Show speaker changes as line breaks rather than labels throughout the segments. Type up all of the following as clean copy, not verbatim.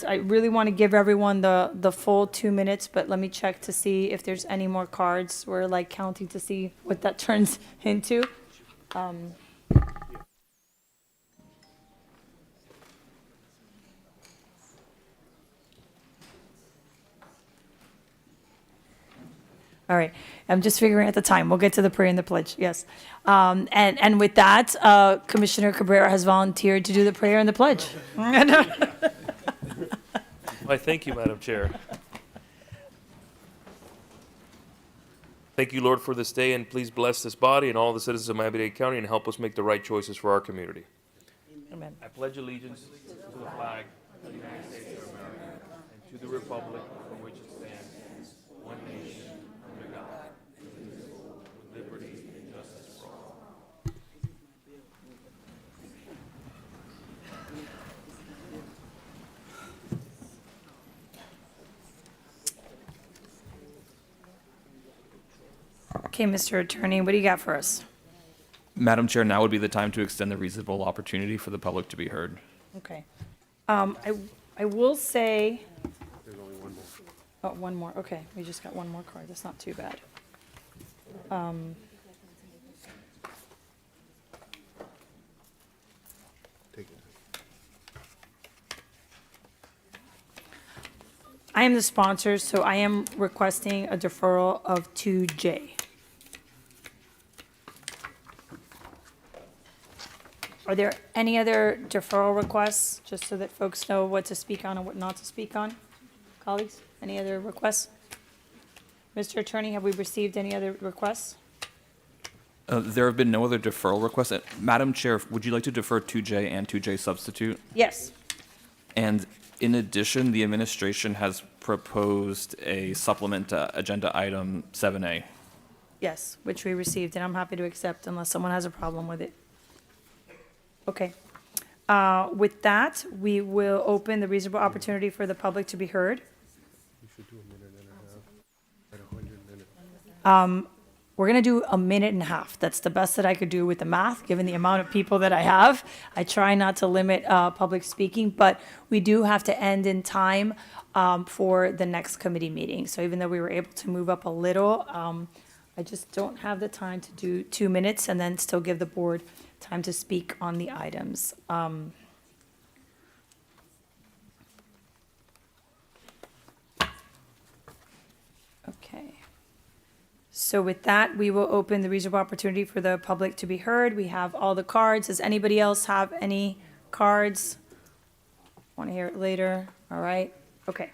I really want to give everyone the full 2 minutes, but let me check to see if there's any more cards. We're like counting to see what that turns into. All right, I'm just figuring out the time. We'll get to the prayer and the pledge, yes. And with that, Commissioner Cabrera has volunteered to do the prayer and the pledge.
Why, thank you, Madam Chair. Thank you, Lord, for this day, and please bless this body and all the citizens of Miami-Dade County and help us make the right choices for our community.
Amen.
I pledge allegiance to the flag of the United States of America and to the republic for which it stands, one nation, under God, indivisible, with liberty and justice for all.
Okay, Mr. Attorney, what do you got for us?
Madam Chair, now would be the time to extend the reasonable opportunity for the public to be heard.
Okay. I will say. There's only one more. Oh, one more. Okay, we just got one more card. That's not too bad. I am the sponsor, so I am requesting a deferral of 2J. Are there any other deferral requests, just so that folks know what to speak on and what not to speak on? Colleagues, any other requests? Mr. Attorney, have we received any other requests?
There have been no other deferral requests. Madam Chair, would you like to defer 2J and 2J substitute?
Yes.
And in addition, the administration has proposed a supplement to agenda item 7A.
Yes, which we received, and I'm happy to accept unless someone has a problem with it. Okay. With that, we will open the reasonable opportunity for the public to be heard.
We should do a minute and a half at 100 minutes.
We're going to do a minute and a half. That's the best that I could do with the math, given the amount of people that I have. I try not to limit public speaking, but we do have to end in time for the next committee meeting. So even though we were able to move up a little, I just don't have the time to do 2 minutes and then still give the board time to speak on the items. Okay. So with that, we will open the reasonable opportunity for the public to be heard. We have all the cards. Does anybody else have any cards? Want to hear it later? All right. Okay.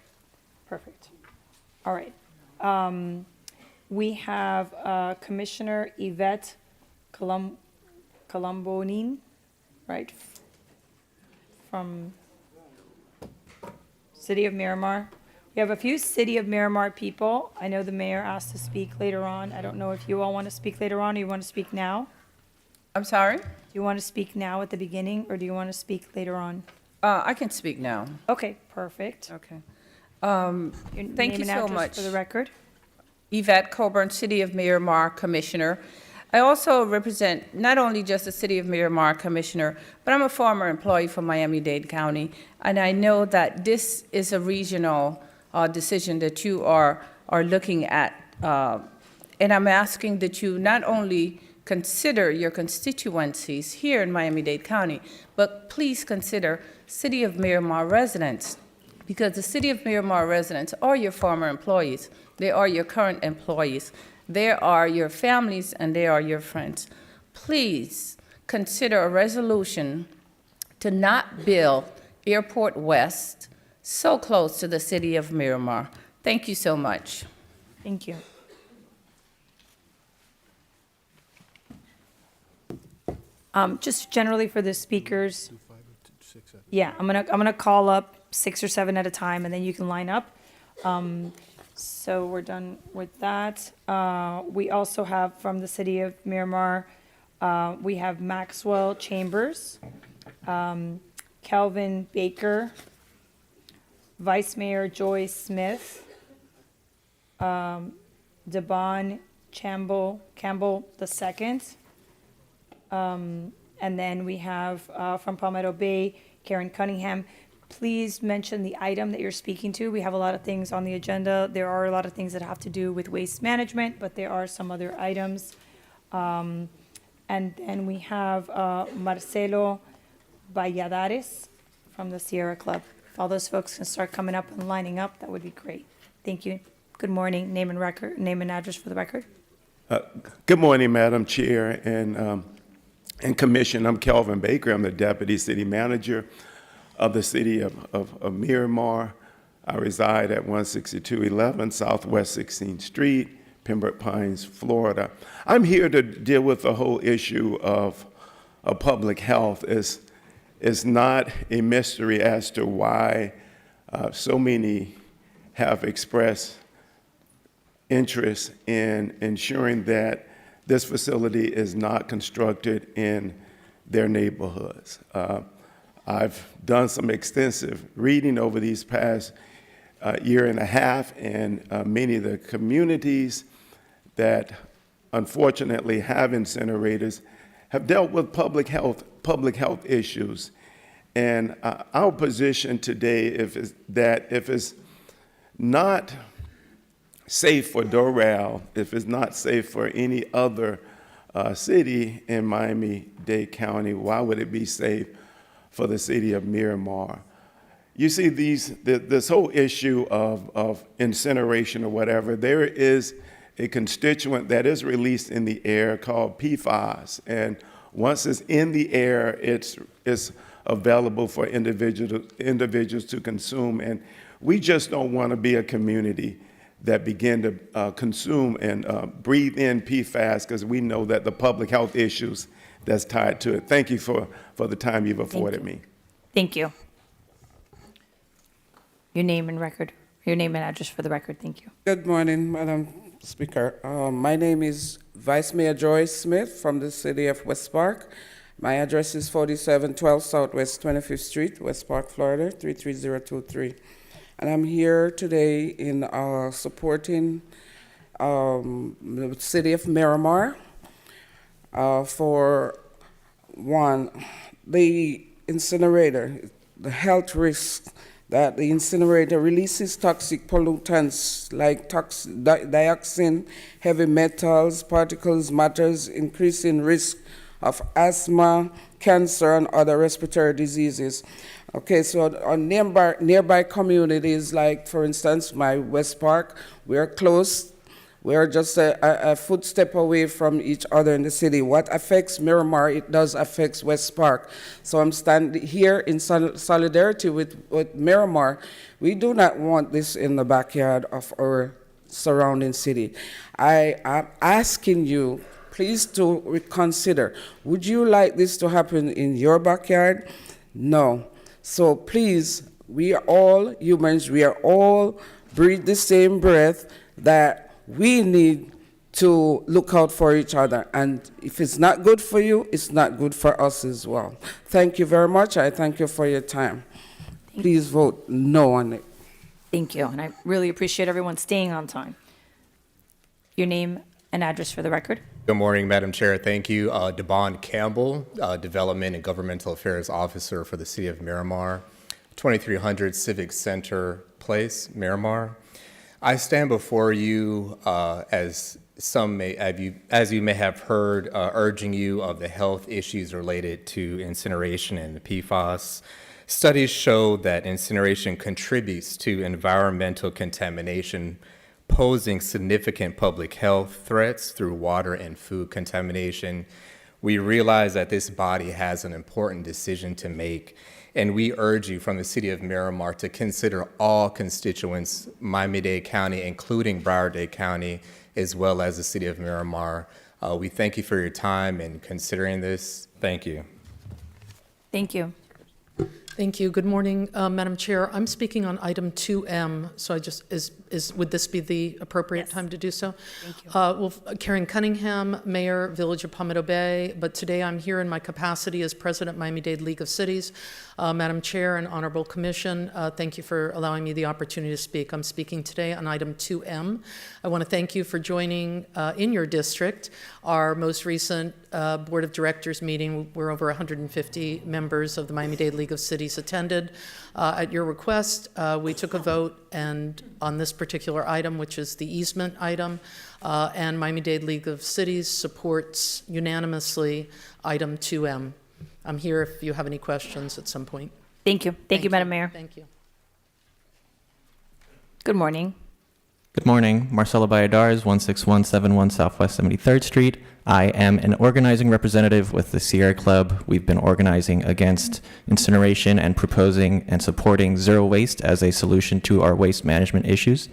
Perfect. All right. We have Commissioner Yvette Colombonin, right, from City of Miramar. We have a few City of Miramar people. I know the mayor asked to speak later on. I don't know if you all want to speak later on or you want to speak now?
I'm sorry?
Do you want to speak now at the beginning or do you want to speak later on?
I can speak now.
Okay, perfect.
Okay.
Your
Thank
name
you
and
so
address
much.
for the record.
Yvette Coburn, City of Miramar Commissioner. I also represent not only just the City of Miramar Commissioner, but I'm a former employee for Miami-Dade County, and I know that this is a regional decision that you are looking at, and I'm asking that you not only consider your constituencies here in Miami-Dade County, but please consider City of Miramar residents, because the City of Miramar residents are your former employees. They are your current employees. They are your families, and they are your friends. Please consider a resolution to not build Airport West so close to the City of Miramar. Thank you so much.
Thank you. Just generally for the speakers,
Do 5 or 6 at
yeah, I'm gonna call up 6 or 7 at a time, and then you can line up. So we're done with that. We also have from the City of Miramar, we have Maxwell Chambers, Kelvin Baker, Vice Mayor Joy Smith, Devon Campbell II, and then we have from Palmetto Bay, Karen Cunningham. please mention the item that you're speaking to. We have a lot of things on the agenda. There are a lot of things that have to do with waste management, but there are some other items. And then we have Marcelo Valladares from the Sierra Club. If all those folks can start coming up and lining up, that would be great. Thank you. Good morning. Name and address for the record.
Good morning, Madam Chair and Commission. I'm Kelvin Baker. I'm the Deputy City Manager of the City of Miramar. I reside at 16211 Southwest 16th Street, Pembroke Pines, Florida. I'm here to deal with the whole issue of public health. It's not a mystery as to why so many have expressed interest in ensuring that this facility is not constructed in their neighborhoods. I've done some extensive reading over these past year and a half, and many of the communities that unfortunately have incinerators have dealt with public health issues. And our position today is that if it's not safe for Doral, if it's not safe for any other city in Miami-Dade County, why would it be safe for the city of Miramar? You see, this whole issue of incineration or whatever, there is a constituent that is released in the air called PFAS. And once it's in the air, it's available for individuals to consume. And we just don't want to be a community that begin to consume and breathe in PFAS, because we know that the public health issues that's tied to it. Thank you for the time you've afforded me.
Thank you. Your name and address for the record. Thank you.
Good morning, Madam Speaker. My name is Vice Mayor Joy Smith from the city of West Park. My address is 4712 Southwest 25th Street, West Park, Florida, 33023. And I'm here today in supporting the city of Miramar for one, the incinerator, the health risks that the incinerator releases toxic pollutants like dioxin, heavy metals, particles, matters, increasing risk of asthma, cancer, and other respiratory diseases. Okay, so on nearby communities, like, for instance, my West Park, we're close. We're just a footstep away from each other in the city. What affects Miramar, it does affect West Park. So I'm standing here in solidarity with Miramar. We do not want this in the backyard of our surrounding city. I am asking you, please to reconsider. Would you like this to happen in your backyard? No. So please, we are all humans. We are all breathe the same breath, that we need to look out for each other. And if it's not good for you, it's not good for us as well. Thank you very much. I thank you for your time. Please vote no on it.
Thank you. And I really appreciate everyone staying on time. Your name and address for the record.
Good morning, Madam Chair. Thank you. Devon Campbell, Development and Governmental Affairs Officer for the City of Miramar, 2300 Civic Center Place, Miramar. I stand before you as you may have heard, urging you of the health issues related to incineration and the PFAS. Studies show that incineration contributes to environmental contamination, posing significant public health threats through water and food contamination. We realize that this body has an important decision to make, and we urge you from the City of Miramar to consider all constituents, Miami-Dade County, including Broward-Dade County, as well as the City of Miramar. We thank you for your time in considering this. Thank you.
Thank you.
Thank you. Good morning, Madam Chair. I'm speaking on item 2M, so would this be the appropriate time to do so?
Thank you.
Well, Karen Cunningham, Mayor, Village of Palmetto Bay, but today I'm here in my capacity as President, Miami-Dade League of Cities. Madam Chair and Honorable Commission, thank you for allowing me the opportunity to speak. I'm speaking today on item 2M. I want to thank you for joining in your district our most recent Board of Directors meeting. We're over 150 members of the Miami-Dade League of Cities cities attended. At your request, we took a vote and on this particular item, which is the easement item, and Miami-Dade League of Cities supports unanimously item 2M. I'm here if you have any questions at some point.
Thank you. Thank you, Madam Mayor.
Thank you.
Good morning.
Good morning. Marcelo Valladares, 16171 Southwest 73rd Street. I am an organizing representative with the Sierra Club. We've been organizing against incineration and proposing and supporting zero waste as a solution to our waste management issues.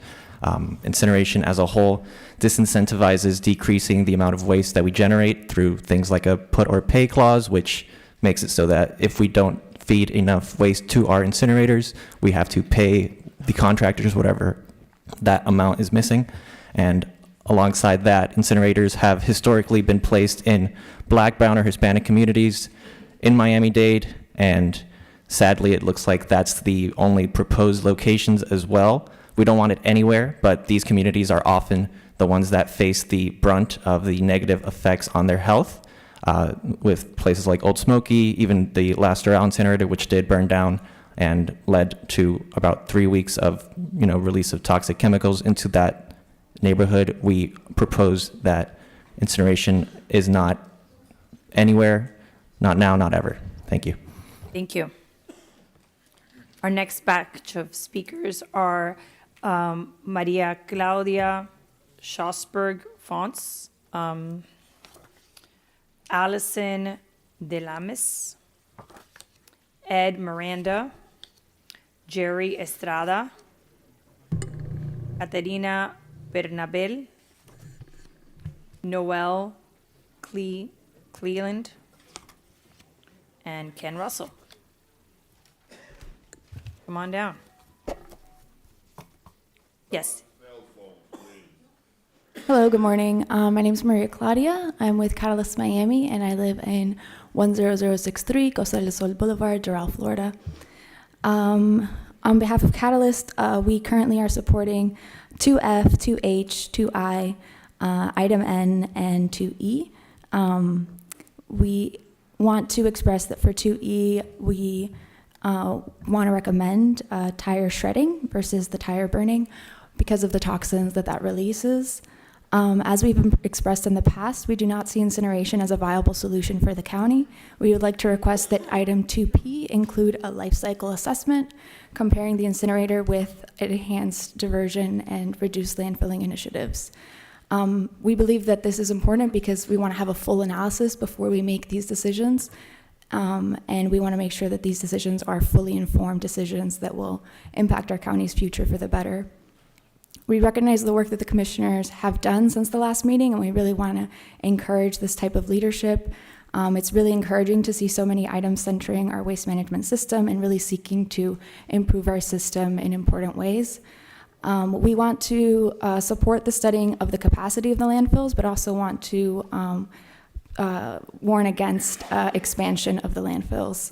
Incineration as a whole disincentivizes decreasing the amount of waste that we generate through things like a put or pay clause, which makes it so that if we don't feed enough waste to our incinerators, we have to pay the contractors whatever that amount is missing. And alongside that, incinerators have historically been placed in Black, brown, or Hispanic communities in Miami-Dade, and sadly it looks like that's the only proposed locations as well. We don't want it anywhere, but these communities are often the ones that face the brunt of the negative effects on their health, with places like Old Smoky, even the last Doral incinerator, which did burn down and led to about 3 weeks of release of toxic chemicals into that neighborhood. We propose that incineration is not anywhere, not now, not ever. Thank you.
Thank you. Our next batch of speakers are Maria Claudia Schosberg Fonts, Allison Delamis, Ed Miranda, Jerry Estrada, Caterina Bernabel, Noel Cleland, and Ken Russell. Come on down. Yes.
Hello, good morning. My name is Maria Claudia. I'm with Catalyst Miami, and I live in 10063 Costa del Sol Boulevard, Doral, Florida. On behalf of Catalyst, we currently are supporting 2F, 2H, 2I, item N, and 2E. We want to express that for 2E, we want to recommend tire shredding versus the tire burning because of the toxins that releases. As we've expressed in the past, we do not see incineration as a viable solution for the county. We would like to request that item 2P include a life cycle assessment comparing the incinerator with enhanced diversion and reduced landfilling initiatives. We believe that this is important because we want to have a full analysis before we make these decisions, and we want to make sure that these decisions are fully informed decisions that will impact our county's future for the better. We recognize the work that the commissioners have done since the last meeting, and we really want to encourage this type of leadership. It's really encouraging to see so many items centering our waste management system and really seeking to improve our system in important ways. We want to support the studying of the capacity of the landfills, but also want to warn against expansion of the landfills.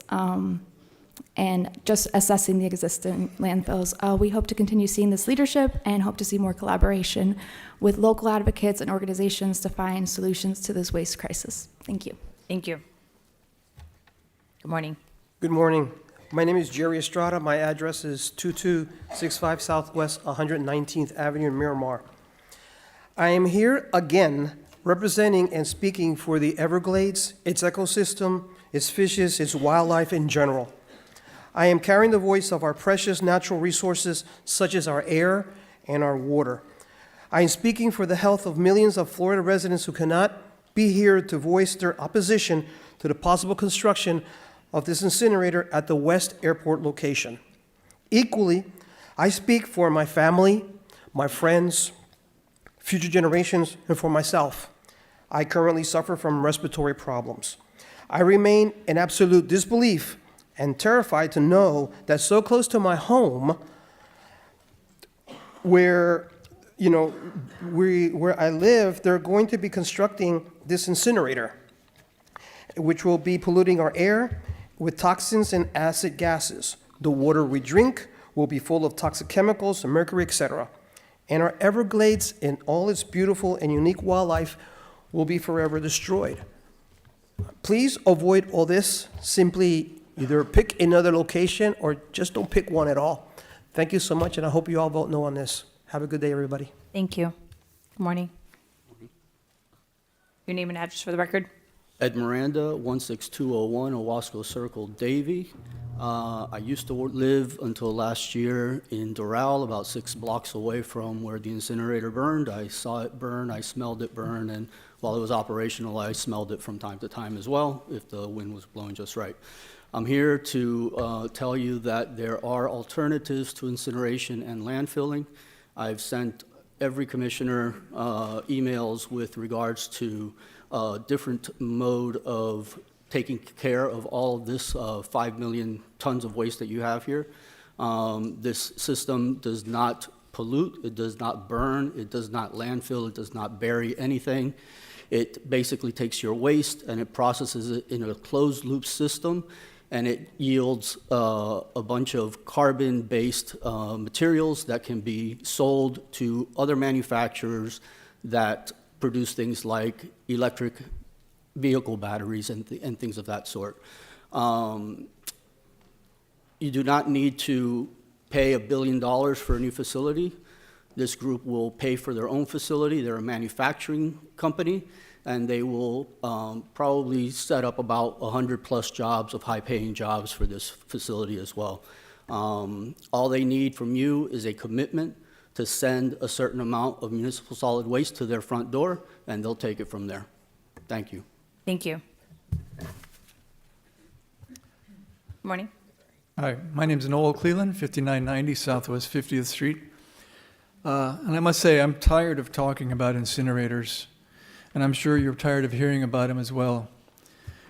And just assessing the existing landfills. We hope to continue seeing this leadership and hope to see more collaboration with local advocates and organizations to find solutions to this waste crisis. Thank you.
Thank you. Good morning.
Good morning. My name is Jerry Estrada. My address is 2265 Southwest 119th Avenue in Miramar. I am here again representing and speaking for the Everglades, its ecosystem, its fishes, its wildlife in general. I am carrying the voice of our precious natural resources, such as our air and our water. I am speaking for the health of millions of Florida residents who cannot be here to voice their opposition to the possible construction of this incinerator at the West Airport location. Equally, I speak for my family, my friends, future generations, and for myself. I currently suffer from respiratory problems. I remain in absolute disbelief and terrified to know that so close to my home, where I live, they're going to be constructing this incinerator, which will be polluting our air with toxins and acid gases. The water we drink will be full of toxic chemicals, mercury, etc. And our Everglades and all its beautiful and unique wildlife will be forever destroyed. Please avoid all this. Simply Either pick another location or just don't pick one at all. Thank you so much, and I hope you all vote no on this. Have a good day, everybody.
Thank you. Good morning. Your name and address for the record?
Ed Miranda, 16201 Owasco Circle, Davie. I used to live until last year in Doral, about 6 blocks away from where the incinerator burned. I saw it burn, I smelled it burn, and while it was operational, I smelled it from time to time as well, if the wind was blowing just right. I'm here to tell you that there are alternatives to incineration and landfilling. I've sent every commissioner emails with regards to different mode of taking care of all of this 5 million tons of waste that you have here. This system does not pollute, it does not burn, it does not landfill, it does not bury anything. It basically takes your waste and it processes it in a closed loop system, and it yields a bunch of carbon-based materials that can be sold to other manufacturers that produce things like electric vehicle batteries and things of that sort. You do not need to pay $1 billion for a new facility. This group will pay for their own facility. They're a manufacturing company, and they will probably set up about 100+ jobs of high-paying jobs for this facility as well. All they need from you is a commitment to send a certain amount of municipal solid waste to their front door, and they'll take it from there. Thank you.
Thank you. Morning.
Hi, my name is Noel Cleland, 5990 Southwest 50th Street. And I must say, I'm tired of talking about incinerators, and I'm sure you're tired of hearing about them as well.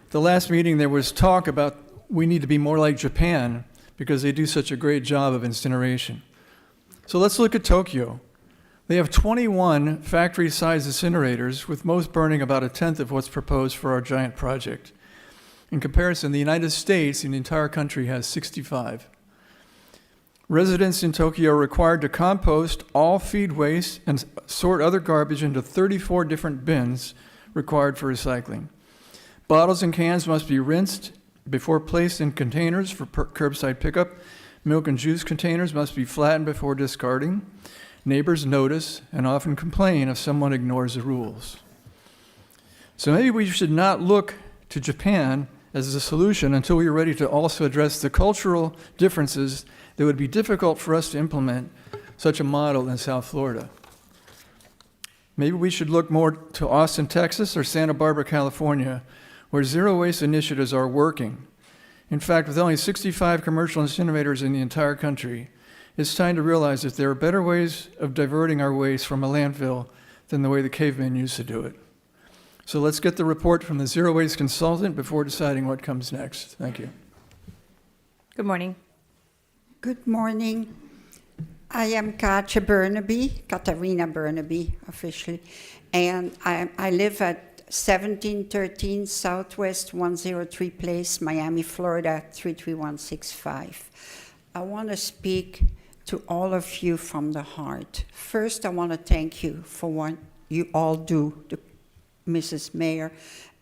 At the last meeting, there was talk about we need to be more like Japan because they do such a great job of incineration. So let's look at Tokyo. They have 21 factory-sized incinerators, with most burning about 1/10 of what's proposed for our giant project. In comparison, the United States, in the entire country, has 65. Residents in Tokyo are required to compost all feed waste and sort other garbage into 34 different bins required for recycling. Bottles and cans must be rinsed before placed in containers for curbside pickup. Milk and juice containers must be flattened before discarding. Neighbors notice and often complain if someone ignores the rules. So maybe we should not look to Japan as a solution until we are ready to also address the cultural differences that would be difficult for us to implement such a model in South Florida. Maybe we should look more to Austin, Texas, or Santa Barbara, California, where zero waste initiatives are working. In fact, with only 65 commercial incinerators in the entire country, it's time to realize that there are better ways of diverting our waste from a landfill than the way the cavemen used to do it. So let's get the report from the zero waste consultant before deciding what comes next. Thank you.
Good morning.
Good morning. I am Katarina Burnaby, officially, and I live at 1713 Southwest 103 Place, Miami, Florida, 33165. I want to speak to all of you from the heart. First, I want to thank you for what you all do, Mrs. Mayor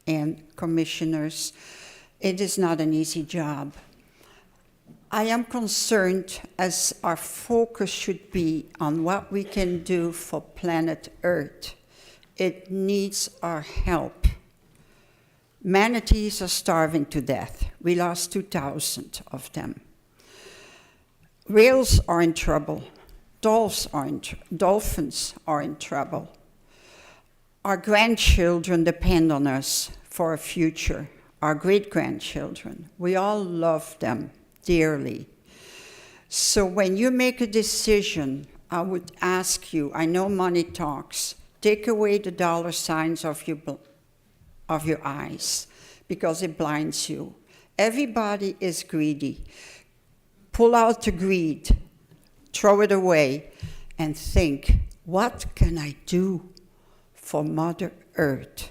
and commissioners. It is not an easy job. I am concerned, as our focus should be on what we can do for planet Earth. It needs our help. Manatees are starving to death. We lost 2,000 of them. Whales are in trouble. Dolphins are in trouble. Our grandchildren depend on us for a future. Our great-grandchildren. We all love them dearly. So when you make a decision, I would ask you, I know money talks, take away the dollar signs of your eyes, because it blinds you. Everybody is greedy. Pull out the greed, throw it away, and think, what can I do for Mother Earth?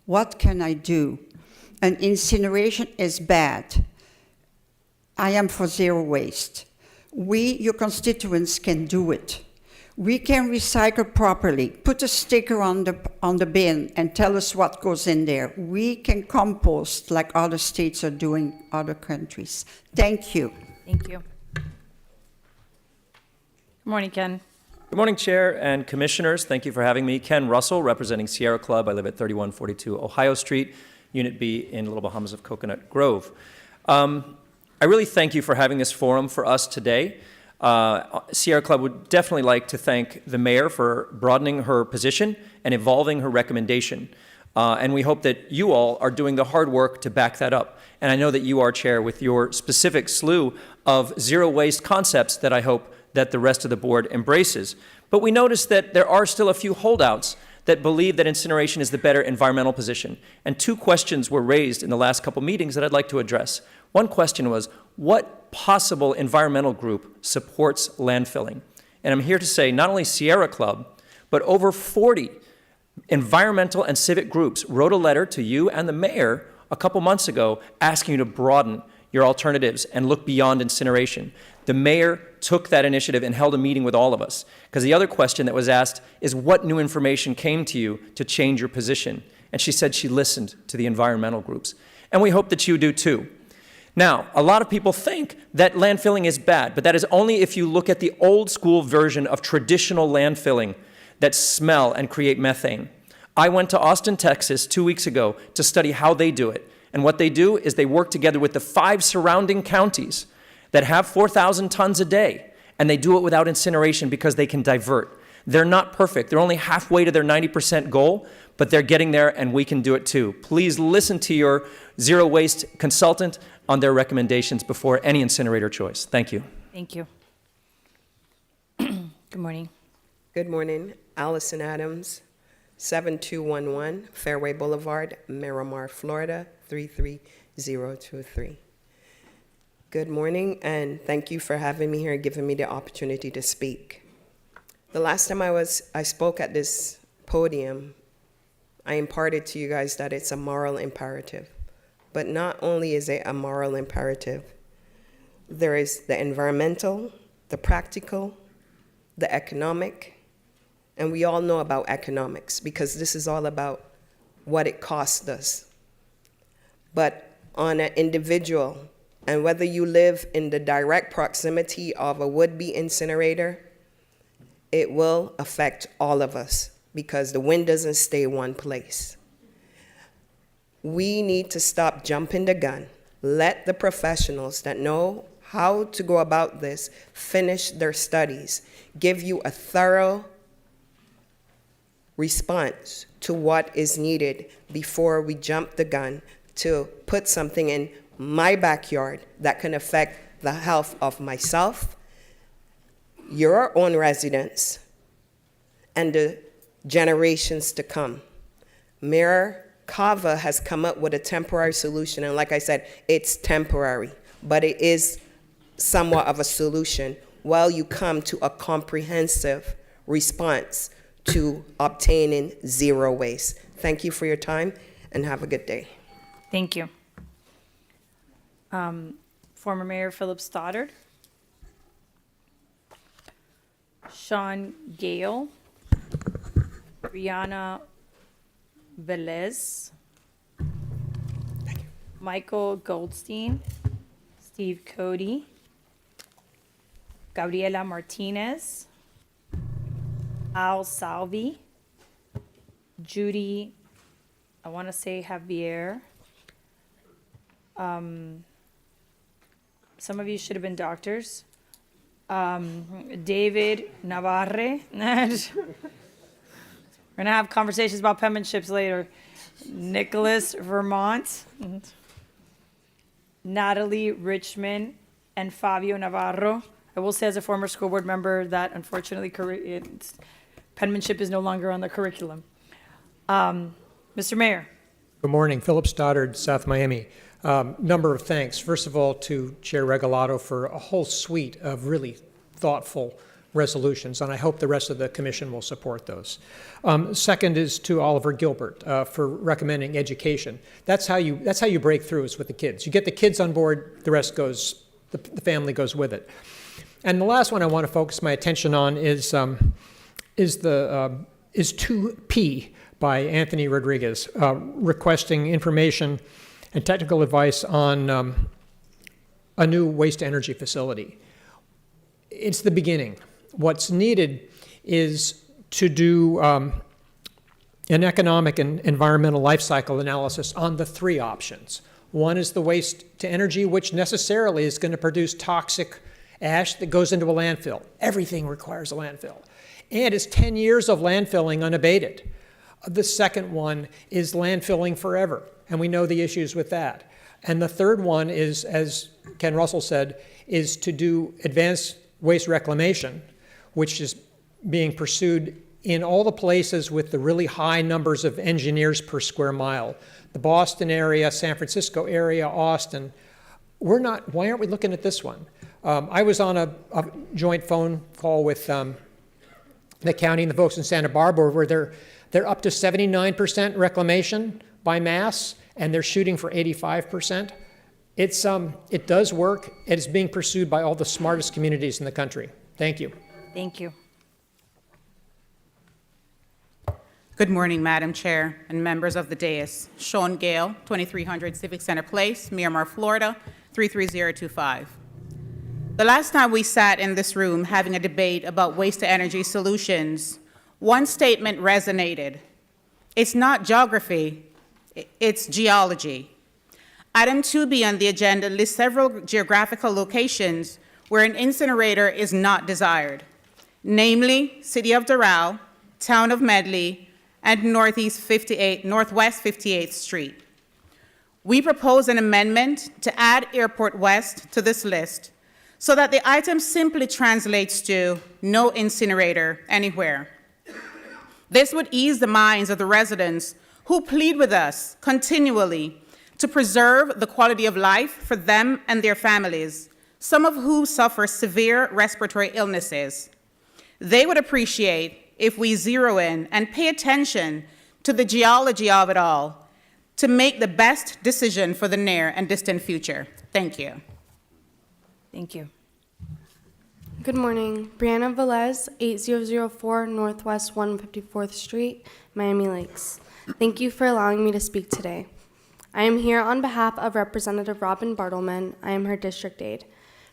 What can I do? And incineration is bad. I am for zero waste. We, your constituents, can do it. We can recycle properly. Put a sticker on the bin and tell us what goes in there. We can compost like other states are doing, other countries. Thank you.
Thank you. Good morning, Ken.
Good morning, Chair and Commissioners. Thank you for having me. Ken Russell, representing Sierra Club. I live at 3142 Ohio Street, Unit B in Little Bahamas of Coconut Grove. I really thank you for having this forum for us today. Sierra Club would definitely like to thank the mayor for broadening her position and evolving her recommendation. And we hope that you all are doing the hard work to back that up. And I know that you are, Chair, with your specific slew of zero waste concepts that I hope that the rest of the board embraces. But we notice that there are still a few holdouts that believe that incineration is the better environmental position. And two questions were raised in the last couple meetings that I'd like to address. One question was, what possible environmental group supports landfilling? And I'm here to say not only Sierra Club, but over 40 environmental and civic groups wrote a letter to you and the mayor a couple months ago asking you to broaden your alternatives and look beyond incineration. The mayor took that initiative and held a meeting with all of us. Because the other question that was asked is what new information came to you to change your position? And she said she listened to the environmental groups. And we hope that you do too. Now, a lot of people think that landfilling is bad, but that is only if you look at the old school version of traditional landfilling that smell and create methane. I went to Austin, Texas 2 weeks ago to study how they do it. And what they do is they work together with the 5 surrounding counties that have 4,000 tons a day, and they do it without incineration because they can divert. They're not perfect. They're only halfway to their 90% goal, but they're getting there, and we can do it too. Please listen to your zero waste consultant on their recommendations before any incinerator choice. Thank you.
Thank you. Good morning.
Good morning. Allison Adams, 7211 Fairway Boulevard, Miramar, Florida, 33023. Good morning, and thank you for having me here and giving me the opportunity to speak. The last time I spoke at this podium, I imparted to you guys that it's a moral imperative. But not only is it a moral imperative, there is the environmental, the practical, the economic, and we all know about economics because this is all about what it costs us. But on an individual, and whether you live in the direct proximity of a would-be incinerator, it will affect all of us because the wind doesn't stay one place. We need to stop jumping the gun. Let the professionals that know how to go about this finish their studies, give you a thorough response to what is needed before we jump the gun to put something in my backyard that can affect the health of myself, your own residents, and the generations to come. Mayor Kava has come up with a temporary solution, and like I said, it's temporary, but it is somewhat of a solution while you come to a comprehensive response to obtaining zero waste. Thank you for your time, and have a good day.
Thank you. Former Mayor Philip Stoddard. Sean Gale. Brianna Velez. Michael Goldstein. Steve Cody. Gabriela Martinez. Al Salvi. Judy, I want to say Javier. Some of you should have been doctors. David Navarre. We're going to have conversations about penmanships later. Nicholas Vermont. Natalie Richmond and Fabio Navarro. I will say as a former school board member that unfortunately penmanship is no longer on the curriculum. Mr. Mayor.
Good morning. Philip Stoddard, South Miami. Number of thanks. First of all, to Chair Regalado for a whole suite of really thoughtful resolutions, and I hope the rest of the commission will support those. Second is to Oliver Gilbert for recommending education. That's how you break through is with the kids. You get the kids on board, the rest goes, the family goes with it. And the last one I want to focus my attention on is 2P by Anthony Rodriguez, requesting information and technical advice on a new waste-to-energy facility. It's the beginning. What's needed is to do an economic and environmental life cycle analysis on the three options. One is the waste-to-energy, which necessarily is going to produce toxic ash that goes into a landfill. Everything requires a landfill. And it's 10 years of landfilling unabated. The second one is landfilling forever, and we know the issues with that. And the third one is, as Ken Russell said, is to do advanced waste reclamation, which is being pursued in all the places with the really high numbers of engineers per square mile. The Boston area, San Francisco area, Austin. Why aren't we looking at this one? I was on a joint phone call with the county and the folks in Santa Barbara where they're up to 79% reclamation by mass, and they're shooting for 85%. It does work. It is being pursued by all the smartest communities in the country. Thank you.
Thank you.
Good morning, Madam Chair and members of the dais. Sean Gale, 2300 Civic Center Place, Miramar, Florida, 33025. The last time we sat in this room having a debate about waste-to-energy solutions, one statement resonated. It's not geography, it's geology. Item 2B on the agenda lists several geographical locations where an incinerator is not desired, namely City of Doral, Town of Medley, and Northwest 58th Street. We propose an amendment to add Airport West to this list so that the item simply translates to no incinerator anywhere. This would ease the minds of the residents who plead with us continually to preserve the quality of life for them and their families, some of whom suffer severe respiratory illnesses. They would appreciate if we zero in and pay attention to the geology of it all to make the best decision for the near and distant future. Thank you.
Thank you.
Good morning. Brianna Velez, 8004 Northwest 154th Street, Miami Lakes. Thank you for allowing me to speak today. I am here on behalf of Representative Robin Bartleman. I am her district aide.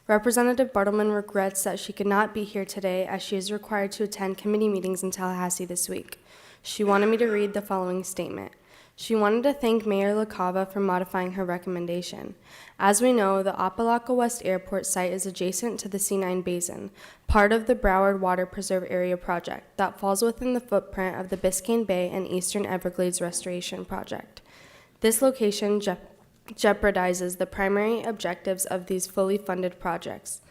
Representative Bartleman regrets that she could not be here today as she is required to attend committee meetings in Tallahassee this week. She wanted me to read the following statement. She wanted to thank Mayor LaCava for modifying her recommendation. As we know, the Apalaca West Airport site is adjacent to the C9 Basin, part of the Broward Water Preserve Area project that falls within the footprint of the Biscayne Bay and Eastern Everglades Restoration Project. This location jeopardizes the primary objectives of these fully funded projects.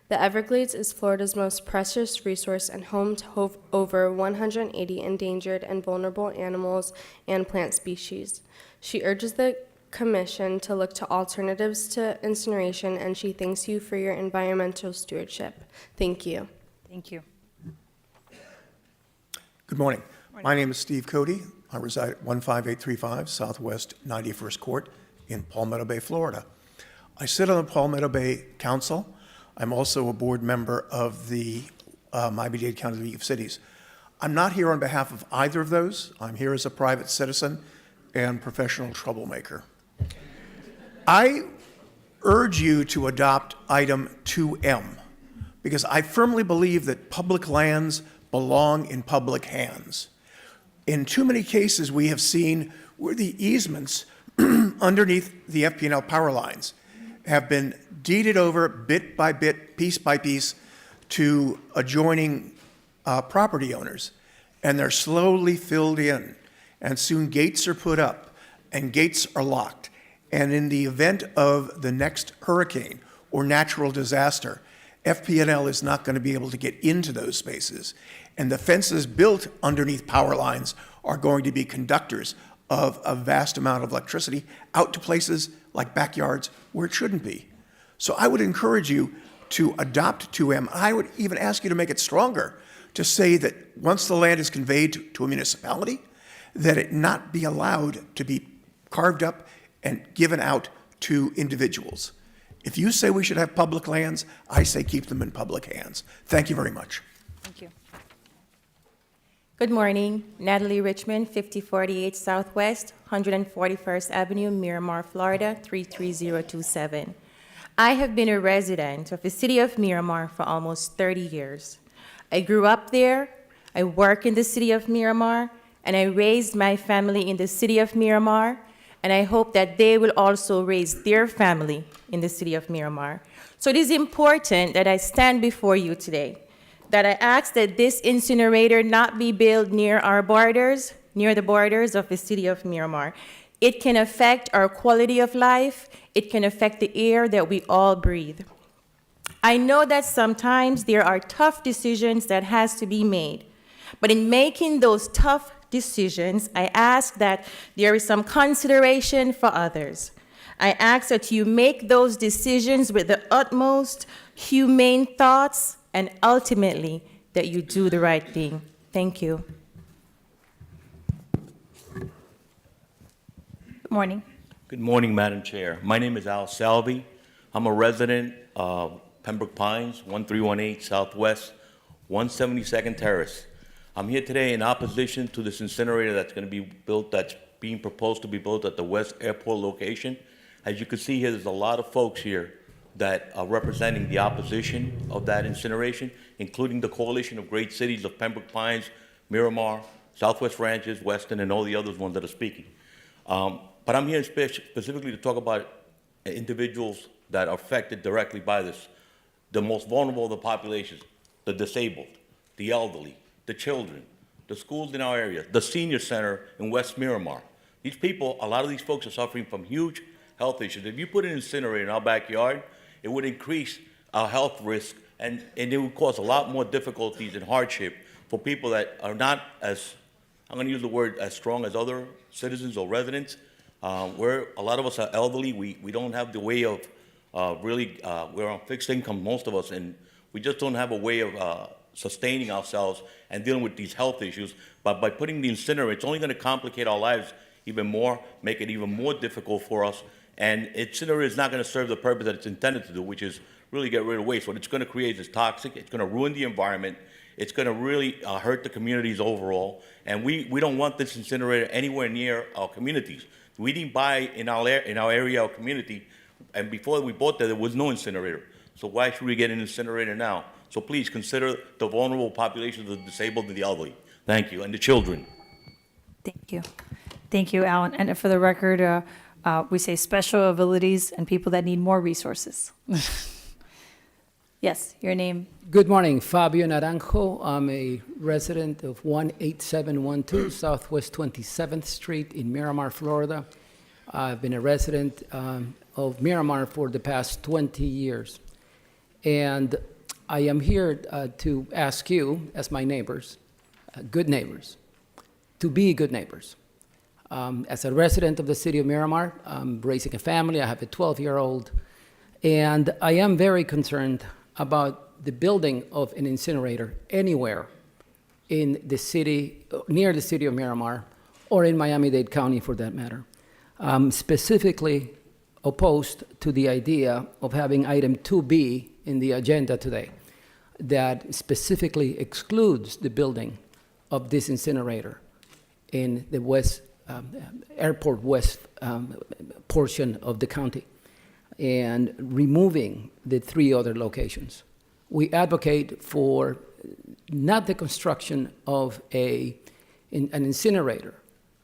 The Everglades is Florida's most precious resource and home to over 180 endangered and vulnerable animals and plant species. She urges the Commission to look to alternatives to incineration, and she thanks you for your environmental stewardship. Thank you.
Thank you.
Good morning. My name is Steve Cody. I reside at 15835 Southwest 91st Court in Palmetto Bay, Florida. I sit on the Palmetto Bay Council. I'm also a board member of the Miami-Dade County League of Cities. I'm not here on behalf of either of those. I'm here as a private citizen and professional troublemaker. I urge you to adopt item 2M because I firmly believe that public lands belong in public hands. In too many cases, we have seen where the easements underneath the FP&L power lines have been deeded over bit by bit, piece by piece, to adjoining property owners. And they're slowly filled in. And soon gates are put up and gates are locked. And in the event of the next hurricane or natural disaster, FP&L is not going to be able to get into those spaces. And the fences built underneath power lines are going to be conductors of a vast amount of electricity out to places like backyards where it shouldn't be. So I would encourage you to adopt 2M. I would even ask you to make it stronger, to say that once the land is conveyed to a municipality, that it not be allowed to be carved up and given out to individuals. If you say we should have public lands, I say keep them in public hands. Thank you very much.
Thank you.
Good morning, Natalie Richmond, 5048 Southwest, 141st Avenue, Miramar, Florida, 33027. I have been a resident of the city of Miramar for almost 30 years. I grew up there, I work in the city of Miramar, and I raised my family in the city of Miramar, and I hope that they will also raise their family in the city of Miramar. So it is important that I stand before you today, that I ask that this incinerator not be built near our borders, near the borders of the city of Miramar. It can affect our quality of life. It can affect the air that we all breathe. I know that sometimes there are tough decisions that has to be made, but in making those tough decisions, I ask that there is some consideration for others. I ask that you make those decisions with the utmost humane thoughts and ultimately that you do the right thing. Thank you.
Good morning.
Good morning, Madam Chair. My name is Al Salvi. I'm a resident of Pembroke Pines, 1318 Southwest, 172nd Terrace. I'm here today in opposition to this incinerator that's going to be built, that's being proposed to be built at the West Airport location. As you can see here, there's a lot of folks here that are representing the opposition of that incineration, including the Coalition of Great Cities of Pembroke Pines, Miramar, Southwest Ranches, Weston, and all the other ones that are speaking. But I'm here specifically to talk about individuals that are affected directly by this. The most vulnerable of the populations, the disabled, the elderly, the children, the schools in our area, the senior center in West Miramar. These people, a lot of these folks are suffering from huge health issues. If you put an incinerator in our backyard, it would increase our health risk, and it would cause a lot more difficulties and hardship for people that are not as, I'm going to use the word, as strong as other citizens or residents. Where a lot of us are elderly, we don't have the way of we're on fixed income, most of us, and we just don't have a way of sustaining ourselves and dealing with these health issues. But by putting the incinerator, it's only going to complicate our lives even more, make it even more difficult for us. And incinerator is not going to serve the purpose that it's intended to do, which is really get rid of waste. What it's going to create is toxic. It's going to ruin the environment. It's going to really hurt the communities overall. And we don't want this incinerator anywhere near our communities. We didn't buy in our area or community, and before we bought there was no incinerator. So why should we get an incinerator now? So please consider the vulnerable populations, the disabled and the elderly. Thank you, and the children.
Thank you. Thank you, Alan. And for the record, we say special abilities and people that need more resources. Yes, your name.
Good morning, Fabio Naranjo. I'm a resident of 18712 Southwest 27th Street in Miramar, Florida. I've been a resident of Miramar for the past 20 years. And I am here to ask you, as my neighbors, good neighbors, to be good neighbors. As a resident of the city of Miramar, I'm raising a family. I have a 12-year-old. And I am very concerned about the building of an incinerator anywhere in the city, near the city of Miramar, or in Miami-Dade County for that matter. I'm specifically opposed to the idea of having item 2B in the agenda today that specifically excludes the building of this incinerator in the West Airport West portion of the county, and removing the 3 other locations. We advocate for not the construction of an incinerator,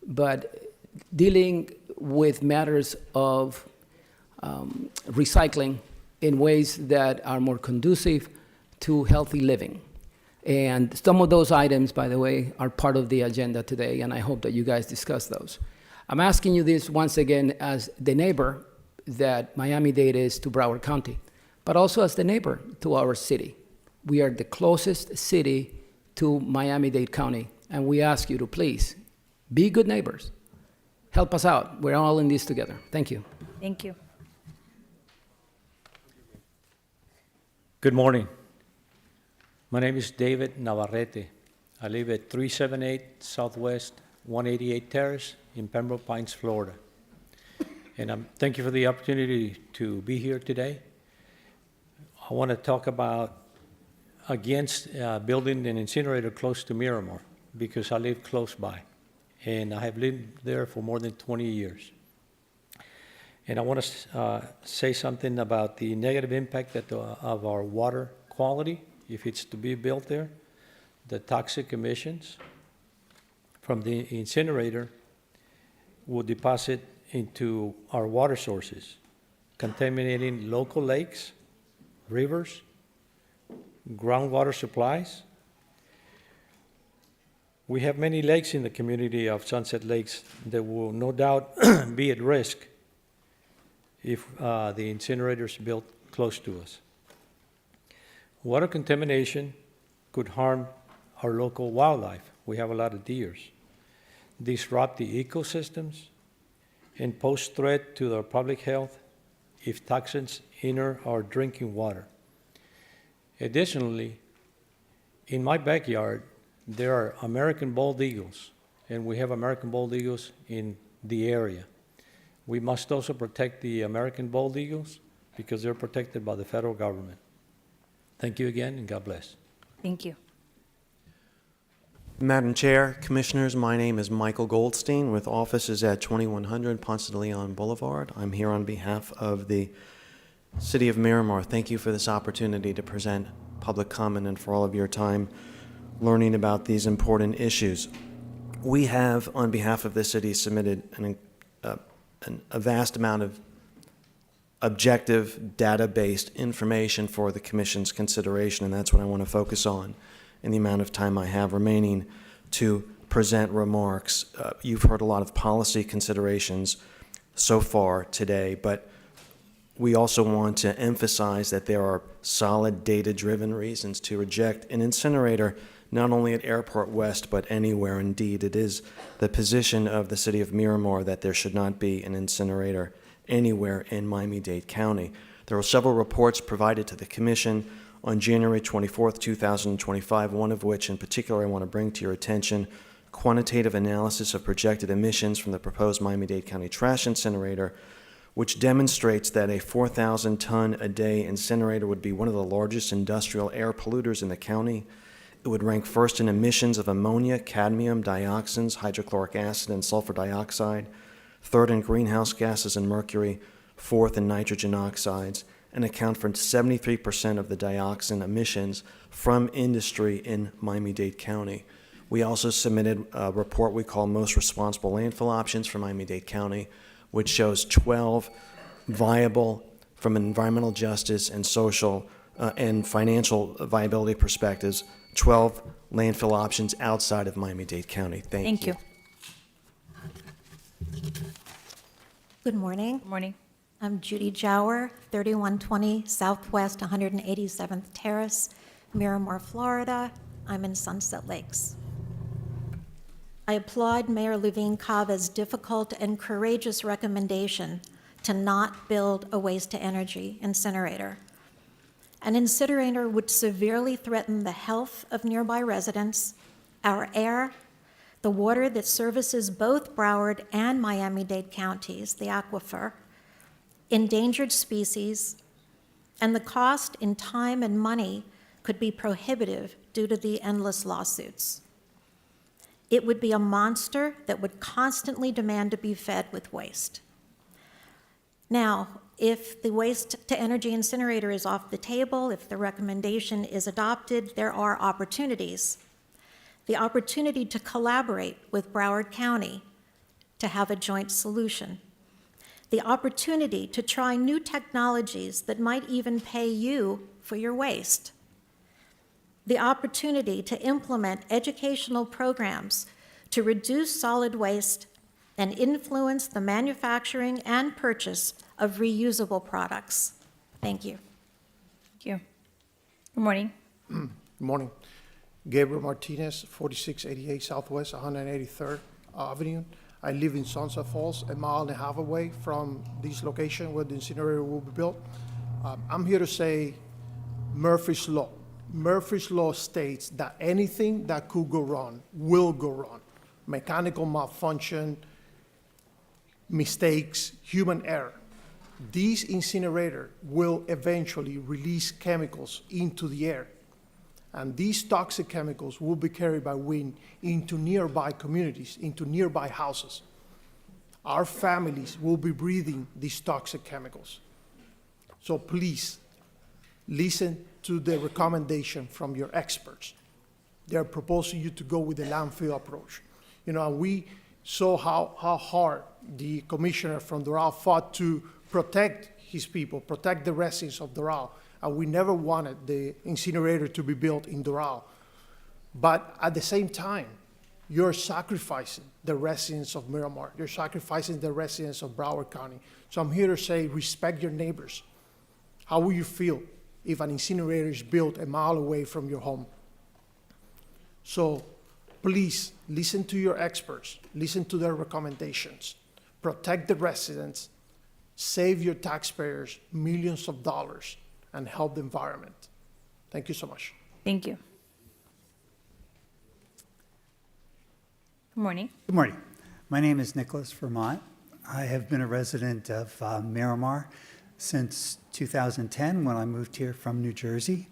but dealing with matters of recycling in ways that are more conducive to healthy living. And some of those items, by the way, are part of the agenda today, and I hope that you guys discuss those. I'm asking you this once again as the neighbor that Miami-Dade is to Broward County, but also as the neighbor to our city. We are the closest city to Miami-Dade County, and we ask you to please be good neighbors. Help us out. We're all in this together. Thank you.
Thank you.
Good morning. My name is David Navarrete. I live at 378 Southwest 188 Terrace in Pembroke Pines, Florida. And thank you for the opportunity to be here today. I want to talk about against building an incinerator close to Miramar because I live close by, and I have lived there for more than 20 years. And I want to say something about the negative impact of our water quality if it's to be built there, the toxic emissions from the incinerator will deposit into our water sources, contaminating local lakes, rivers, groundwater supplies. We have many lakes in the community of Sunset Lakes that will no doubt be at risk if the incinerator is built close to us. Water contamination could harm our local wildlife. We have a lot of deers. Disrupt the ecosystems and pose threat to our public health if toxins enter our drinking water. Additionally, in my backyard, there are American bald eagles, and we have American bald eagles in the area. We must also protect the American bald eagles because they're protected by the federal government. Thank you again, and God bless.
Thank you.
Madam Chair, Commissioners, my name is Michael Goldstein with offices at 2100 Ponce de Leon Boulevard. I'm here on behalf of the City of Miramar. Thank you for this opportunity to present public comment and for all of your time learning about these important issues. We have, on behalf of the city, submitted a vast amount of objective, data-based information for the Commission's consideration, and that's what I want to focus on in the amount of time I have remaining to present remarks. You've heard a lot of policy considerations so far today, but we also want to emphasize that there are solid data-driven reasons to reject an incinerator not only at Airport West, but anywhere. Indeed, it is the position of the City of Miramar that there should not be an incinerator anywhere in Miami-Dade County. There were several reports provided to the Commission on January 24th, 2025, one of which in particular I want to bring to your attention, quantitative analysis of projected emissions from the proposed Miami-Dade County trash incinerator, which demonstrates that a 4,000-ton-a-day incinerator would be one of the largest industrial air polluters in the county. It would rank first in emissions of ammonia, cadmium, dioxins, hydrochloric acid, and sulfur dioxide, third in greenhouse gases and mercury, fourth in nitrogen oxides, and account for 73% of the dioxin emissions from industry in Miami-Dade County. We also submitted a report we call Most Responsible Landfill Options for Miami-Dade County, which shows 12 viable, from an environmental justice and social and financial viability perspectives, 12 landfill options outside of Miami-Dade County. Thank you.
Good morning.
Good morning.
I'm Judy Jower, 3120 Southwest 187th Terrace, Miramar, Florida. I'm in Sunset Lakes. I applaud Mayor Levine Cava's difficult and courageous recommendation to not build a waste-to-energy incinerator. An incinerator would severely threaten the health of nearby residents, our air, the water that services both Broward and Miami-Dade counties, the aquifer, endangered species, and the cost in time and money could be prohibitive due to the endless lawsuits. It would be a monster that would constantly demand to be fed with waste. Now, if the waste-to-energy incinerator is off the table, if the recommendation is adopted, there are opportunities. The opportunity to collaborate with Broward County to have a joint solution. The opportunity to try new technologies that might even pay you for your waste. The opportunity to implement educational programs to reduce solid waste and influence the manufacturing and purchase of reusable products. Thank you.
Thank you. Good morning.
Good morning. Gabriel Martinez, 4688 Southwest 183rd Avenue. I live in Sunset Falls, a mile and a half away from this location where the incinerator will be built. I'm here to say Murphy's Law. Murphy's Law states that anything that could go wrong will go wrong. Mechanical malfunction, mistakes, human error. This incinerator will eventually release chemicals into the air, and these toxic chemicals will be carried by wind into nearby communities, into nearby houses. Our families will be breathing these toxic chemicals. So please, listen to the recommendation from your experts. They are proposing you to go with the landfill approach. You know, and we saw how hard the commissioner from Doral fought to protect his people, protect the residents of Doral, and we never wanted the incinerator to be built in Doral. But at the same time, you're sacrificing the residents of Miramar. You're sacrificing the residents of Broward County. So I'm here to say, respect your neighbors. How will you feel if an incinerator is built a mile away from your home? So please listen to your experts, listen to their recommendations, protect the residents, save your taxpayers millions of dollars, and help the environment. Thank you so much.
Thank you. Good morning.
Good morning. My name is Nicholas Vermont. I have been a resident of Miramar since 2010 when I moved here from New Jersey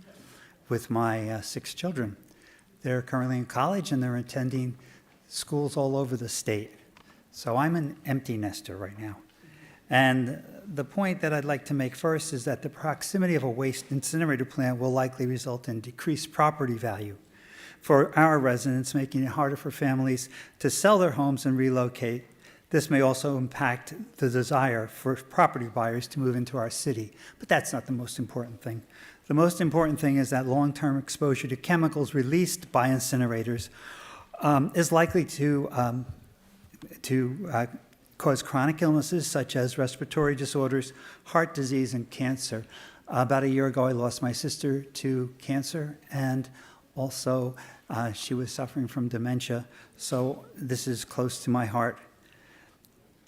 with my 6 children. They're currently in college and they're attending schools all over the state. So I'm an empty nester right now. And the point that I'd like to make first is that the proximity of a waste incinerator plant will likely result in decreased property value for our residents, making it harder for families to sell their homes and relocate. This may also impact the desire for property buyers to move into our city, but that's not the most important thing. The most important thing is that long-term exposure to chemicals released by incinerators is likely to cause chronic illnesses such as respiratory disorders, heart disease, and cancer. About a year ago, I lost my sister to cancer, and also she was suffering from dementia, so this is close to my heart.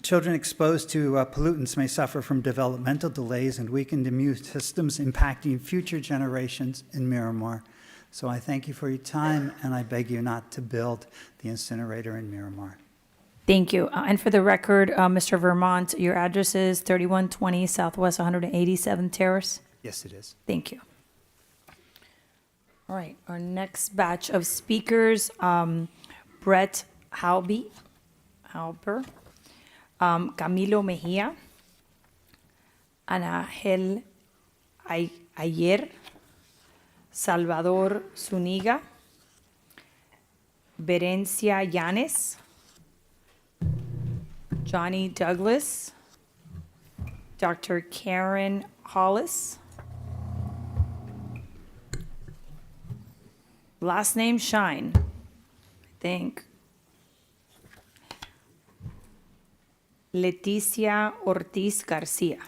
Children exposed to pollutants may suffer from developmental delays and weakened immune systems, impacting future generations in Miramar. So I thank you for your time, and I beg you not to build the incinerator in Miramar.
Thank you. And for the record, Mr. Vermont, your address is 3120 Southwest 187th Terrace?
Yes, it is.
Thank you. All right, our next batch of speakers, Brett Halper, Camilo Mejia, Anahel Ayer, Salvador Zuniga, Berencia Llanes, Johnny Douglas, Dr. Karen Hollis, last name Shine, I think. Leticia Ortiz Garcia.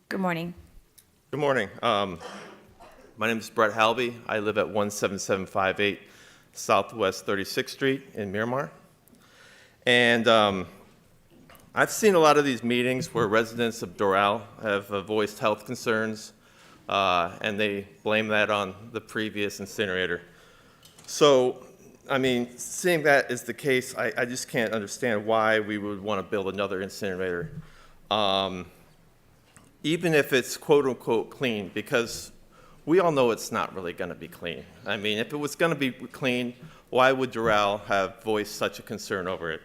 Good morning.
Good morning. My name is Brett Halby. I live at 17758 Southwest 36th Street in Miramar. And I've seen a lot of these meetings where residents of Doral have voiced health concerns, and they blame that on the previous incinerator. So, I mean, seeing that is the case, I just can't understand why we would want to build another incinerator, even if it's quote-unquote clean, because we all know it's not really going to be clean. I mean, if it was going to be clean, why would Doral have voiced such a concern over it?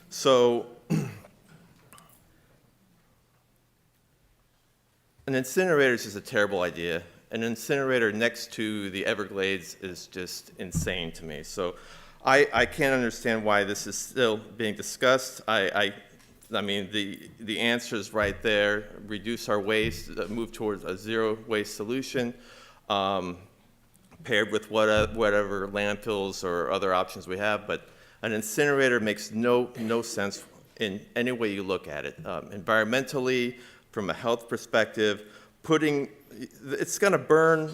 So, an incinerator is just a terrible idea. An incinerator next to the Everglades is just insane to me. So I can't understand why this is still being discussed. I mean, the answer is right there. Reduce our waste, move towards a zero waste solution, paired with whatever landfills or other options we have. But an incinerator makes no sense in any way you look at it. Environmentally, from a health perspective, it's going to burn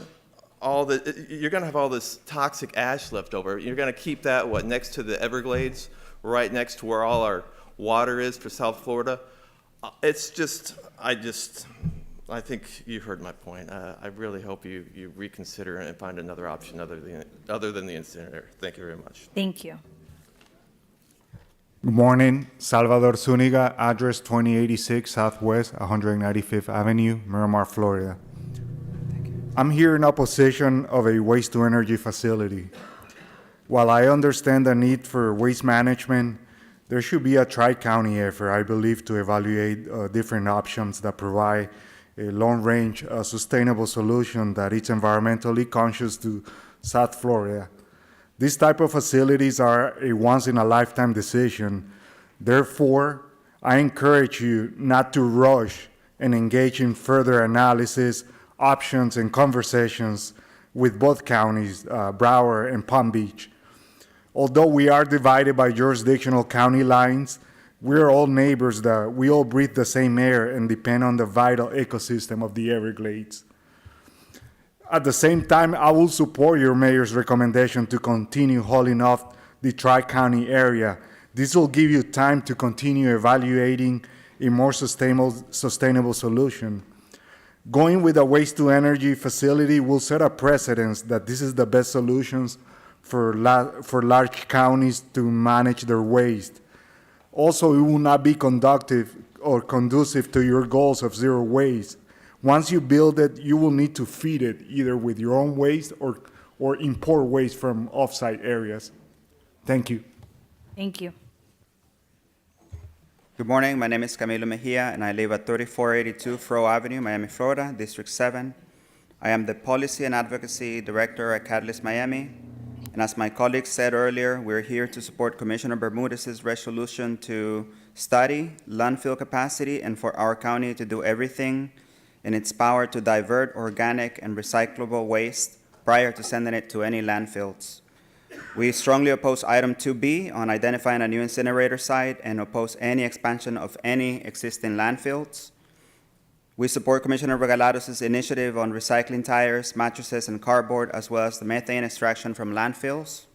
you're going to have all this toxic ash left over. You're going to keep that, next to the Everglades, right next to where all our water is for South Florida. It's just, I think you heard my point. I really hope you reconsider and find another option other than the incinerator. Thank you very much.
Thank you.
Good morning, Salvador Zuniga, address 2086 Southwest 195th Avenue, Miramar, Florida. I'm here in opposition of a waste-to-energy facility. While I understand the need for waste management, there should be a tri-county effort, I believe, to evaluate different options that provide a long-range, sustainable solution that is environmentally conscious to South Florida. These type of facilities are a once-in-a-lifetime decision. Therefore, I encourage you not to rush and engage in further analysis, options, and conversations with both counties, Broward and Palm Beach. Although we are divided by jurisdictional county lines, we are all neighbors that we all breathe the same air and depend on the vital ecosystem of the Everglades. At the same time, I will support your mayor's recommendation to continue hauling off the Tri-County area. This will give you time to continue evaluating a more sustainable solution. Going with a waste-to-energy facility will set a precedent that this is the best solutions for large counties to manage their waste. Also, it will not be conducive to your goals of zero waste. Once you build it, you will need to feed it either with your own waste or import waste from off-site areas. Thank you.
Thank you.
Good morning. My name is Camilo Mejia, and I live at 3482 Fro Avenue, Miami, Florida, District 7. I am the Policy and Advocacy Director at Catalyst Miami. And as my colleagues said earlier, we're here to support Commissioner Bermudez's resolution to study landfill capacity and for our county to do everything in its power to divert organic and recyclable waste prior to sending it to any landfills. We strongly oppose item 2B on identifying a new incinerator site and oppose any expansion of any existing landfills. We support Commissioner Regalados's initiative on recycling tires, mattresses, and cardboard, as well as the methane extraction from landfills.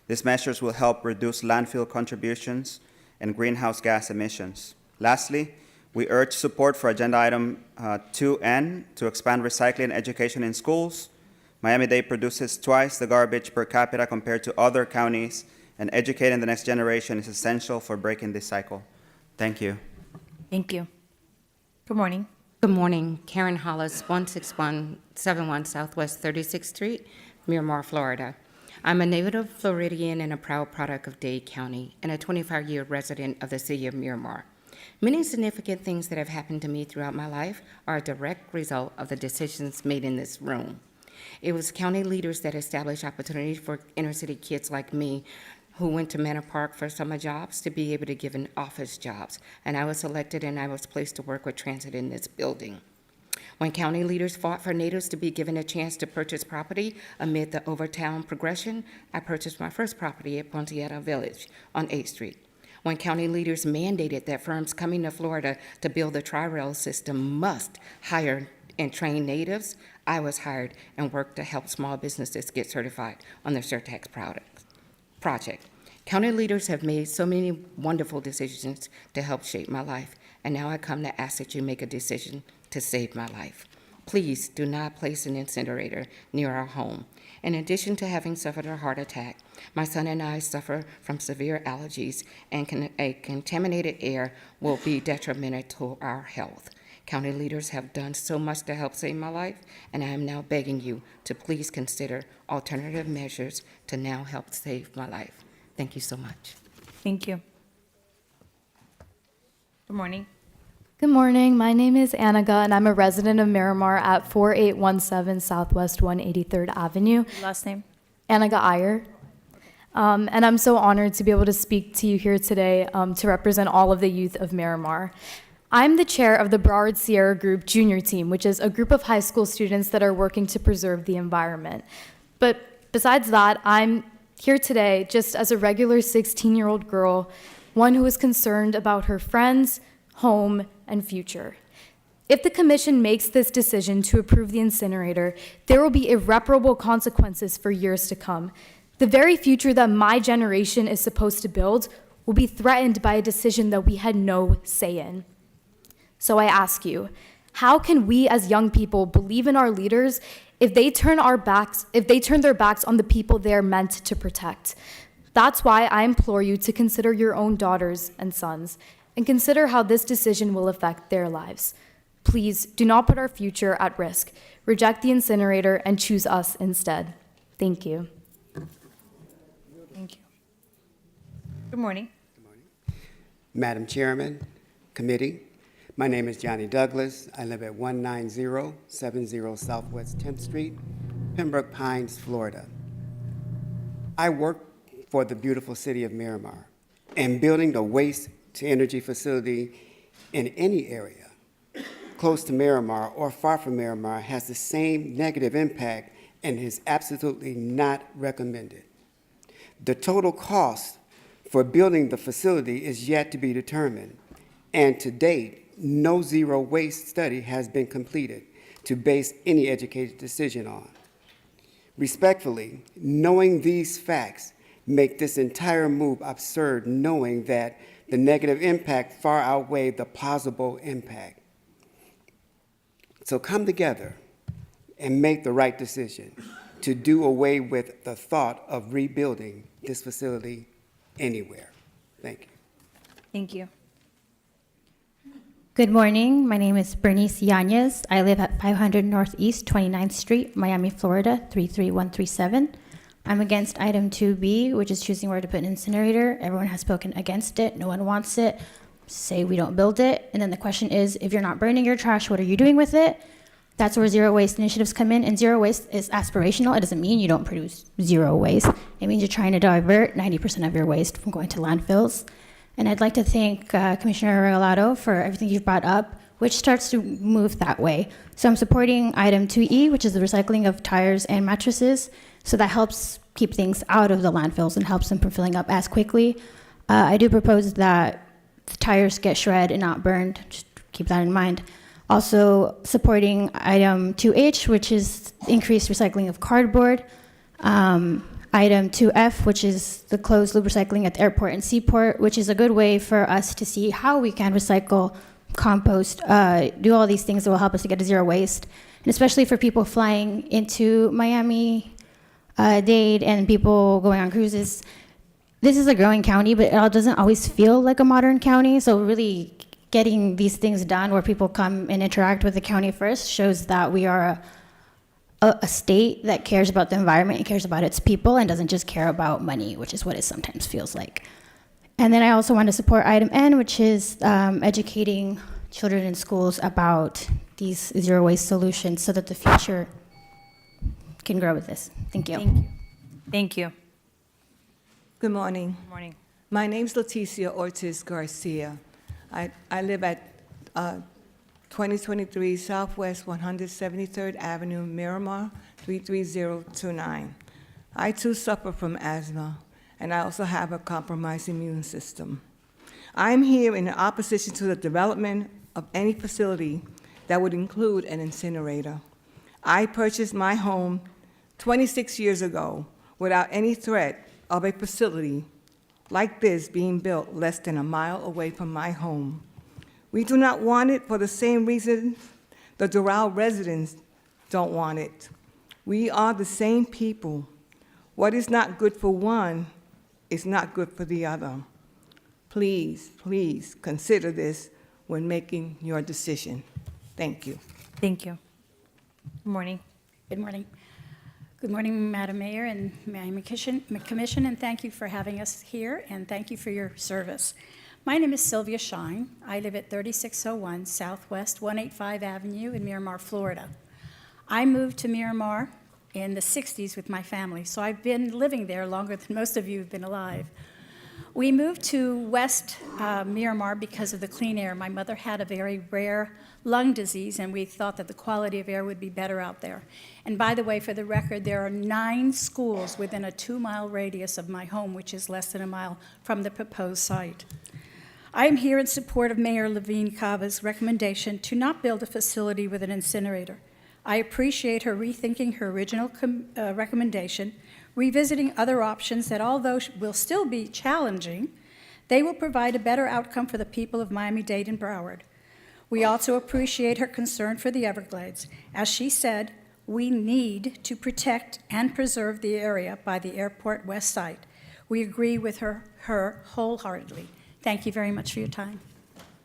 These measures will help reduce landfill contributions and greenhouse gas emissions. Lastly, we urge support for agenda item 2N to expand recycling education in schools. Miami-Dade produces twice the garbage per capita compared to other counties, and educating the next generation is essential for breaking this cycle. Thank you.
Thank you. Good morning.
Good morning. Karen Hollis, 16171 Southwest 36th Street, Miramar, Florida. I'm a native Floridian and a proud product of Dade County and a 25-year resident of the city of Miramar. Many significant things that have happened to me throughout my life are a direct result of the decisions made in this room. It was county leaders that established opportunities for inner-city kids like me who went to Manor Park for summer jobs to be able to give in office jobs, and I was elected and I was placed to work with transit in this building. When county leaders fought for natives to be given a chance to purchase property amid the Overtown progression, I purchased my first property at Pontieta Village on 8th Street. When county leaders mandated that firms coming to Florida to build the Tri-Rail system must hire and train natives, I was hired and worked to help small businesses get certified on their Surtax project. County leaders have made so many wonderful decisions to help shape my life, and now I come to ask that you make a decision to save my life. Please do not place an incinerator near our home. In addition to having suffered a heart attack, my son and I suffer from severe allergies, and a contaminated air will be detrimental to our health. County leaders have done so much to help save my life, and I am now begging you to please consider alternative measures to now help save my life. Thank you so much.
Thank you. Good morning.
Good morning. My name is Annika, and I'm a resident of Miramar at 4817 Southwest 183rd Avenue.
Last name?
Annika Iyer. And I'm so honored to be able to speak to you here today to represent all of the youth of Miramar. I'm the chair of the Broward Sierra Group Junior Team, which is a group of high school students that are working to preserve the environment. But besides that, I'm here today just as a regular 16-year-old girl, one who is concerned about her friends, home, and future. If the commission makes this decision to approve the incinerator, there will be irreparable consequences for years to come. The very future that my generation is supposed to build will be threatened by a decision that we had no say in. So I ask you, how can we as young people believe in our leaders if they turn their backs on the people they're meant to protect? That's why I implore you to consider your own daughters and sons and consider how this decision will affect their lives. Please do not put our future at risk. Reject the incinerator and choose us instead. Thank you.
Thank you. Good morning.
Madam Chairman, Committee, my name is Johnny Douglas. I live at 19070 Southwest 10th Street, Pembroke Pines, Florida. I work for the beautiful city of Miramar, and building a waste-to-energy facility in any area close to Miramar or far from Miramar has the same negative impact and is absolutely not recommended. The total cost for building the facility is yet to be determined, and to date, no zero waste study has been completed to base any educated decision on. Respectfully, knowing these facts make this entire move absurd, knowing that the negative impact far outweigh the possible impact. So come together and make the right decision to do away with the thought of rebuilding this facility anywhere. Thank you.
Thank you.
Good morning. My name is Bernice Yanez. I live at 500 Northeast 29th Street, Miami, Florida, 33137. I'm against item 2B, which is choosing where to put an incinerator. Everyone has spoken against it. No one wants it. Say we don't build it. And then the question is, if you're not burning your trash, what are you doing with it? That's where zero waste initiatives come in. And zero waste is aspirational. It doesn't mean you don't produce zero waste. It means you're trying to divert 90% of your waste from going to landfills. And I'd like to thank Commissioner Regalado for everything you've brought up, which starts to move that way. So I'm supporting item 2E, which is the recycling of tires and mattresses. So that helps keep things out of the landfills and helps them from filling up as quickly. I do propose that the tires get shredded and not burned. Just keep that in mind. Also supporting item 2H, which is increased recycling of cardboard. Item 2F, which is the closed loop recycling at the airport and seaport, which is a good way for us to see how we can recycle, compost, do all these things that will help us to get to zero waste. And especially for people flying into Miami-Dade and people going on cruises. This is a growing county, but it doesn't always feel like a modern county. So really getting these things done where people come and interact with the county first shows that we are a state that cares about the environment and cares about its people and doesn't just care about money, which is what it sometimes feels like. And then I also want to support item N, which is educating children in schools about these zero waste solutions so that the future can grow with this. Thank you.
Thank you. Thank you.
Good morning.
Good morning.
My name's Leticia Ortiz Garcia. I live at 2023 Southwest 173rd Avenue, Miramar, 33029. I too suffer from asthma, and I also have a compromised immune system. I'm here in opposition to the development of any facility that would include an incinerator. I purchased my home 26 years ago without any threat of a facility like this being built less than a mile away from my home. We do not want it for the same reason the Doral residents don't want it. We are the same people. What is not good for one is not good for the other. Please, please consider this when making your decision. Thank you.
Thank you. Good morning.
Good morning. Good morning, Madam Mayor and Miami Commission, and thank you for having us here, and thank you for your service. My name is Sylvia Shine. I live at 3601 Southwest 185 Avenue in Miramar, Florida. I moved to Miramar in the 60s with my family, so I've been living there longer than most of you have been alive. We moved to West Miramar because of the clean air. My mother had a very rare lung disease, and we thought that the quality of air would be better out there. And by the way, for the record, there are 9 schools within a 2-mile radius of my home, which is less than a mile from the proposed site. I am here in support of Mayor Levine Cava's recommendation to not build a facility with an incinerator. I appreciate her rethinking her original recommendation, revisiting other options that, although will still be challenging, they will provide a better outcome for the people of Miami-Dade and Broward. We also appreciate her concern for the Everglades. As she said, we need to protect and preserve the area by the airport west side. We agree with her wholeheartedly. Thank you very much for your time.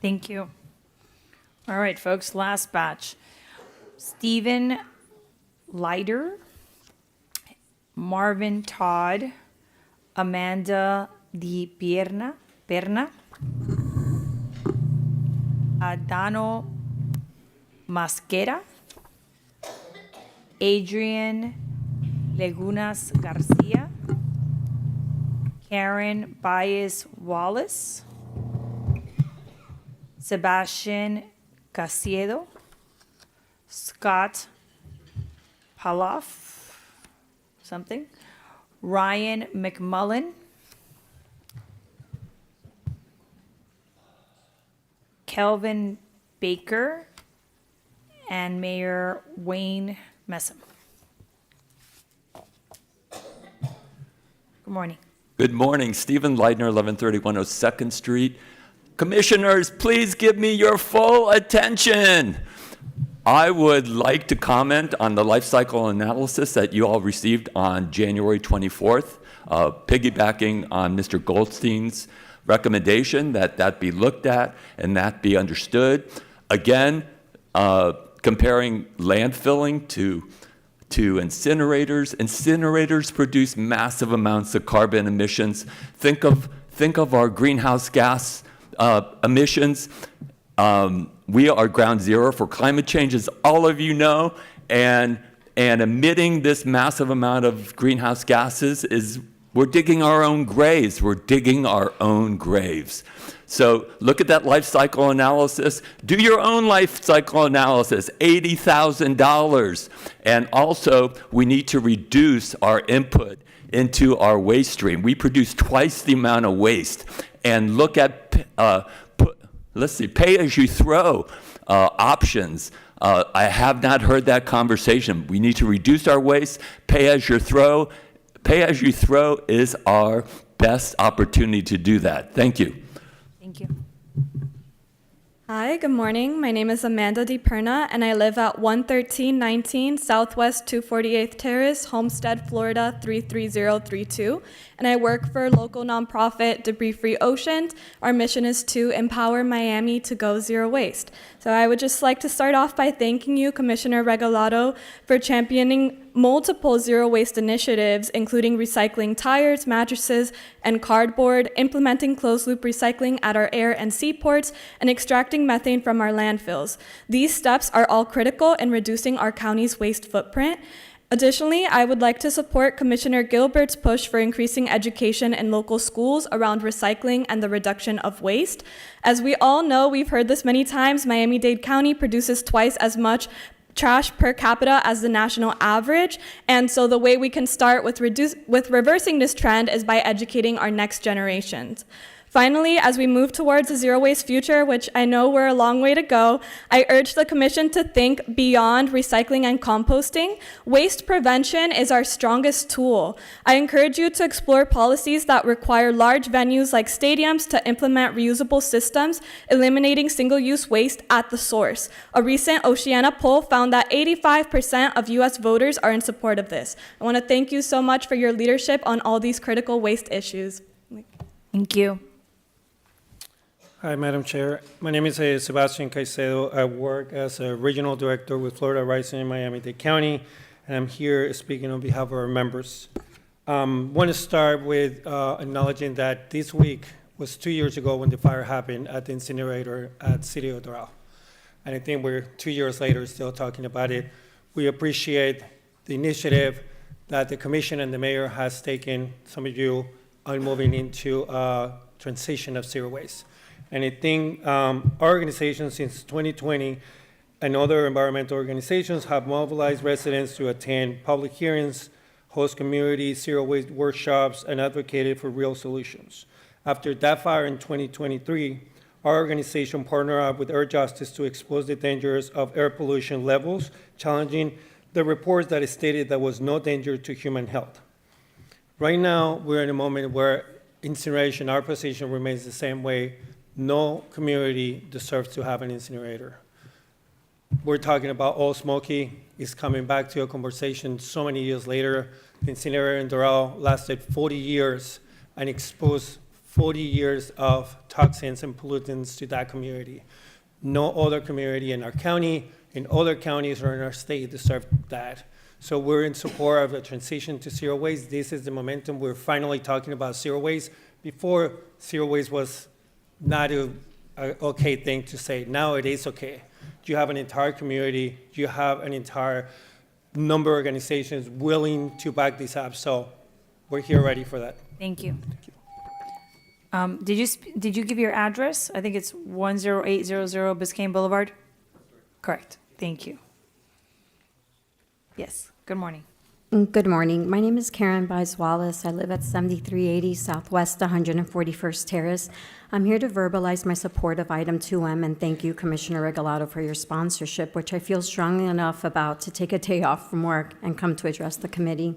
Thank you. All right, folks, last batch. Stephen Leiter, Marvin Todd, Amanda Di Perna, Adano Masquera, Adrian Legunas Garcia, Karen Baez Wallace, Sebastian Casiedo, Scott Paloff, something, Ryan McMullen, Kelvin Baker, and Mayor Wayne Messam. Good morning.
Good morning, Stephen Leidner, 1131 02nd Street. Commissioners, please give me your full attention. I would like to comment on the life cycle analysis that you all received on January 24th, piggybacking on Mr. Goldstein's recommendation that that be looked at and that be understood. Again, comparing landfilling to incinerators. Incinerators produce massive amounts of carbon emissions. Think of our greenhouse gas emissions. We are ground zero for climate change, as all of you know, and emitting this massive amount of greenhouse gases is, we're digging our own graves. We're digging our own graves. So look at that life cycle analysis. Do your own life cycle analysis, $80,000. And also, we need to reduce our input into our waste stream. We produce twice the amount of waste. And look at, pay-as-you-throw options. I have not heard that conversation. We need to reduce our waste. Pay-as-you-throw is our best opportunity to do that. Thank you.
Thank you.
Hi, good morning. My name is Amanda Di Perna, and I live at 11319 Southwest 248th Terrace, Homestead, Florida 33032. And I work for local nonprofit Debris Free Oceans. Our mission is to empower Miami to go zero waste. So I would just like to start off by thanking you, Commissioner Regalado, for championing multiple zero waste initiatives, including recycling tires, mattresses, and cardboard, implementing closed loop recycling at our air and seaports, and extracting methane from our landfills. These steps are all critical in reducing our county's waste footprint. Additionally, I would like to support Commissioner Gilbert's push for increasing education in local schools around recycling and the reduction of waste. As we all know, we've heard this many times, Miami-Dade County produces twice as much trash per capita as the national average, and so the way we can start with reversing this trend is by educating our next generations. Finally, as we move towards a zero-waste future, which I know we're a long way to go, I urge the Commission to think beyond recycling and composting. Waste prevention is our strongest tool. I encourage you to explore policies that require large venues like stadiums to implement reusable systems, eliminating single-use waste at the source. A recent Oceana poll found that 85% of U.S. voters are in support of this. I want to thank you so much for your leadership on all these critical waste issues.
Thank you.
Hi, Madam Chair. My name is Sebastian Caicedo. I work as a regional director with Florida Rising in Miami-Dade County, and I'm here speaking on behalf of our members. I want to start with acknowledging that this week was 2 years ago when the fire happened at the incinerator at City of Doral. And I think we're 2 years later still talking about it. We appreciate the initiative that the Commission and the Mayor has taken, some of you are moving into a transition of zero waste. And I think our organization since 2020 and other environmental organizations have mobilized residents to attend public hearings, host community zero waste workshops, and advocated for real solutions. After that fire in 2023, our organization partnered up with Air Justice to expose the dangers of air pollution levels, challenging the reports that stated there was no danger to human health. Right now, we're in a moment where incineration, our position remains the same way. No community deserves to have an incinerator. We're talking about Old Smoky. It's coming back to a conversation so many years later. The incinerator in Doral lasted 40 years and expose 40 years of toxins and pollutants to that community. No other community in our county, in other counties, or in our state deserve that. So we're in support of a transition to zero waste. This is the momentum. We're finally talking about zero waste. Before, zero waste was not a okay thing to say. Now it is okay. You have an entire community. You have an entire number of organizations willing to back this up. So we're here ready for that.
Thank you. Did you give your address? I think it's 10800 Biscayne Boulevard? Correct. Thank you. Yes, good morning.
Good morning. My name is Karen Bies Wallace. I live at 7380 Southwest 141st Terrace. I'm here to verbalize my support of item 2M and thank you, Commissioner Regalado, for your sponsorship, which I feel strongly enough about to take a day off from work and come to address the committee.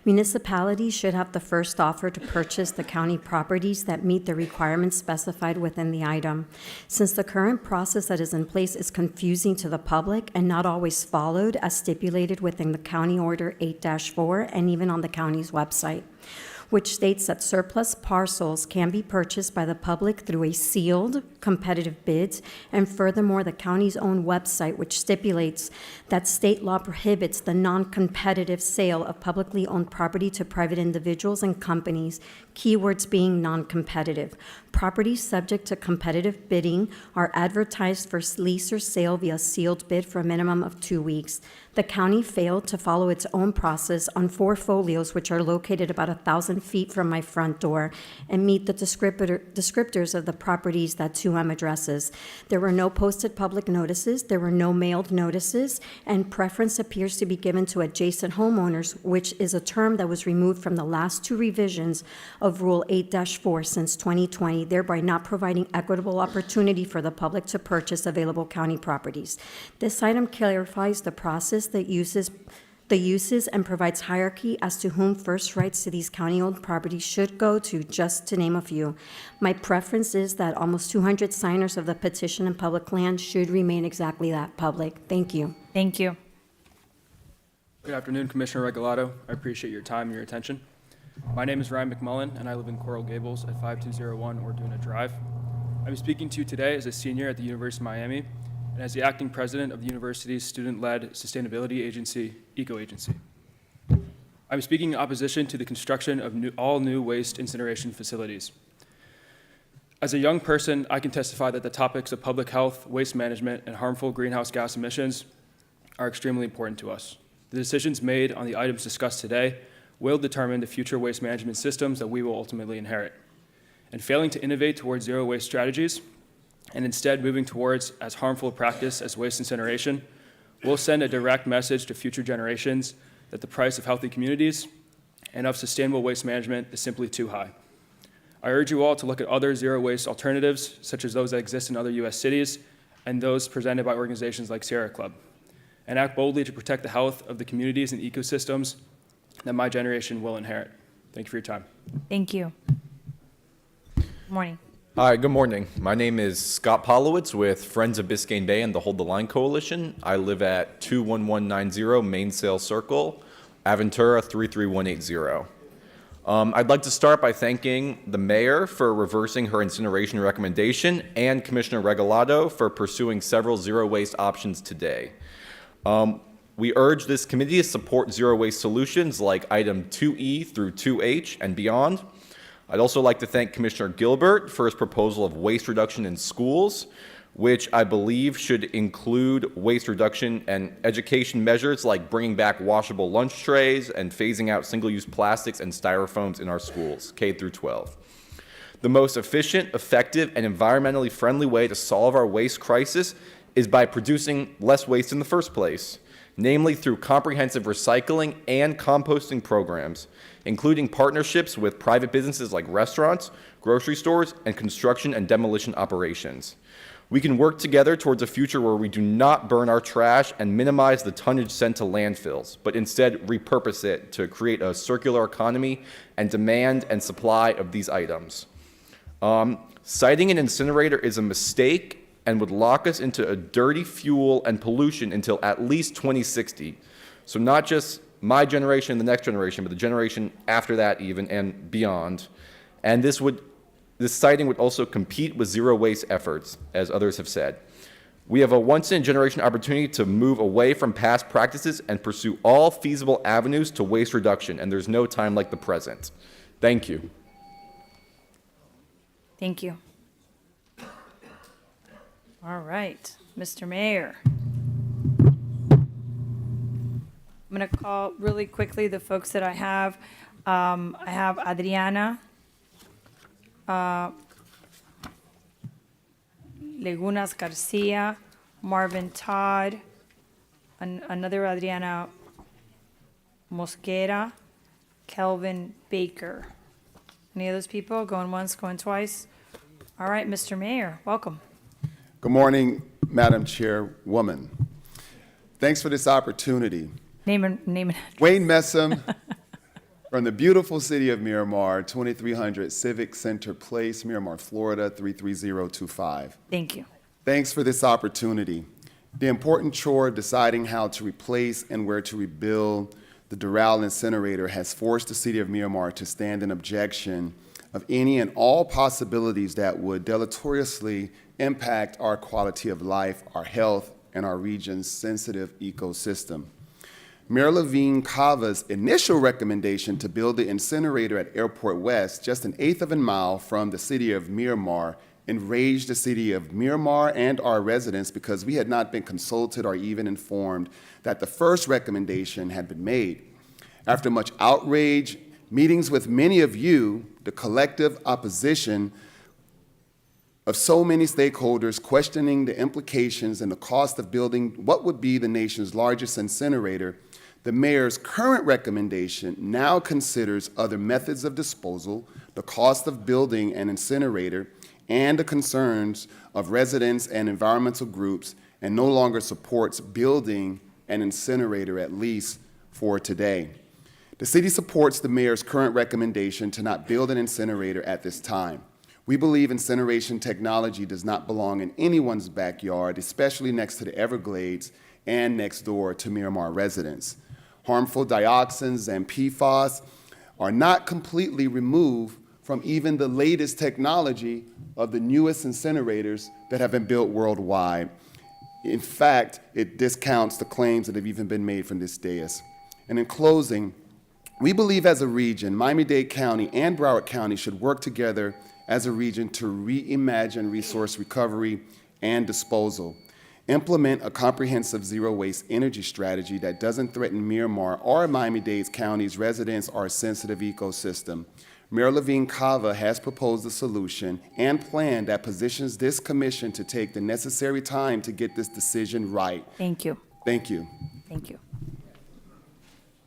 Municipalities should have the first offer to purchase the county properties that meet the requirements specified within the item. Since the current process that is in place is confusing to the public and not always followed as stipulated within the County Order 8-4 and even on the county's website, which states that surplus parcels can be purchased by the public through a sealed competitive bids, and furthermore, the county's own website, which stipulates that state law prohibits the non-competitive sale of publicly owned property to private individuals and companies, keywords being non-competitive. Properties subject to competitive bidding are advertised for lease or sale via sealed bid for a minimum of 2 weeks. The county failed to follow its own process on 4 folios, which are located about 1,000 feet from my front door, and meet the descriptors of the properties that 2M addresses. There were no posted public notices, there were no mailed notices, and preference appears to be given to adjacent homeowners, which is a term that was removed from the last 2 revisions of Rule 8-4 since 2020, thereby not providing equitable opportunity for the public to purchase available county properties. This item clarifies the process that uses and provides hierarchy as to whom first rights to these county-owned properties should go to, just to name a few. My preference is that almost 200 signers of the petition in public land should remain exactly that, public. Thank you.
Thank you.
Good afternoon, Commissioner Regalado. I appreciate your time and your attention. My name is Ryan McMullen, and I live in Coral Gables at 5201 Orduna Drive. I'm speaking to you today as a senior at the University of Miami and as the acting president of the university's student-led sustainability agency, Eco Agency. I'm speaking in opposition to the construction of all new waste incineration facilities. As a young person, I can testify that the topics of public health, waste management, and harmful greenhouse gas emissions are extremely important to us. The decisions made on the items discussed today will determine the future waste management systems that we will ultimately inherit. And failing to innovate towards zero waste strategies, and instead moving towards as harmful a practice as waste incineration, will send a direct message to future generations that the price of healthy communities and of sustainable waste management is simply too high. I urge you all to look at other zero waste alternatives, such as those that exist in other U.S. cities and those presented by organizations like Sierra Club, and act boldly to protect the health of the communities and ecosystems that my generation will inherit. Thank you for your time.
Thank you. Good morning.
Hi, good morning. My name is Scott Polowitz with Friends of Biscayne Bay and the Hold the Line Coalition. I live at 21190 Mainsail Circle, Aventura 33180. I'd like to start by thanking the mayor for reversing her incineration recommendation and Commissioner Regalado for pursuing several zero waste options today. We urge this committee to support zero waste solutions like item 2E through 2H and beyond. I'd also like to thank Commissioner Gilbert for his proposal of waste reduction in schools, which I believe should include waste reduction and education measures like bringing back washable lunch trays and phasing out single-use plastics and styrofoams in our schools, K through 12. The most efficient, effective, and environmentally friendly way to solve our waste crisis is by producing less waste in the first place, namely through comprehensive recycling and composting programs, including partnerships with private businesses like restaurants, grocery stores, and construction and demolition operations. We can work together towards a future where we do not burn our trash and minimize the tonnage sent to landfills, but instead repurpose it to create a circular economy and demand and supply of these items. Citing an incinerator is a mistake and would lock us into a dirty fuel and pollution until at least 2060. So not just my generation and the next generation, but the generation after that even and beyond. And this siting would also compete with zero waste efforts, as others have said. We have a once-in-a-generation opportunity to move away from past practices and pursue all feasible avenues to waste reduction, and there's no time like the present. Thank you.
Thank you. All right, Mr. Mayor. I'm going to call really quickly the folks that I have. I have Adriana Legunas Garcia, Marvin Todd, another Adriana Mosquera, Kelvin Baker. Any of those people? Going once, going twice? All right, Mr. Mayor, welcome.
Good morning, Madam Chairwoman. Thanks for this opportunity.
Name and
Wayne Messam from the beautiful city of Miramar, 2300 Civic Center Place, Miramar, Florida, 33025.
Thank you.
Thanks for this opportunity. The important chore of deciding how to replace and where to rebuild the Doral incinerator has forced the city of Miramar to stand in objection of any and all possibilities that would deleteriously impact our quality of life, our health, and our region's sensitive ecosystem. Mayor Levine Cava's initial recommendation to build the incinerator at Airport West, just an eighth of a mile from the city of Miramar, enraged the city of Miramar and our residents because we had not been consulted or even informed that the first recommendation had been made. After much outrage, meetings with many of you, the collective opposition of so many stakeholders questioning the implications and the cost of building what would be the nation's largest incinerator, the mayor's current recommendation now considers other methods of disposal, the cost of building an incinerator, and the concerns of residents and environmental groups, and no longer supports building an incinerator, at least for today. The city supports the mayor's current recommendation to not build an incinerator at this time. We believe incineration technology does not belong in anyone's backyard, especially next to the Everglades and next door to Miramar residents. Harmful dioxins and PFAS are not completely removed from even the latest technology of the newest incinerators that have been built worldwide. In fact, it discounts the claims that have even been made from this dais. And in closing, we believe as a region, Miami-Dade County and Broward County should work together as a region to reimagine resource recovery and disposal. Implement a comprehensive zero-waste energy strategy that doesn't threaten Miramar or Miami-Dade County's residents or sensitive ecosystem. Mayor Levine Cava has proposed a solution and plan that positions this commission to take the necessary time to get this decision right.
Thank you.
Thank you.
Thank you.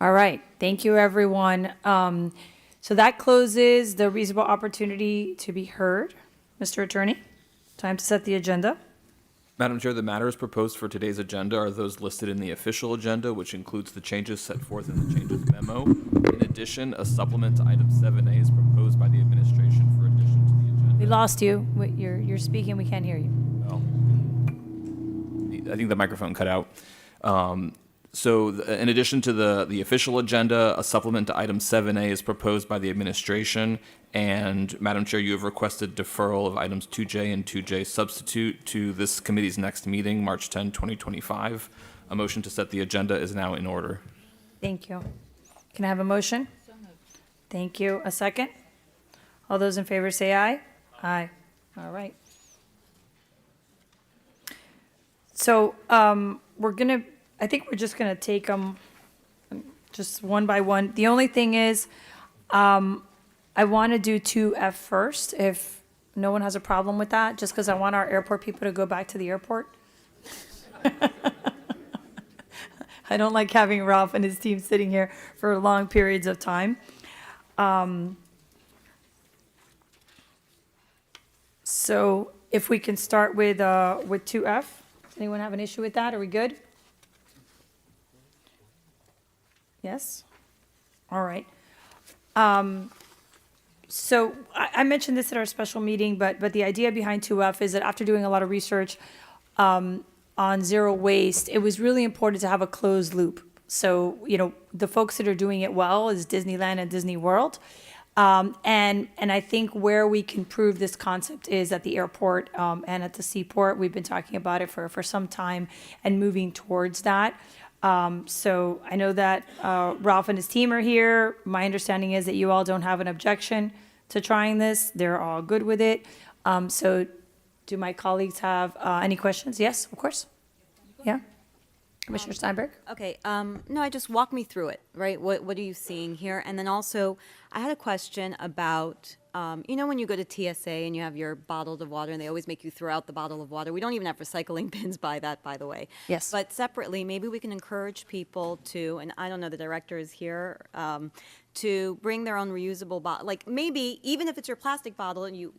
All right. Thank you, everyone. So that closes the reasonable opportunity to be heard. Mr. Attorney, time to set the agenda.
Madam Chair, the matters proposed for today's agenda are those listed in the official agenda, which includes the changes set forth in the changes memo. In addition, a supplement to item 7A is proposed by the administration for addition to the agenda.
We lost you. You're speaking. We can't hear you.
Oh. I think the microphone cut out. In addition to the official agenda, a supplement to item 7A is proposed by the administration. And Madam Chair, you have requested deferral of items 2J and 2J substitute to this committee's next meeting, March 10, 2025. A motion to set the agenda is now in order.
Thank you. Can I have a motion? Thank you. A second? All those in favor say aye. Aye. All right. So I think we're just gonna take them just one by one. The only thing is, I want to do 2F first, if no one has a problem with that, just because I want our airport people to go back to the airport. I don't like having Ralph and his team sitting here for long periods of time. So if we can start with 2F. Does anyone have an issue with that? Are we good? Yes? All right. So I mentioned this at our special meeting, but the idea behind 2F is that after doing a lot of research on zero waste, it was really important to have a closed loop. So, the folks that are doing it well is Disneyland and Disney World. And I think where we can prove this concept is at the airport and at the seaport. We've been talking about it for some time and moving towards that. So I know that Ralph and his team are here. My understanding is that you all don't have an objection to trying this. They're all good with it. So do my colleagues have any questions? Yes, of course. Yeah. Commissioner Steinberg?
Okay, no, just walk me through it, right? What are you seeing here? And then also, I had a question about, when you go to TSA and you have your bottles of water and they always make you throw out the bottle of water. We don't even have recycling bins by that, by the way.
Yes.
But separately, maybe we can encourage people to, and I don't know, the director is here, to bring their own reusable bottle. Like maybe even if it's your plastic bottle and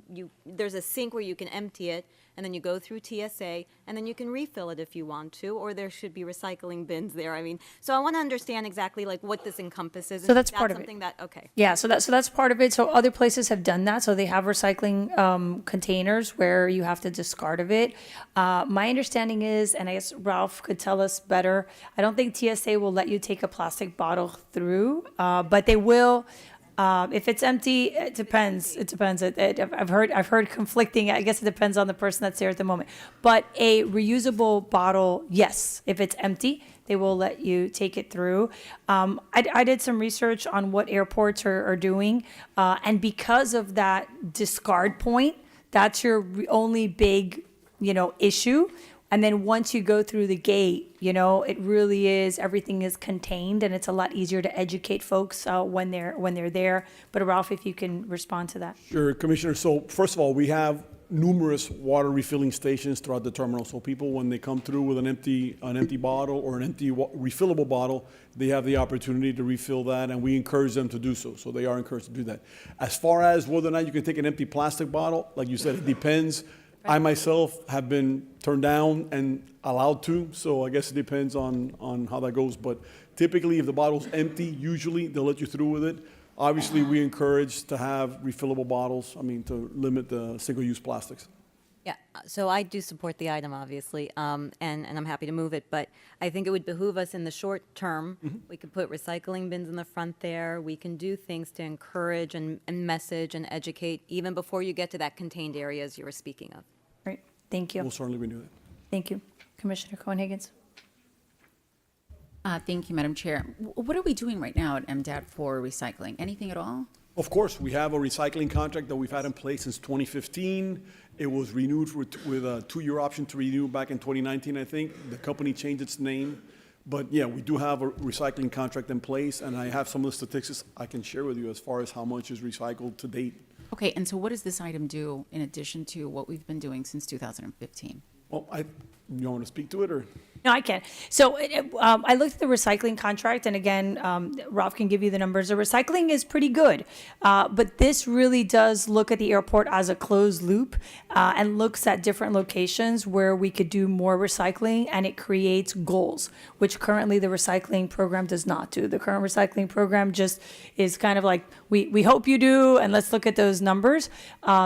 there's a sink where you can empty it and then you go through TSA and then you can refill it if you want to, or there should be recycling bins there. I mean, so I want to understand exactly like what this encompasses.
So that's part of it.
Something that, okay.
Yeah, so that's part of it. So other places have done that. So they have recycling containers where you have to discard of it. My understanding is, and I guess Ralph could tell us better, I don't think TSA will let you take a plastic bottle through, but they will. If it's empty, it depends. It depends. I've heard conflicting. I guess it depends on the person that's there at the moment. But a reusable bottle, yes. If it's empty, they will let you take it through. I did some research on what airports are doing, and because of that discard point, that's your only big, issue. And then once you go through the gate, it really is, everything is contained and it's a lot easier to educate folks when they're there. But Ralph, if you can respond to that.
Sure, Commissioner. So first of all, we have numerous water refilling stations throughout the terminal. So people, when they come through with an empty bottle or an empty refillable bottle, they have the opportunity to refill that, and we encourage them to do so. So they are encouraged to do that. As far as whether or not you can take an empty plastic bottle, like you said, it depends. I myself have been turned down and allowed to, so I guess it depends on how that goes. But typically, if the bottle's empty, usually they'll let you through with it. Obviously, we encourage to have refillable bottles, to limit the single-use plastics.
Yeah, so I do support the item, obviously, and I'm happy to move it, but I think it would behoove us in the short term. We could put recycling bins in the front there. We can do things to encourage and message and educate even before you get to that contained areas you were speaking of.
Great, thank you.
We'll certainly renew that.
Thank you. Commissioner Cohen-Higgins.
Thank you, Madam Chair. What are we doing right now at MDAT for recycling? Anything at all?
Of course, we have a recycling contract that we've had in place since 2015. It was renewed with a 2-year option to renew back in 2019, I think. The company changed its name. But yeah, we do have a recycling contract in place, and I have some of the statistics I can share with you as far as how much is recycled to date.
Okay, and so what does this item do in addition to what we've been doing since 2015?
Well, you want to speak to it, or?
No, I can. So I looked at the recycling contract, and again, Ralph can give you the numbers. The recycling is pretty good, but this really does look at the airport as a closed loop and looks at different locations where we could do more recycling, and it creates goals, which currently the recycling program does not do. The current recycling program just is kind of like, we hope you do, and let's look at those numbers.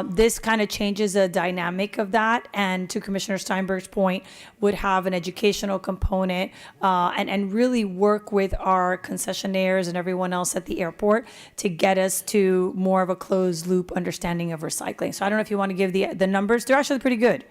This kind of changes the dynamic of that, and to Commissioner Steinberg's point, would have an educational component and really work with our concessionaires and everyone else at the airport to get us to more of a closed loop understanding of recycling. So I don't know if you want to give the numbers. They're actually pretty good.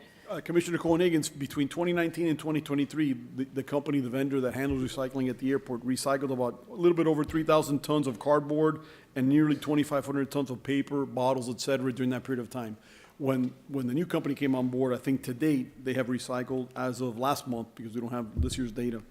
Commissioner Cohen-Higgins, between 2019 and 2023, the company, the vendor that handles recycling at the airport, recycled about a little bit over 3,000 tons of cardboard and nearly 2,500 tons of paper, bottles, et cetera, during that period of time. When the new company came on board, I think to date, they have recycled, as of last month, because we don't have this year's data,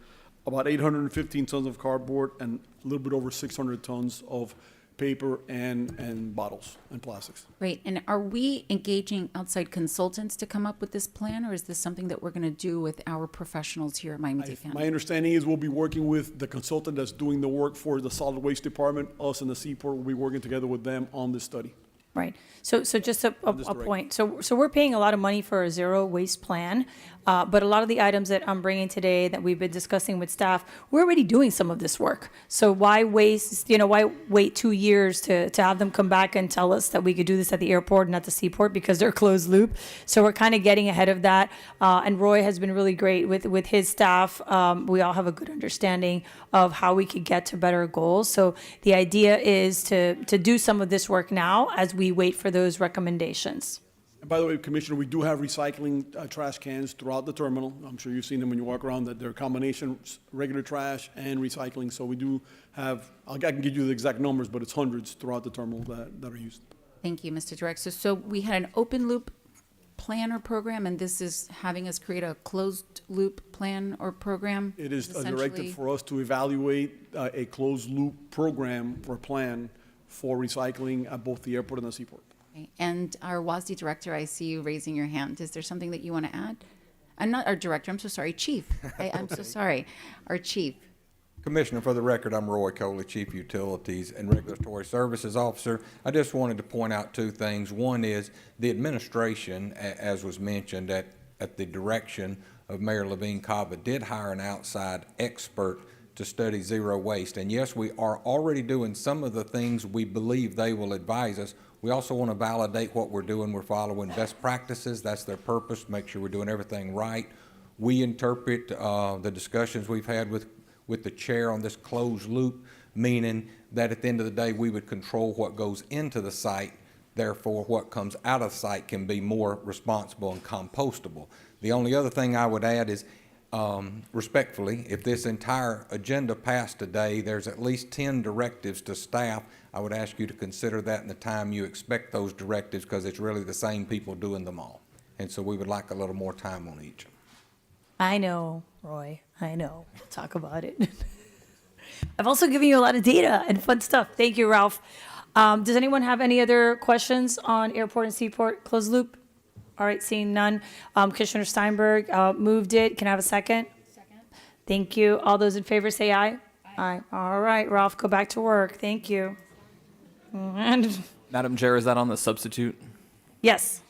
about 815 tons of cardboard and a little bit over 600 tons of paper and bottles and plastics.
Great, and are we engaging outside consultants to come up with this plan, or is this something that we're going to do with our professionals here at Miami-Dade County?
My understanding is we'll be working with the consultant that's doing the work for the solid waste department. Us and the Seaport will be working together with them on this study.
Right. So just a
direct.
point. So we're paying a lot of money for a zero waste plan, but a lot of the items that I'm bringing today that we've been discussing with staff, we're already doing some of this work. So why waste, why wait 2 years to have them come back and tell us that we could do this at the airport and at the seaport because they're closed loop? So we're kind of getting ahead of that. And Roy has been really great with his staff. We all have a good understanding of how we could get to better goals. So the idea is to do some of this work now as we wait for those recommendations.
And by the way, Commissioner, we do have recycling trash cans throughout the terminal. I'm sure you've seen them when you walk around, that they're a combination, regular trash and recycling. So we do have, I can give you the exact numbers, but it's hundreds throughout the terminal that are used.
Thank you, Mr. Director. So we had an open loop plan or program, and this is having us create a closed loop plan or program?
It is a
essentially-
directive for us to evaluate a closed loop program or plan for recycling at both the airport and the seaport.
Okay. And our WASD director, I see you raising your hand. Is there something that you want to add? Not our director, I'm so sorry, chief. I'm so sorry, our chief.
Commissioner, for the record, I'm Roy Coley, Chief Utilities and Regulatory Services Officer. I just wanted to point out two things. One is the administration, as was mentioned, at the direction of Mayor Levine Cava, did hire an outside expert to study zero waste. And yes, we are already doing some of the things we believe they will advise us. We also want to validate what we're doing. We're following best practices. That's their purpose, make sure we're doing everything right. We interpret the discussions we've had with the chair on this closed loop, meaning that at the end of the day, we would control what goes into the site. Therefore, what comes out of the site can be more responsible and compostable. The only other thing I would add is, respectfully, if this entire agenda passed today, there's at least 10 directives to staff. I would ask you to consider that in the time you expect those directives, because it's really the same people doing them all. And so we would like a little more time on each.
I know, Roy, I know. We'll talk about it. I've also given you a lot of data and fun stuff. Thank you, Ralph. Does anyone have any other questions on airport and seaport closed loop? All right, seeing none. Commissioner Steinberg moved it. Can I have a second? Second. Thank you. All those in favor say aye. Aye. All right, Ralph, go back to work. Thank you. And
Madam Chair, is that on the substitute?
yes.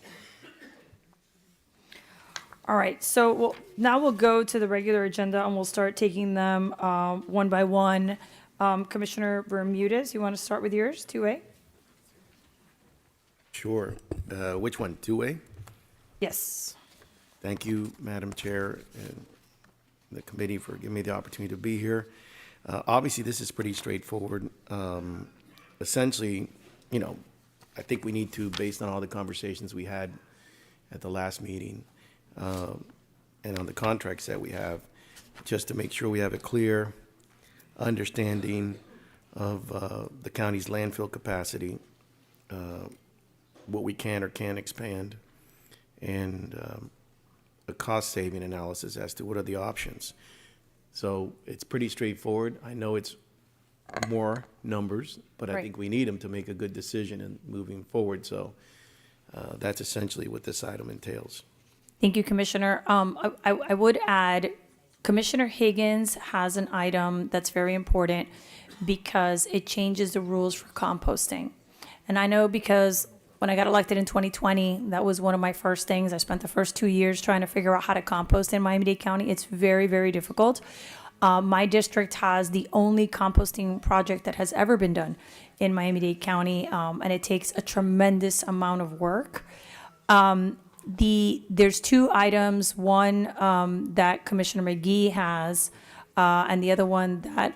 All right, so now we'll go to the regular agenda and we'll start taking them one by one. Commissioner Bermudez, you want to start with yours, 2A?
Sure. Which one, 2A?
Yes.
Thank you, Madam Chair, and the committee for giving me the opportunity to be here. Obviously, this is pretty straightforward. Essentially, I think we need to, based on all the conversations we had at the last meeting, and on the contracts that we have, just to make sure we have a clear understanding of the county's landfill capacity, what we can or can't expand, and a cost-saving analysis as to what are the options. So it's pretty straightforward. I know it's more numbers, but I
Right.
think we need them to make a good decision in moving forward. So that's essentially what this item entails.
Thank you, Commissioner. I would add, Commissioner Higgins has an item that's very important because it changes the rules for composting. And I know because when I got elected in 2020, that was one of my first things. I spent the first 2 years trying to figure out how to compost in Miami-Dade County. It's very, very difficult. My district has the only composting project that has ever been done in Miami-Dade County, and it takes a tremendous amount of work. There's two items, one that Commissioner McGee has, and the other one that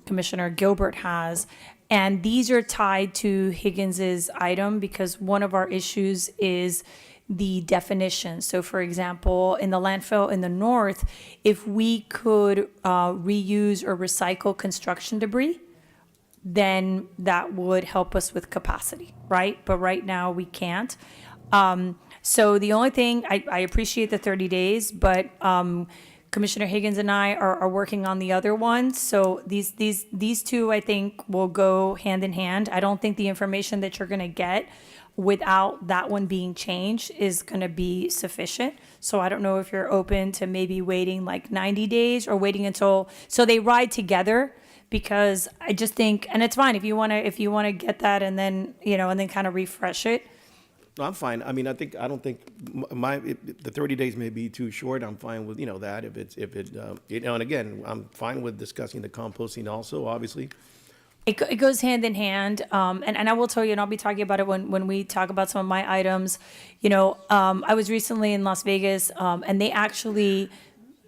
Commissioner Gilbert has. And these are tied to Higgins's item because one of our issues is the definition. So for example, in the landfill in the north, if we could reuse or recycle construction debris, then that would help us with capacity, right? But right now we can't. So the only thing, I appreciate the 30 days, but Commissioner Higgins and I are working on the other one. So these two, I think, will go hand in hand. I don't think the information that you're going to get without that one being changed is going to be sufficient. So I don't know if you're open to maybe waiting like 90 days or waiting until, so they ride together. because I just think, and it's fine if you want to get that and then, and then kind of refresh it.
No, I'm fine. I mean, I don't think the 30 days may be too short. I'm fine with, that and again, I'm fine with discussing the composting also, obviously.
It goes hand in hand, and I will tell you, and I'll be talking about it when we talk about some of my items. I was recently in Las Vegas, and they actually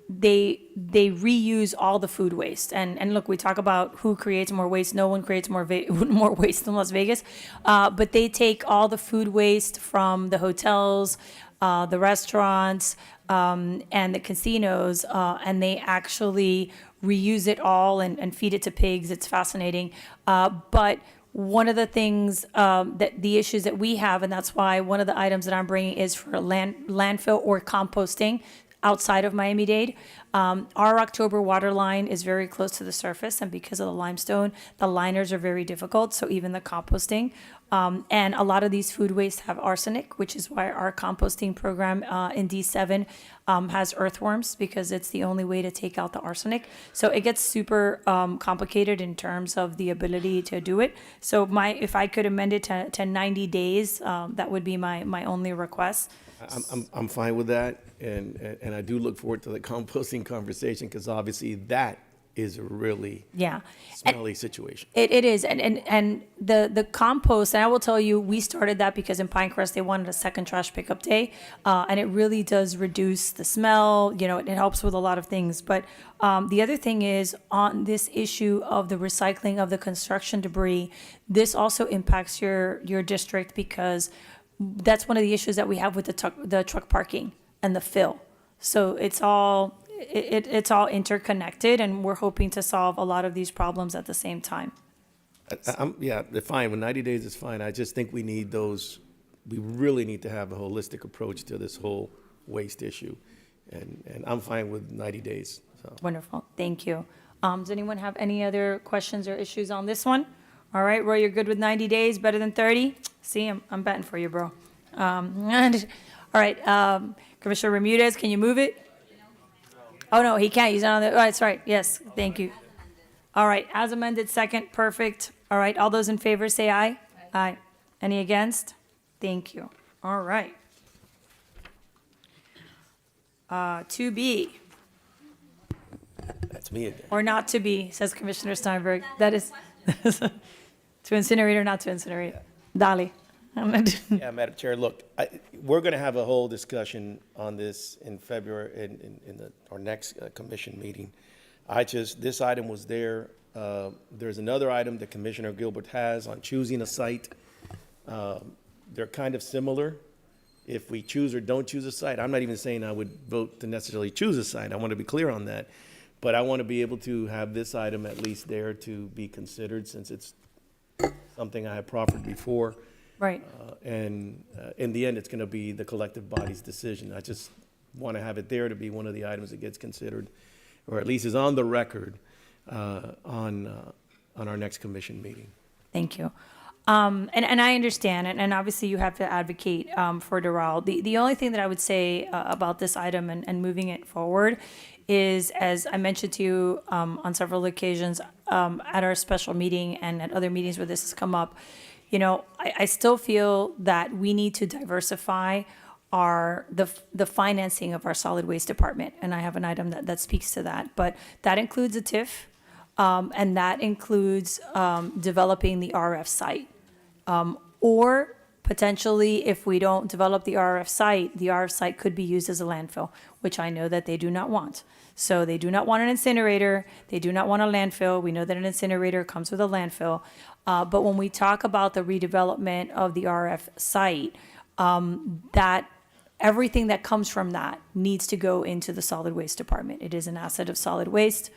they reuse all the food waste. And look, we talk about who creates more waste. No one creates more more waste than Las Vegas, but they take all the food waste from the hotels, the restaurants, and the casinos, and they actually reuse it all and feed it to pigs. It's fascinating. But one of the things that the issues that we have, and that's why one of the items that I'm bringing is for landfill or composting outside of Miami-Dade. Our October water line is very close to the surface, and because of the limestone, the liners are very difficult, so even the composting. And a lot of these food waste have arsenic, which is why our composting program in D7 has earthworms, because it's the only way to take out the arsenic. So it gets super complicated in terms of the ability to do it. So if I could amend it to 90 days, that would be my only request.
I'm fine with that, and I do look forward to the composting conversation, because obviously that is a really smelly situation.
It is, and the compost, and I will tell you, we started that because in Pinecrest they wanted a second trash pickup day, and it really does reduce the smell. It helps with a lot of things. But the other thing is, on this issue of the recycling of the construction debris, this also impacts your district, because that's one of the issues that we have with the truck parking and the fill. So it's all interconnected, and we're hoping to solve a lot of these problems at the same time.
They're fine. With 90 days is fine. I just think we really need to have a holistic approach to this whole waste issue. And I'm fine with 90 days. So.
Wonderful. Thank you. Does anyone have any other questions or issues on this one? All right, Roy, you're good with 90 days, better than 30? See, I'm betting for you, bro. All right, Commissioner Bermudez, can you move it? Oh, no, he can't. He's not on the, oh, that's right. Yes, thank you. All right, as amended, second, perfect. All right, all those in favor say aye. Aye. Any against? Thank you. All right. 2B.
That's me again.
Or not to be, says Commissioner Steinberg. That is to incinerate or not to incinerate. Dali.
Yeah, Madam Chair, look, we're going to have a whole discussion on this in February, in our next commission meeting. This item was there. There's another item that Commissioner Gilbert has on choosing a site. They're kind of similar. If we choose or don't choose a site, I'm not even saying I would vote to necessarily choose a site. I want to be clear on that. But I want to be able to have this item at least there to be considered, since it's something I have proffered before.
Right.
And in the end, it's going to be the collective body's decision. I just want to have it there to be one of the items that gets considered, or at least is on the record on our next commission meeting.
Thank you. And I understand, and obviously you have to advocate for Doral. The only thing that I would say about this item and moving it forward is, as I mentioned to you on several occasions at our special meeting and at other meetings where this has come up, I still feel that we need to diversify the financing of our solid waste department. And I have an item that speaks to that. But that includes a TIF, and that includes developing the RF site. Or potentially, if we don't develop the RF site could be used as a landfill, which I know that they do not want. So they do not want an incinerator. They do not want a landfill. We know that an incinerator comes with a landfill. But when we talk about the redevelopment of the RF site, that everything that comes from that needs to go into the solid waste department. It is an asset of solid waste,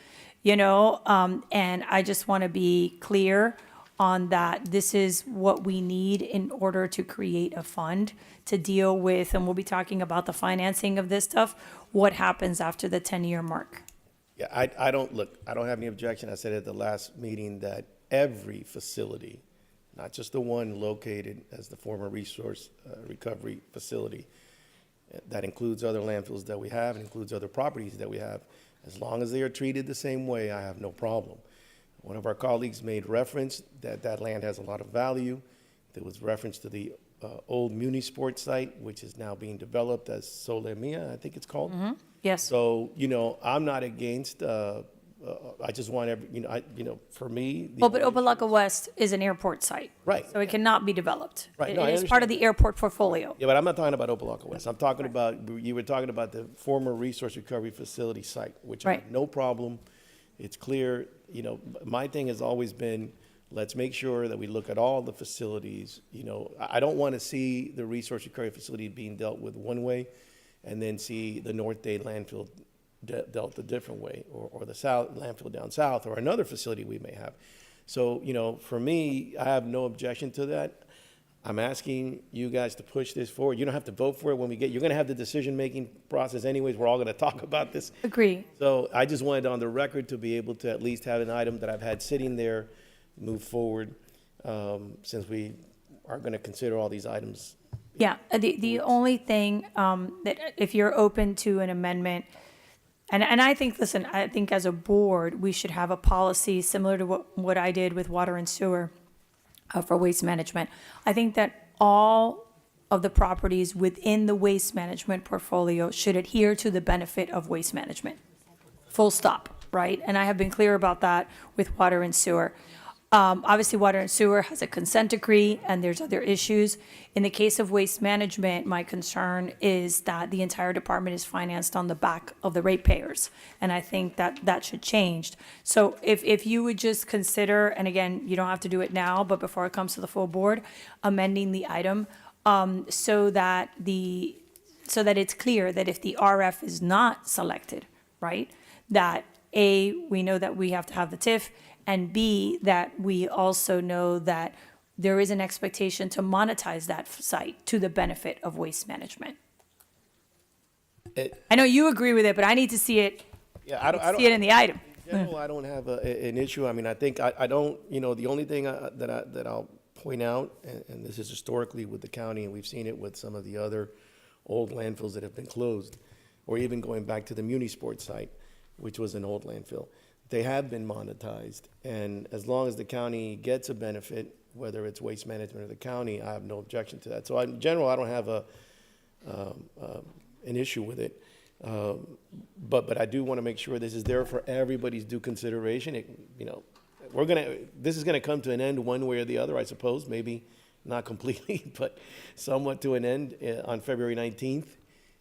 and I just want to be clear on that. This is what we need in order to create a fund to deal with, and we'll be talking about the financing of this stuff, what happens after the 10-year mark.
Yeah, I don't have any objection. I said at the last meeting that every facility, not just the one located as the former resource recovery facility, that includes other landfills that we have, and includes other properties that we have, as long as they are treated the same way, I have no problem. One of our colleagues made reference that that land has a lot of value. There was reference to the old Muni Sport site, which is now being developed as Sole Mia, I think it's called.
Yes.
So, I'm not against, I just want for me.
Well, but Opelika West is an airport site.
Right.
So it cannot be developed.
Right,
It
no, I
is part of the airport portfolio.
Yeah, but I'm not talking about Opelika West. I'm talking about, you were talking about the former resource recovery facility site, which I have
Right.
no problem. It's clear, my thing has always been, let's make sure that we look at all the facilities. I don't want to see the resource recovery facility being dealt with one way and then see the North Dade landfill dealt a different way, or the south landfill down south, or another facility we may have. So, for me, I have no objection to that. I'm asking you guys to push this forward. You don't have to vote for it when you're going to have the decision-making process anyways. We're all going to talk about this.
Agree.
So I just wanted on the record to be able to at least have an item that I've had sitting there move forward, since we are going to consider all these items.
Yeah, the only thing that if you're open to an amendment, and I think, listen, I think as a board, we should have a policy similar to what I did with water and sewer for waste management. I think that all of the properties within the waste management portfolio should adhere to the benefit of waste management. Full stop, right? And I have been clear about that with water and sewer. Obviously, water and sewer has a consent decree, and there's other issues. In the case of waste management, my concern is that the entire department is financed on the back of the ratepayers, and I think that should change. So if you would just consider, and again, you don't have to do it now, but before it comes to the full board, amending the item so that it's clear that if the RF is not selected, right, that A, we know that we have to have the TIF, and B, that we also know that there is an expectation to monetize that site to the benefit of waste management. I know you agree with it, but I need to see it.
Yeah, I don't
see it in the item.
In general, I don't have an issue. I mean, I think I don't. The only thing that I'll point out, and this is historically with the county, and we've seen it with some of the other old landfills that have been closed, or even going back to the Muni Sport site, which was an old landfill. They have been monetized, and as long as the county gets a benefit, whether it's waste management or the county, I have no objection to that. So in general, I don't have an issue with it, but I do want to make sure this is there for everybody's due consideration. This is gonna come to an end one way or the other, I suppose. Maybe not completely, but somewhat to an end on February 19th.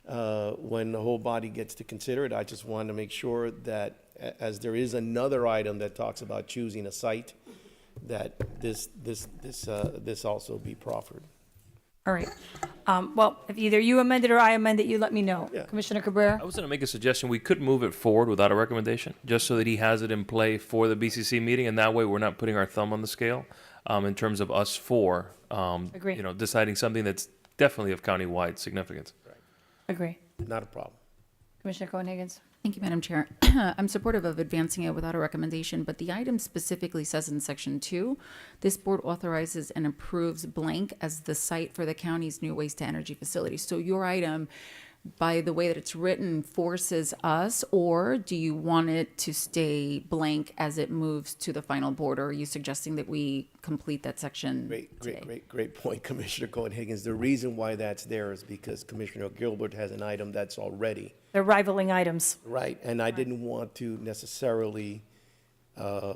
When the whole body gets to consider it. I just want to make sure that as there is another item that talks about choosing a site, that this also be proffered.
All right. Well, if either you amend it or I amend it, you let me know.
Yeah.
Commissioner Cabrera?
I was going to make a suggestion. We could move it forward without a recommendation, just so that he has it in play for the BCC meeting, and that way we're not putting our thumb on the scale in terms of us
Agree.
deciding something that's definitely of county-wide significance.
Agree.
Not a problem.
Commissioner Cohen-Higgins?
Thank you, Madam Chair. I'm supportive of advancing it without a recommendation, but the item specifically says in Section 2, this board authorizes and approves blank as the site for the county's new waste-to-energy facility. So your item, by the way that it's written, forces us, or do you want it to stay blank as it moves to the final board, or are you suggesting that we complete that section today?
Great point, Commissioner Cohen-Higgins. The reason why that's there is because Commissioner Gilbert has an item that's already.
They're rivaling items.
Right, and I didn't want to necessarily, I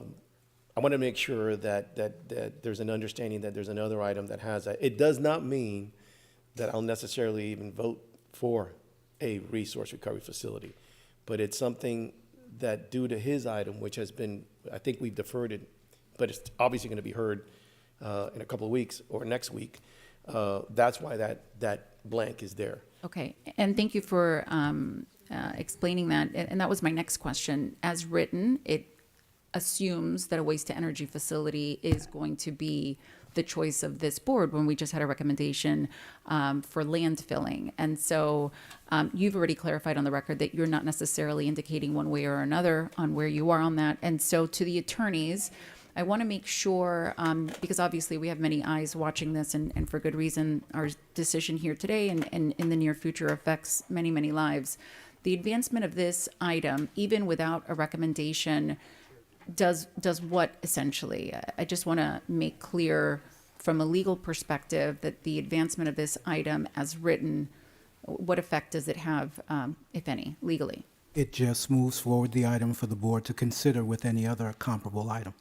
want to make sure that there's an understanding that there's another item that has that. It does not mean that I'll necessarily even vote for a resource recovery facility, but it's something that due to his item, which has been, I think we've deferred it, but it's obviously going to be heard in a couple of weeks or next week. That's why that blank is there.
Okay, and thank you for explaining that. And that was my next question. As written, it assumes that a waste-to-energy facility is going to be the choice of this board when we just had a recommendation for landfilling. And so you've already clarified on the record that you're not necessarily indicating one way or another on where you are on that. And so to the attorneys, I want to make sure, because obviously we have many eyes watching this, and for good reason, our decision here today and in the near future affects many, many lives. The advancement of this item, even without a recommendation, does what essentially? I just want to make clear from a legal perspective that the advancement of this item as written, what effect does it have, if any, legally?
It just moves forward the item for the board to consider with any other comparable item.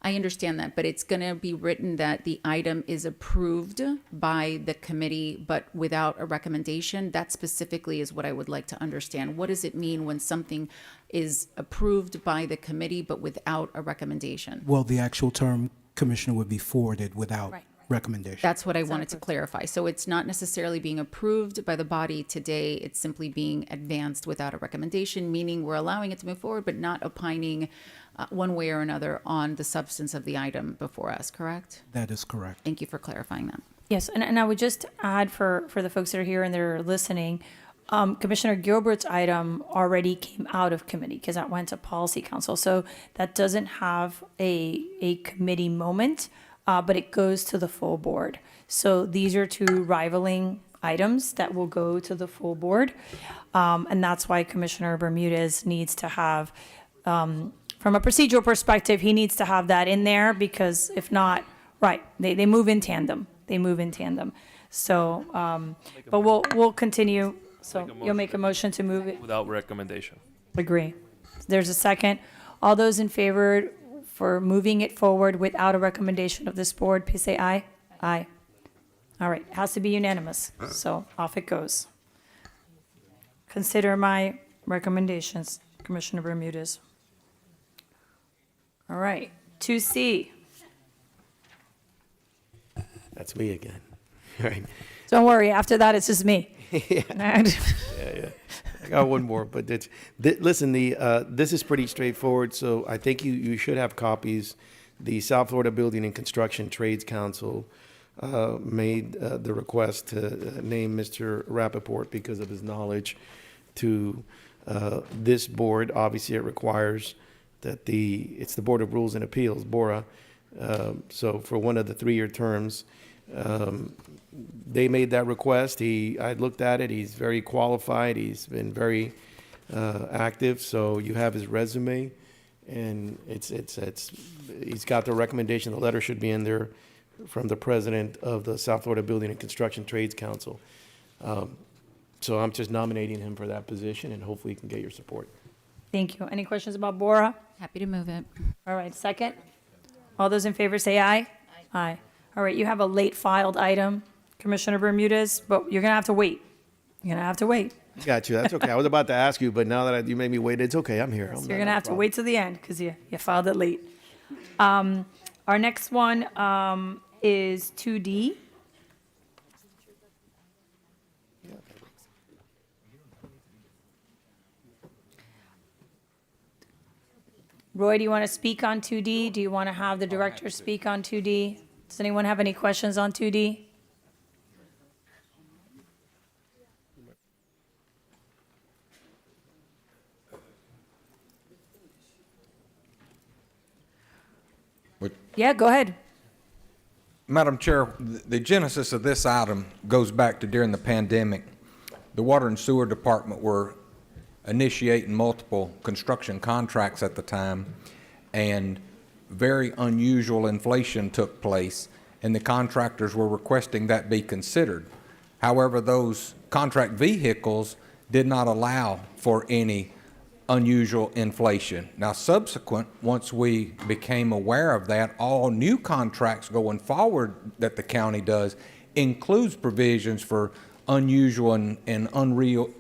I understand that, but it's going to be written that the item is approved by the committee, but without a recommendation. That specifically is what I would like to understand. What does it mean when something is approved by the committee, but without a recommendation?
Well, the actual term, Commissioner, would be forwarded without recommendation.
That's what I wanted to clarify. So it's not necessarily being approved by the body today. It's simply being advanced without a recommendation, meaning we're allowing it to move forward, but not opining one way or another on the substance of the item before us, correct?
That is correct.
Thank you for clarifying that.
Yes, and I would just add for the folks that are here and they're listening, Commissioner Gilbert's item already came out of committee because that went to Policy Council. So that doesn't have a committee moment, but it goes to the full board. So these are two rivaling items that will go to the full board. And that's why Commissioner Bermudez needs to have, from a procedural perspective, he needs to have that in there because if not, right, they move in tandem. They move in tandem. So, but we'll continue. So you'll make a motion to move it?
Without recommendation.
Agree. There's a second. All those in favor for moving it forward without a recommendation of this board, please say aye. Aye. All right, it has to be unanimous, so off it goes. Consider my recommendations, Commissioner Bermudez. All right, 2C.
That's me again. All right.
Don't worry, after that, it's just me.
Yeah. I got one more, but listen, this is pretty straightforward, so I think you should have copies. The South Florida Building and Construction Trades Council made the request to name Mr. Rappaport because of his knowledge to this board. Obviously, it requires that it's the Board of Rules and Appeals, BORA. So for one of the 3-year terms, they made that request. I looked at it. He's very qualified. He's been very active. So you have his resume, and he's got the recommendation. The letter should be in there from the president of the South Florida Building and Construction Trades Council. So I'm just nominating him for that position, and hopefully he can get your support.
Thank you. Any questions about Bora?
Happy to move it.
All right, second. All those in favor say aye. Aye. All right, you have a late filed item, Commissioner Bermudez, but you're gonna have to wait. You're gonna have to wait.
Got you. That's okay. I was about to ask you, but now that you made me wait, it's okay. I'm here.
So you're gonna have to wait till the end because you filed it late. Our next one is 2D. Roy, do you want to speak on 2D? Do you want to have the director speak on 2D? Does anyone have any questions on 2D? Yeah, go ahead.
Madam Chair, the genesis of this item goes back to during the pandemic. The Water and Sewer Department were initiating multiple construction contracts at the time, and very unusual inflation took place, and the contractors were requesting that be considered. However, those contract vehicles did not allow for any unusual inflation. Now, subsequent, once we became aware of that, all new contracts going forward that the county does includes provisions for unusual and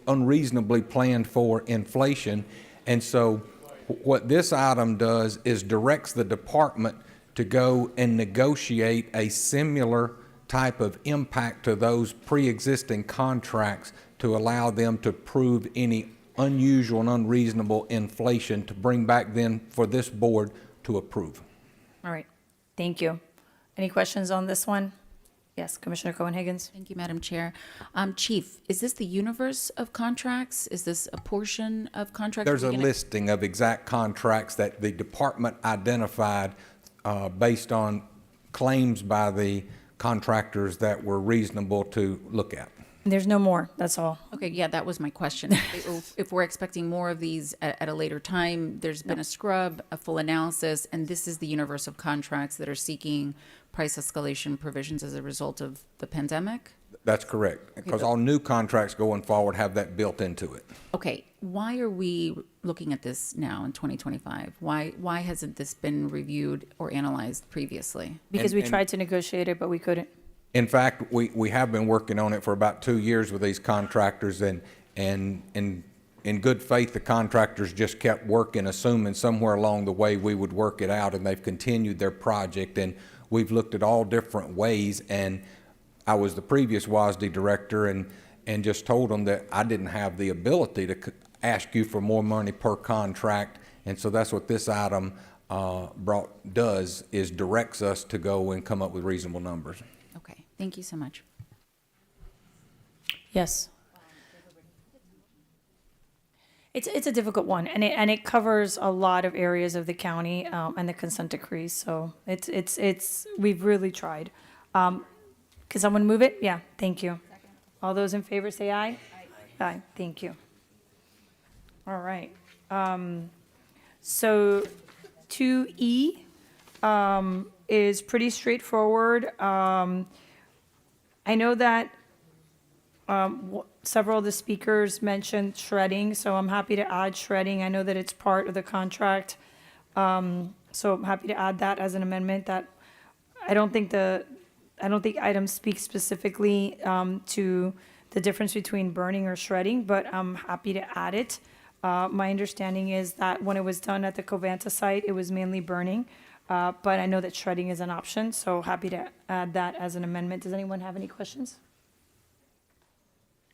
unreasonably planned for inflation. And so what this item does is directs the department to go and negotiate a similar type of impact to those pre-existing contracts to allow them to prove any unusual and unreasonable inflation to bring back then for this board to approve.
All right, thank you. Any questions on this one? Yes, Commissioner Cohen-Higgins.
Thank you, Madam Chair. Chief, is this the universe of contracts? Is this a portion of contracts?
There's a listing of exact contracts that the department identified based on claims by the contractors that were reasonable to look at.
There's no more, that's all.
Okay, yeah, that was my question. If we're expecting more of these at a later time, there's been a scrub, a full analysis, and this is the universe of contracts that are seeking price escalation provisions as a result of the pandemic?
That's correct, because all new contracts going forward have that built into it.
Okay, why are we looking at this now in 2025? Why hasn't this been reviewed or analyzed previously?
Because we tried to negotiate it, but we couldn't.
In fact, we have been working on it for about 2 years with these contractors, and in good faith, the contractors just kept working, assuming somewhere along the way we would work it out, and they've continued their project, and we've looked at all different ways, and I was the previous WASD director and just told them that I didn't have the ability to ask you for more money per contract, and so that's what this item does, is directs us to go and come up with reasonable numbers.
Okay, thank you so much.
Yes. It's a difficult one, and it covers a lot of areas of the county and the consent decree. So it's we've really tried. Can someone move it? Yeah, thank you. All those in favor say aye. Aye. Thank you. All right. So 2E is pretty straightforward. I know that several of the speakers mentioned shredding, so I'm happy to add shredding. I know that it's part of the contract, so I'm happy to add that as an amendment. That I don't think items speak specifically to the difference between burning or shredding, but I'm happy to add it. My understanding is that when it was done at the Covanta site, it was mainly burning, but I know that shredding is an option, so happy to add that as an amendment. Does anyone have any questions?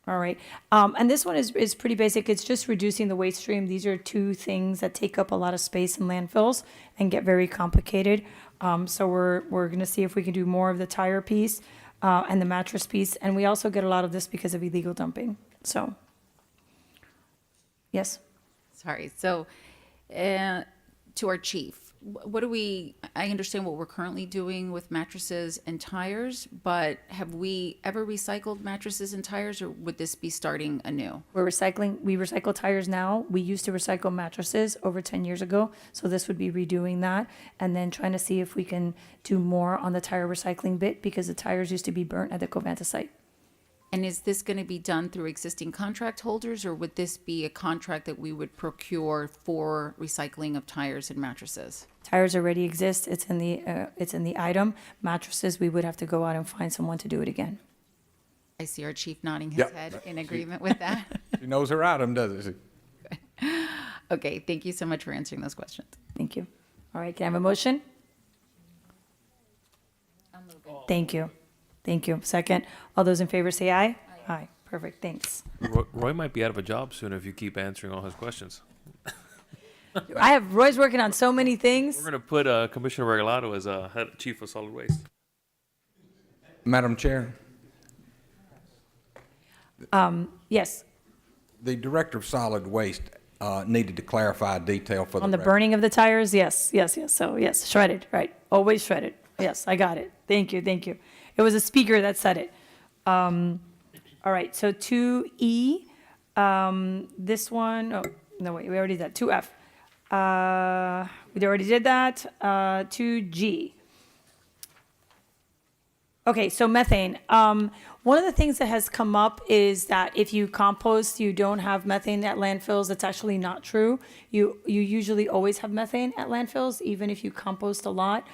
All right. And this one is pretty basic. It's just reducing the waste stream. These are two things that take up a lot of space in landfills and get very complicated. So we're going to see if we can do more of the tire piece and the mattress piece. And we also get a lot of this because of illegal dumping. So, yes.
Sorry. So, to our chief, what do I understand what we're currently doing with mattresses and tires, but have we ever recycled mattresses and tires, or would this be starting anew?
We recycle tires now. We used to recycle mattresses over 10 years ago. So this would be redoing that and then trying to see if we can do more on the tire recycling bit, because the tires used to be burnt at the Covanta site.
And is this going to be done through existing contract holders, or would this be a contract that we would procure for recycling of tires and mattresses?
Tires already exist. It's in the item. Mattresses, we would have to go out and find someone to do it again.
I see our chief nodding his
Yep.
head in agreement with that.
She knows her item, doesn't she?
Okay, thank you so much for answering those questions.
Thank you. All right, can I have a motion? Thank you. Thank you. Second. All those in favor say aye. Aye. Perfect. Thanks.
Roy might be out of a job soon if you keep answering all his questions.
Roy's working on so many things.
We're going to put Commissioner Regalado as head chief of solid waste.
Madam Chair,
Yes.
the Director of Solid Waste needed to clarify a detail for the
On the
record.
burning of the tires? Yes. So yes, shredded. Right. Always shredded. Yes, I got it. Thank you. It was a speaker that said it. All right. So 2E, this one, oh, no, wait, we already did that. 2F. We already did that. 2G. Okay, so methane. One of the things that has come up is that if you compost, you don't have methane at landfills. That's actually not true. You usually always have methane at landfills, even if you compost a lot.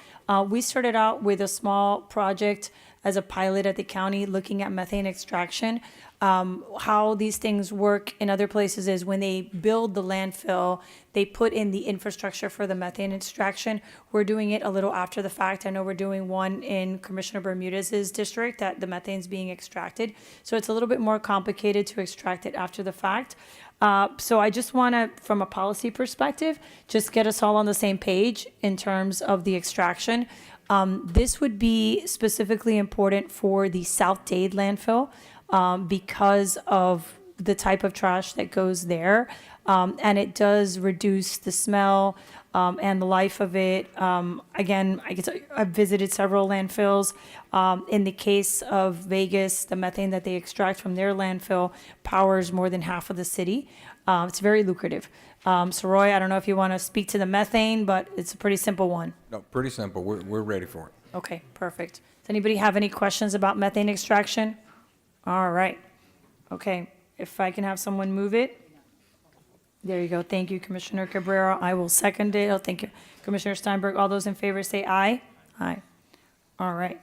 We started out with a small project as a pilot at the county looking at methane extraction. How these things work in other places is when they build the landfill, they put in the infrastructure for the methane extraction. We're doing it a little after the fact. I know we're doing one in Commissioner Bermudez's district that the methane's being extracted. So it's a little bit more complicated to extract it after the fact. So I just want to, from a policy perspective, just get us all on the same page in terms of the extraction. This would be specifically important for the South Dade landfill because of the type of trash that goes there. and it does reduce the smell and the life of it. Again, I've visited several landfills. In the case of Vegas, the methane that they extract from their landfill powers more than half of the city. It's very lucrative. So Roy, I don't know if you want to speak to the methane, but it's a pretty simple one.
No, pretty simple. We're ready for it.
Okay, perfect. Does anybody have any questions about methane extraction? All right. Okay, if I can have someone move it. There you go. Thank you, Commissioner Cabrera. I will second it. Oh, thank you, Commissioner Steinberg. All those in favor say aye. Aye. All right.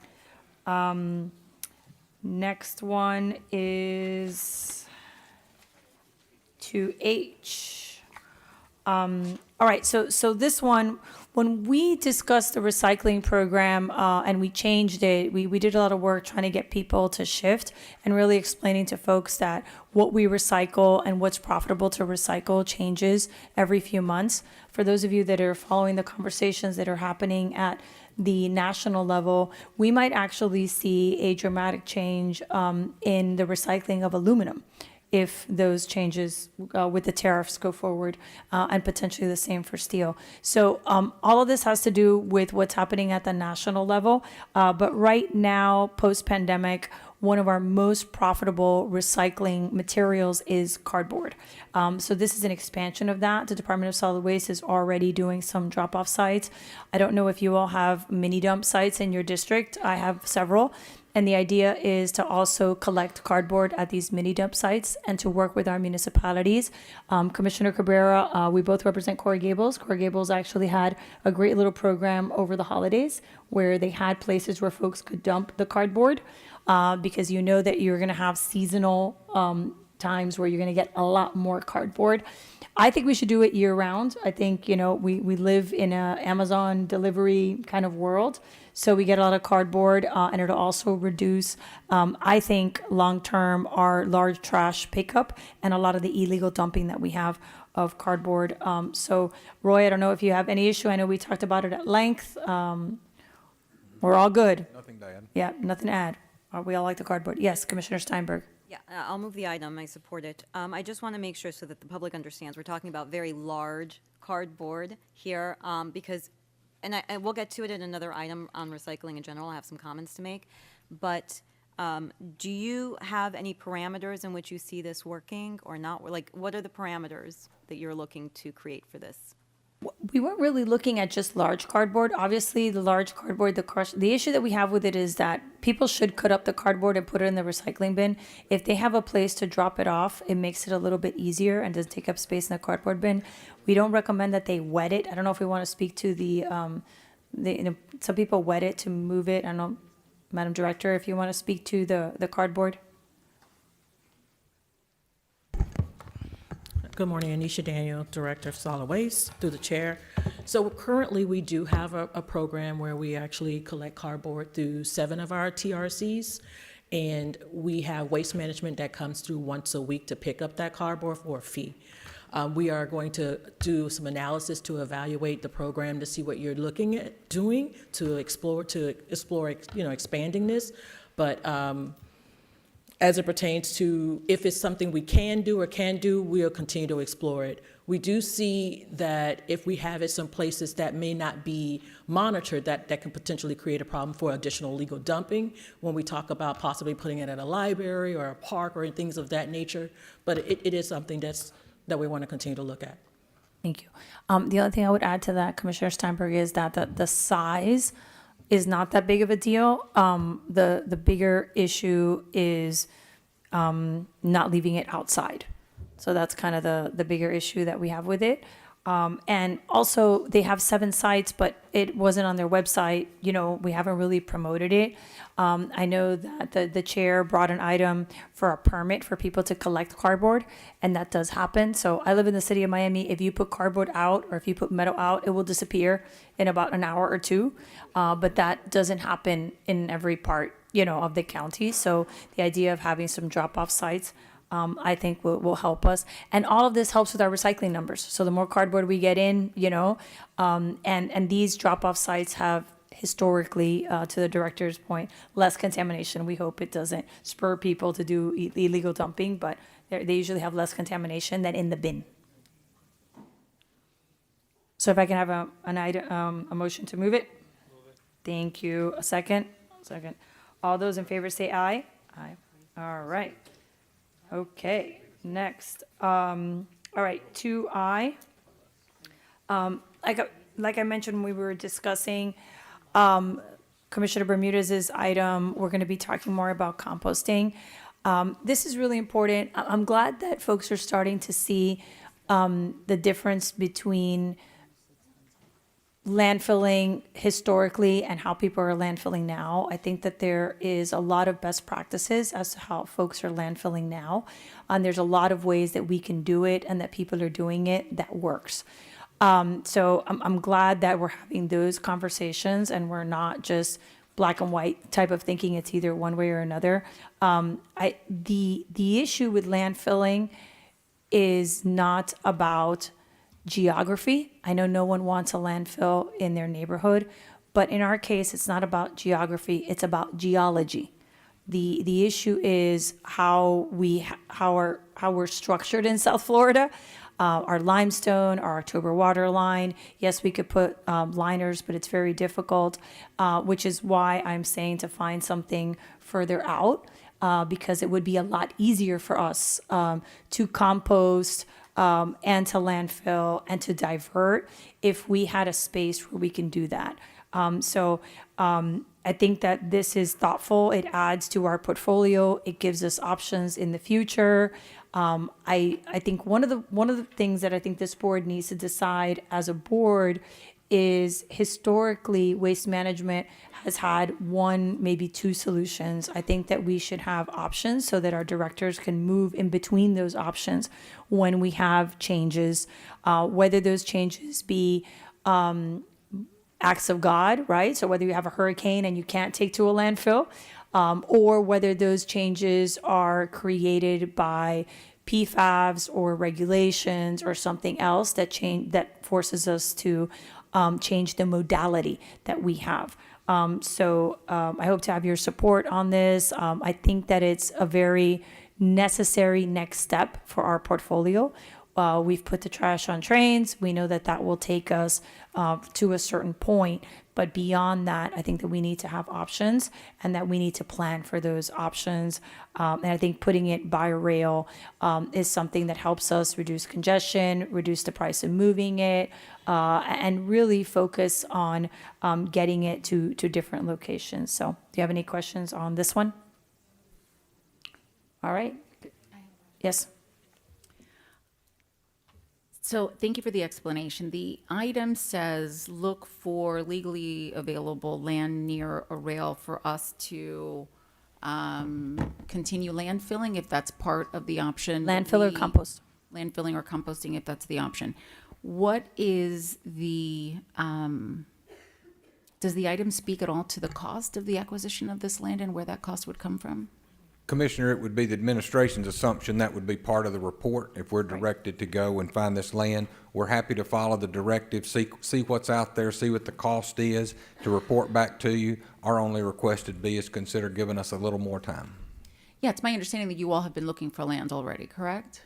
Next one is 2H. All right, so this one, when we discussed the recycling program and we changed it, we did a lot of work trying to get people to shift and really explaining to folks that what we recycle and what's profitable to recycle changes every few months. For those of you that are following the conversations that are happening at the national level, we might actually see a dramatic change in the recycling of aluminum if those changes with the tariffs go forward, and potentially the same for steel. So all of this has to do with what's happening at the national level. But right now, post-pandemic, one of our most profitable recycling materials is cardboard. So this is an expansion of that. The Department of Solid Waste is already doing some drop-off sites. I don't know if you all have mini dump sites in your district. I have several. And the idea is to also collect cardboard at these mini dump sites and to work with our municipalities. Commissioner Cabrera, we both represent Coral Gables. Coral Gables actually had a great little program over the holidays where they had places where folks could dump the cardboard because you know that you're going to have seasonal times where you're going to get a lot more cardboard. I think we should do it year round. I think, we live in a Amazon delivery kind of world. So we get a lot of cardboard and it'll also reduce, I think, long-term our large trash pickup and a lot of the illegal dumping that we have of cardboard. So Roy, I don't know if you have any issue. I know we talked about it at length. We're all good.
Nothing to add.
Yeah, nothing to add. We all like the cardboard. Yes, Commissioner Steinberg.
Yeah, I'll move the item. I support it. I just want to make sure so that the public understands we're talking about very large cardboard here because, and we'll get to it in another item on recycling in general. I have some comments to make. But do you have any parameters in which you see this working or not? Like, what are the parameters that you're looking to create for this?
We weren't really looking at just large cardboard. Obviously, the large cardboard, the issue that we have with it is that people should cut up the cardboard and put it in the recycling bin. If they have a place to drop it off, it makes it a little bit easier and doesn't take up space in the cardboard bin. We don't recommend that they wet it. I don't know if we want to speak to some people wet it to move it. I don't know, Madam Director, if you want to speak to the cardboard.
Good morning, Anisha Daniel, Director of Solid Waste, through the chair. So currently we do have a program where we actually collect cardboard through 7 of our TRCs. And we have waste management that comes through once a week to pick up that cardboard for a fee. We are going to do some analysis to evaluate the program to see what you're looking at doing to explore expanding this. But as it pertains to if it's something we can do, we'll continue to explore it. We do see that if we have it some places that may not be monitored, that can potentially create a problem for additional legal dumping when we talk about possibly putting it at a library or a park or things of that nature. But it is something that we want to continue to look at.
Thank you. The other thing I would add to that, Commissioner Steinberg, is that the size is not that big of a deal. The bigger issue is not leaving it outside. So that's kind of the bigger issue that we have with it. And also they have 7 sites, but it wasn't on their website. We haven't really promoted it. I know that the chair brought an item for a permit for people to collect cardboard, and that does happen. So I live in the city of Miami. If you put cardboard out or if you put metal out, it will disappear in about an hour or 2. But that doesn't happen in every part, of the county. So the idea of having some drop-off sites, I think will help us. And all of this helps with our recycling numbers. So the more cardboard we get in, and these drop-off sites have historically, to the director's point, less contamination. We hope it doesn't spur people to do illegal dumping, but they usually have less contamination than in the bin. So if I can have a motion to move it? Thank you. A second? Second. All those in favor say aye. Aye. All right. Okay, next. All right, 2I. Like I mentioned, when we were discussing Commissioner Bermudez's item, we're going to be talking more about composting. This is really important. I'm glad that folks are starting to see the difference between landfilling historically and how people are landfilling now. I think that there is a lot of best practices as to how folks are landfilling now. And there's a lot of ways that we can do it and that people are doing it that works. So I'm glad that we're having those conversations and we're not just black and white type of thinking. It's either one way or another. The issue with landfilling is not about geography. I know no one wants a landfill in their neighborhood, but in our case, it's not about geography, it's about geology. The issue is how we're structured in South Florida. Our limestone, our October water line. Yes, we could put liners, but it's very difficult, which is why I'm saying to find something further out, because it would be a lot easier for us to compost, and to landfill and to divert if we had a space where we can do that. I think that this is thoughtful. It adds to our portfolio. It gives us options in the future. I think one of the things that I think this board needs to decide as a board is historically waste management has had one, maybe two solutions. I think that we should have options so that our directors can move in between those options when we have changes, whether those changes be acts of God, right? So whether you have a hurricane and you can't take to a landfill, or whether those changes are created by PFAS or regulations or something else that forces us to change the modality that we have. I hope to have your support on this. I think that it's a very necessary next step for our portfolio. We've put the trash on trains. We know that that will take us to a certain point. But beyond that, I think that we need to have options and that we need to plan for those options. And I think putting it by rail is something that helps us reduce congestion, reduce the price of moving it, and really focus on getting it to different locations. So do you have any questions on this one? All right. Yes.
So thank you for the explanation. The item says, look for legally available land near a rail for us to continue landfilling if that's part of the option.
Landfill or compost?
Landfilling or composting if that's the option. What is the, does the item speak at all to the cost of the acquisition of this land and where that cost would come from?
Commissioner, it would be the administration's assumption that would be part of the report. If we're directed to go and find this land, we're happy to follow the directive, see what's out there, see what the cost is, to report back to you. Our only request would be is consider giving us a little more time.
Yeah, it's my understanding that you all have been looking for land already, correct?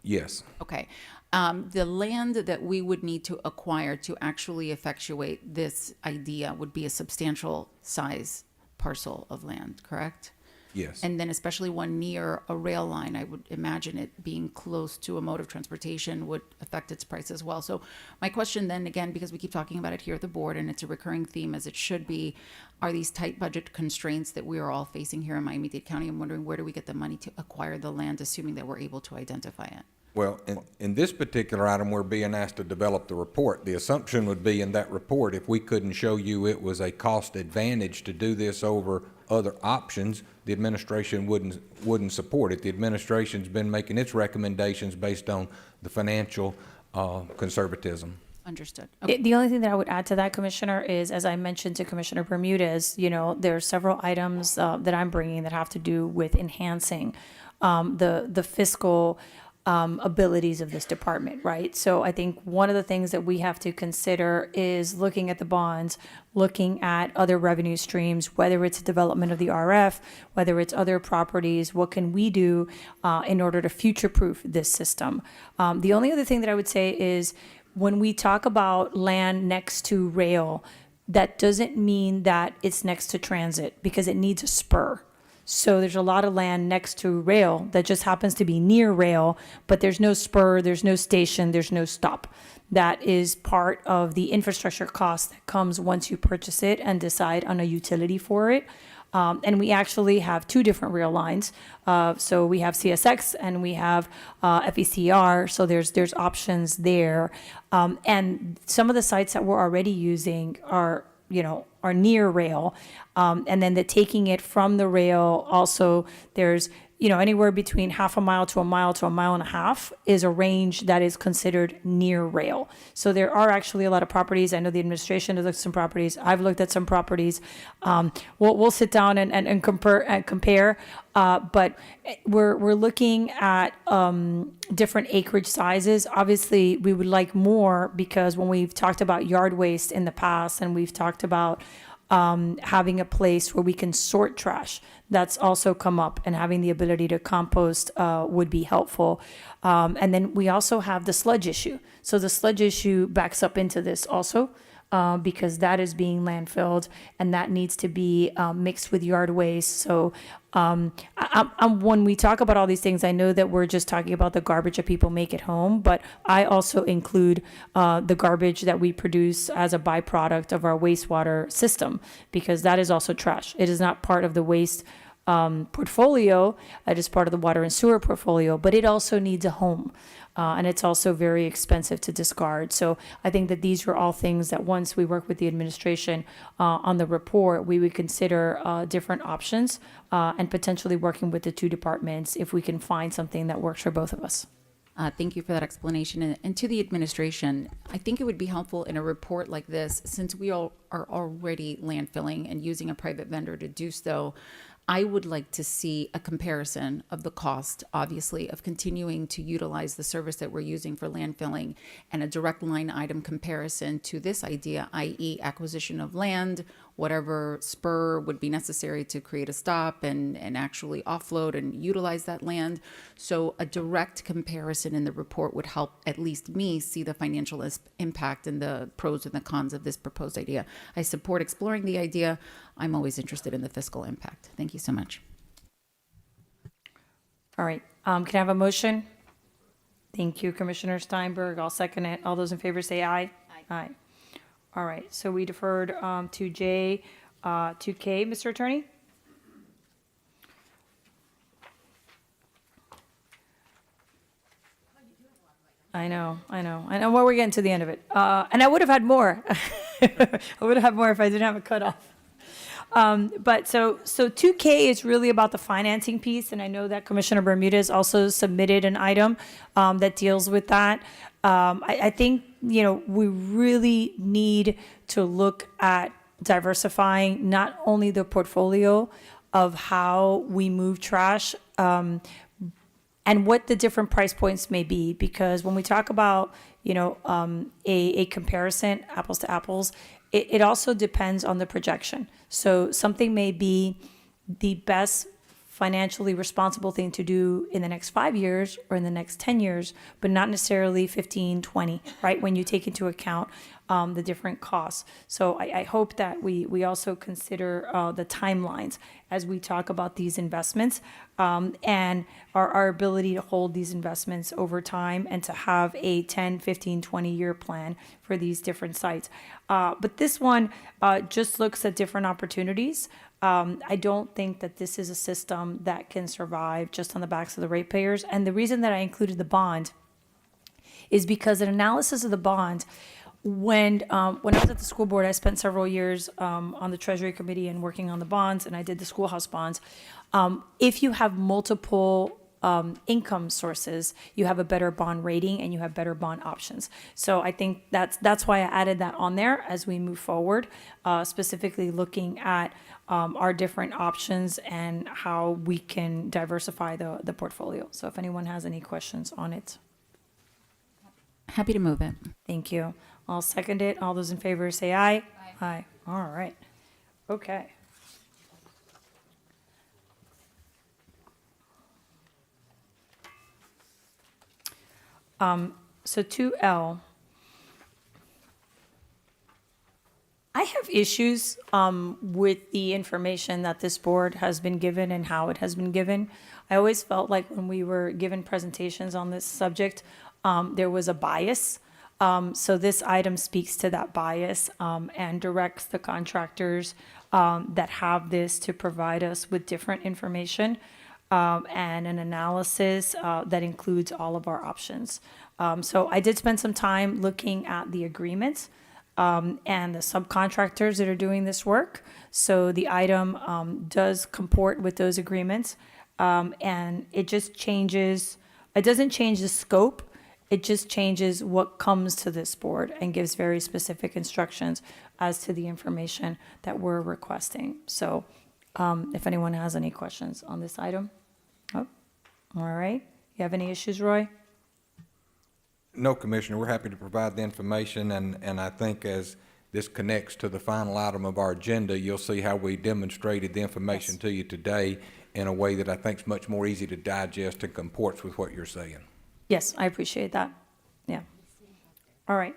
Yes.
Okay. The land that we would need to acquire to actually effectuate this idea would be a substantial size parcel of land, correct?
Yes.
And then especially one near a rail line, I would imagine it being close to a mode of transportation would affect its price as well. So my question then, again, because we keep talking about it here at the board and it's a recurring theme as it should be, are these tight budget constraints that we are all facing here in Miami-Dade County? I'm wondering, where do we get the money to acquire the land, assuming that we're able to identify it?
Well, in this particular item, we're being asked to develop the report. The assumption would be in that report, if we couldn't show you it was a cost advantage to do this over other options, the administration wouldn't support it. The administration's been making its recommendations based on the financial conservatism.
Understood.
The only thing that I would add to that, Commissioner, is, as I mentioned to Commissioner Bermudez, there are several items that I'm bringing that have to do with enhancing the fiscal abilities of this department, right? So I think one of the things that we have to consider is looking at the bonds, looking at other revenue streams, whether it's development of the RF, whether it's other properties, what can we do in order to future-proof this system? The only other thing that I would say is when we talk about land next to rail, that doesn't mean that it's next to transit because it needs a spur. So there's a lot of land next to rail that just happens to be near rail, but there's no spur, there's no station, there's no stop. That is part of the infrastructure cost that comes once you purchase it and decide on a utility for it. And we actually have two different rail lines. So we have CSX and we have FECR. So there's options there. And some of the sites that we're already using are near rail. And then taking it from the rail, also there's, anywhere between half a mile to a mile and a half is a range that is considered near rail. So there are actually a lot of properties. I know the administration has looked at some properties. I've looked at some properties. We'll sit down and compare. But we're looking at different acreage sizes. Obviously, we would like more because when we've talked about yard waste in the past and we've talked about having a place where we can sort trash, that's also come up, and having the ability to compost would be helpful. And then we also have the sludge issue. So the sludge issue backs up into this also, because that is being landfilled and that needs to be mixed with yard waste. So when we talk about all these things, I know that we're just talking about the garbage that people make at home, but I also include the garbage that we produce as a byproduct of our wastewater system, because that is also trash. It is not part of the waste portfolio. It is part of the water and sewer portfolio, but it also needs a home. And it's also very expensive to discard. So I think that these are all things that once we work with the administration on the report, we would consider different options and potentially working with the two departments if we can find something that works for both of us.
Thank you for that explanation. And to the administration, I think it would be helpful in a report like this, since we all are already landfilling and using a private vendor to do so, I would like to see a comparison of the cost, obviously, of continuing to utilize the service that we're using for landfilling, and a direct line item comparison to this idea, i.e. acquisition of land, whatever spur would be necessary to create a stop and actually offload and utilize that land. So a direct comparison in the report would help at least me see the financial impact and the pros and the cons of this proposed idea. I support exploring the idea. I'm always interested in the fiscal impact. Thank you so much.
All right. Can I have a motion? Thank you, Commissioner Steinberg. I'll second it. All those in favor say aye. Aye. All right. So we deferred to J to K, Mr. Attorney? I know. Well, we're getting to the end of it. And I would have had more. I would have had more if I didn't have a cutoff. But so 2K is really about the financing piece, and I know that Commissioner Bermudez also submitted an item that deals with that. I think, we really need to look at diversifying not only the portfolio of how we move trash, and what the different price points may be, because when we talk about, a comparison, apples to apples, it also depends on the projection. So something may be the best financially responsible thing to do in the next 5 years or in the next 10 years, but not necessarily 15, 20, right? When you take into account the different costs. So I hope that we also consider the timelines as we talk about these investments, and our ability to hold these investments over time and to have a 10, 15, 20-year plan for these different sites. But this one just looks at different opportunities. I don't think that this is a system that can survive just on the backs of the ratepayers. And the reason that I included the bond is because an analysis of the bond, when I was at the school board, I spent several years on the Treasury Committee and working on the bonds, and I did the schoolhouse bonds. If you have multiple income sources, you have a better bond rating and you have better bond options. So I think that's why I added that on there as we move forward, specifically looking at our different options and how we can diversify the portfolio. So if anyone has any questions on it.
Happy to move it.
Thank you. I'll second it. All those in favor say aye. Aye. All right. Okay. So 2L, issues with the information that this board has been given and how it has been given. I always felt like when we were given presentations on this subject, there was a bias. So this item speaks to that bias and directs the contractors that have this to provide us with different information and an analysis that includes all of our options. So I did spend some time looking at the agreements and the subcontractors that are doing this work. So the item does comport with those agreements, and it just changes, it doesn't change the scope, it just changes what comes to this board and gives very specific instructions as to the information that we're requesting. So if anyone has any questions on this item. Oh, all right. You have any issues, Roy?
No, Commissioner, we're happy to provide the information, and I think as this connects to the final item of our agenda, you'll see how we demonstrated the information to you today in a way that I think is much more easy to digest and comports with what you're saying.
Yes, I appreciate that. Yeah. All right.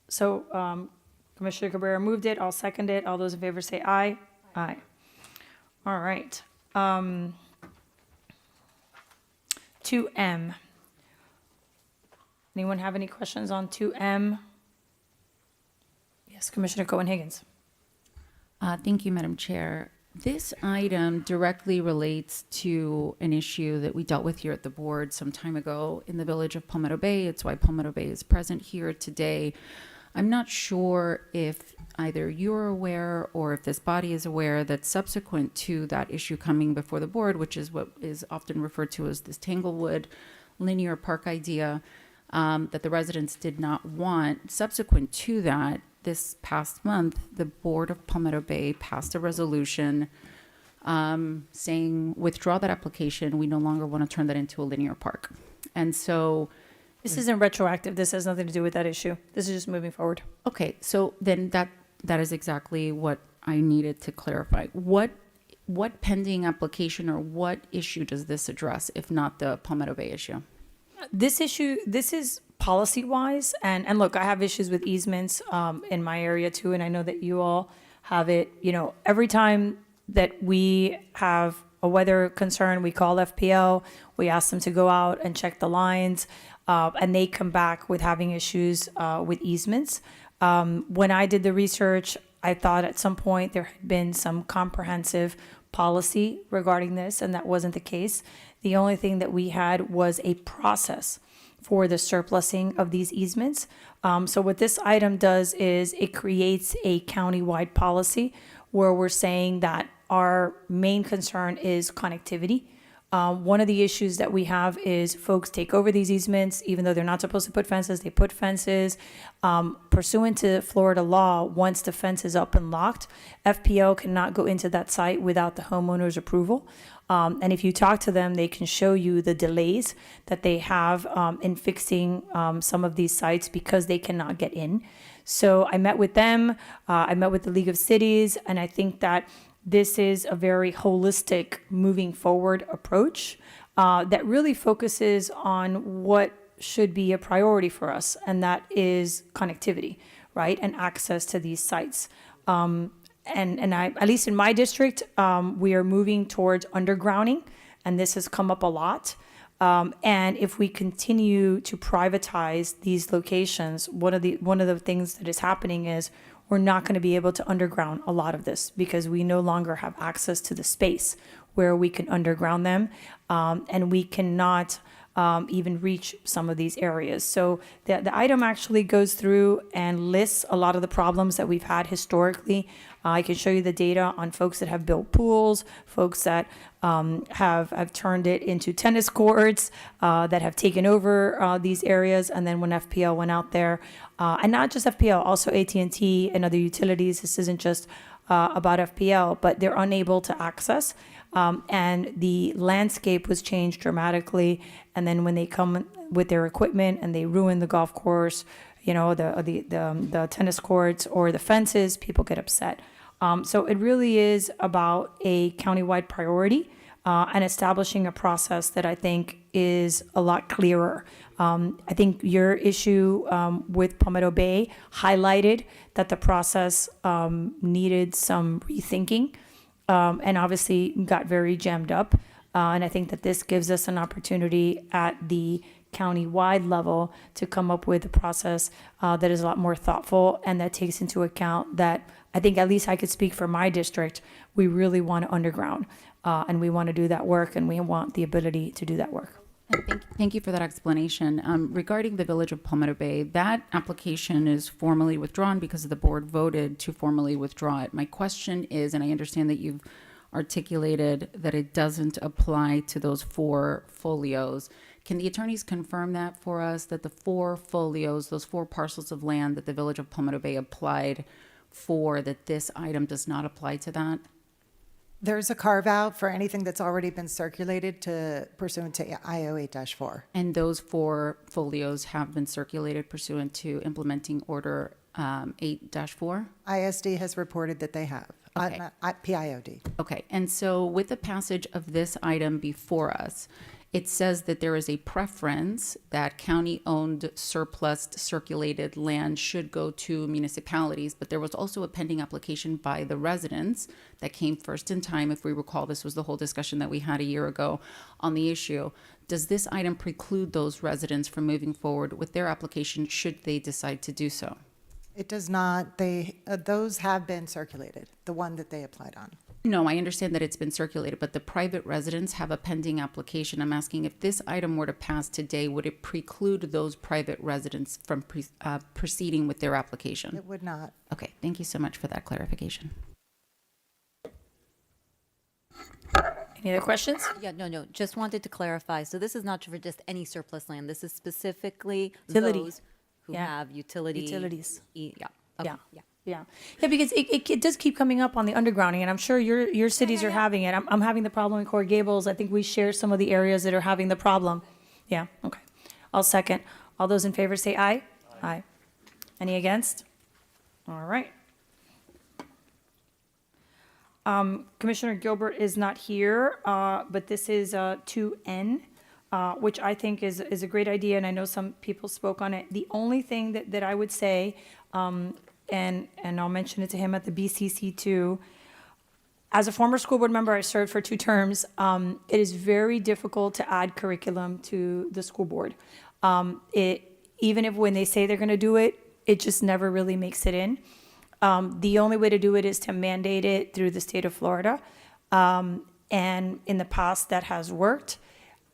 So Commissioner Cabrera moved it. I'll second it. All those in favor say aye. Aye. All right. 2M. Anyone have any questions on 2M? Yes, Commissioner Cohen-Higgins.
Thank you, Madam Chair. This item directly relates to an issue that we dealt with here at the board some time ago in the village of Palmetto Bay. It's why Palmetto Bay is present here today. I'm not sure if either you're aware or if this body is aware that subsequent to that issue coming before the board, which is what is often referred to as this Tanglewood linear park idea, that the residents did not want. Subsequent to that, this past month, the Board of Palmetto Bay passed a resolution saying, withdraw that application. We no longer want to turn that into a linear park. And so...
This isn't retroactive. This has nothing to do with that issue. This is just moving forward.
Okay, so then that is exactly what I needed to clarify. What pending application or what issue does this address, if not the Palmetto Bay issue?
This issue, this is policy-wise, and look, I have issues with easements in my area too, and I know that you all have it. You know, every time that we have a weather concern, we call FPL, we ask them to go out and check the lines, and they come back with having issues with easements. When I did the research, I thought at some point there had been some comprehensive policy regarding this, and that wasn't the case. The only thing that we had was a process for the surplusing of these easements. So what this item does is it creates a county-wide policy where we're saying that our main concern is connectivity. One of the issues that we have is folks take over these easements, even though they're not supposed to put fences, they put fences. Pursuant to Florida law, once the fence is up and locked, FPL cannot go into that site without the homeowner's approval. And if you talk to them, they can show you the delays that they have in fixing some of these sites because they cannot get in. So I met with them, I met with the League of Cities, and I think that this is a very holistic moving forward approach that really focuses on what should be a priority for us, and that is connectivity, right? And access to these sites. And I, at least in my district, we are moving towards undergrounding, and this has come up a lot. And if we continue to privatize these locations, one of the things that is happening is we're not going to be able to underground a lot of this because we no longer have access to the space where we can underground them, and we cannot even reach some of these areas. So the item actually goes through and lists a lot of the problems that we've had historically. I can show you the data on folks that have built pools, folks that have turned it into tennis courts, that have taken over these areas. And then when FPL went out there, and not just FPL, also AT&T and other utilities, this isn't just about FPL, but they're unable to access. And the landscape was changed dramatically. And then when they come with their equipment and they ruin the golf course, you know, the tennis courts or the fences, people get upset. So it really is about a countywide priority and establishing a process that I think is a lot clearer. I think your issue with Palmetto Bay highlighted that the process needed some rethinking, and obviously got very jammed up. And I think that this gives us an opportunity at the county-wide level to come up with a process that is a lot more thoughtful and that takes into account that I think, at least I could speak for my district, we really want to underground, and we want to do that work, and we want the ability to do that work.
Thank you for that explanation. Regarding the Village of Palmetto Bay, that application is formally withdrawn because the board voted to formally withdraw it. My question is, and I understand that you've articulated that it doesn't apply to those 4 folios. Can the attorneys confirm that for us, that the 4 folios, those 4 parcels of land that the Village of Palmetto Bay applied for, that this item does not apply to that?
There's a carve-out for anything that's already been circulated pursuant to IO 8-4.
And those 4 folios have been circulated pursuant to implementing order 8-4?
ISD has reported that they have.
Okay.
PIOD.
Okay, and so with the passage of this item before us, it says that there is a preference that county-owned surplus circulated land should go to municipalities, but there was also a pending application by the residents that came first in time. If we recall, this was the whole discussion that we had a year ago on the issue. Does this item preclude those residents from moving forward with their application should they decide to do so?
It does not. Those have been circulated, the one that they applied on.
No, I understand that it's been circulated, but the private residents have a pending application. I'm asking if this item were to pass today, would it preclude those private residents from proceeding with their application?
It would not.
Okay, thank you so much for that clarification.
Any other questions?
Yeah, no, just wanted to clarify. So this is not for just any surplus land. This is specifically
Utility.
those who
Yeah.
have
Utilities.
Yeah. Okay.
Yeah, because it does keep coming up on the undergrounding, and I'm sure your cities are having it. I'm having the problem in Coral Gables. I think we share some of the areas that are having the problem. Yeah, okay. I'll second. All those in favor say aye. Aye. Any against? All right. Commissioner Gilbert is not here, but this is 2N, which I think is a great idea, and I know some people spoke on it. The only thing that I would say, and I'll mention it to him at the BCC too. As a former school board member, I served for 2 terms. It is very difficult to add curriculum to the school board. Even if when they say they're going to do it, it just never really makes it in. The only way to do it is to mandate it through the state of Florida. And in the past, that has worked.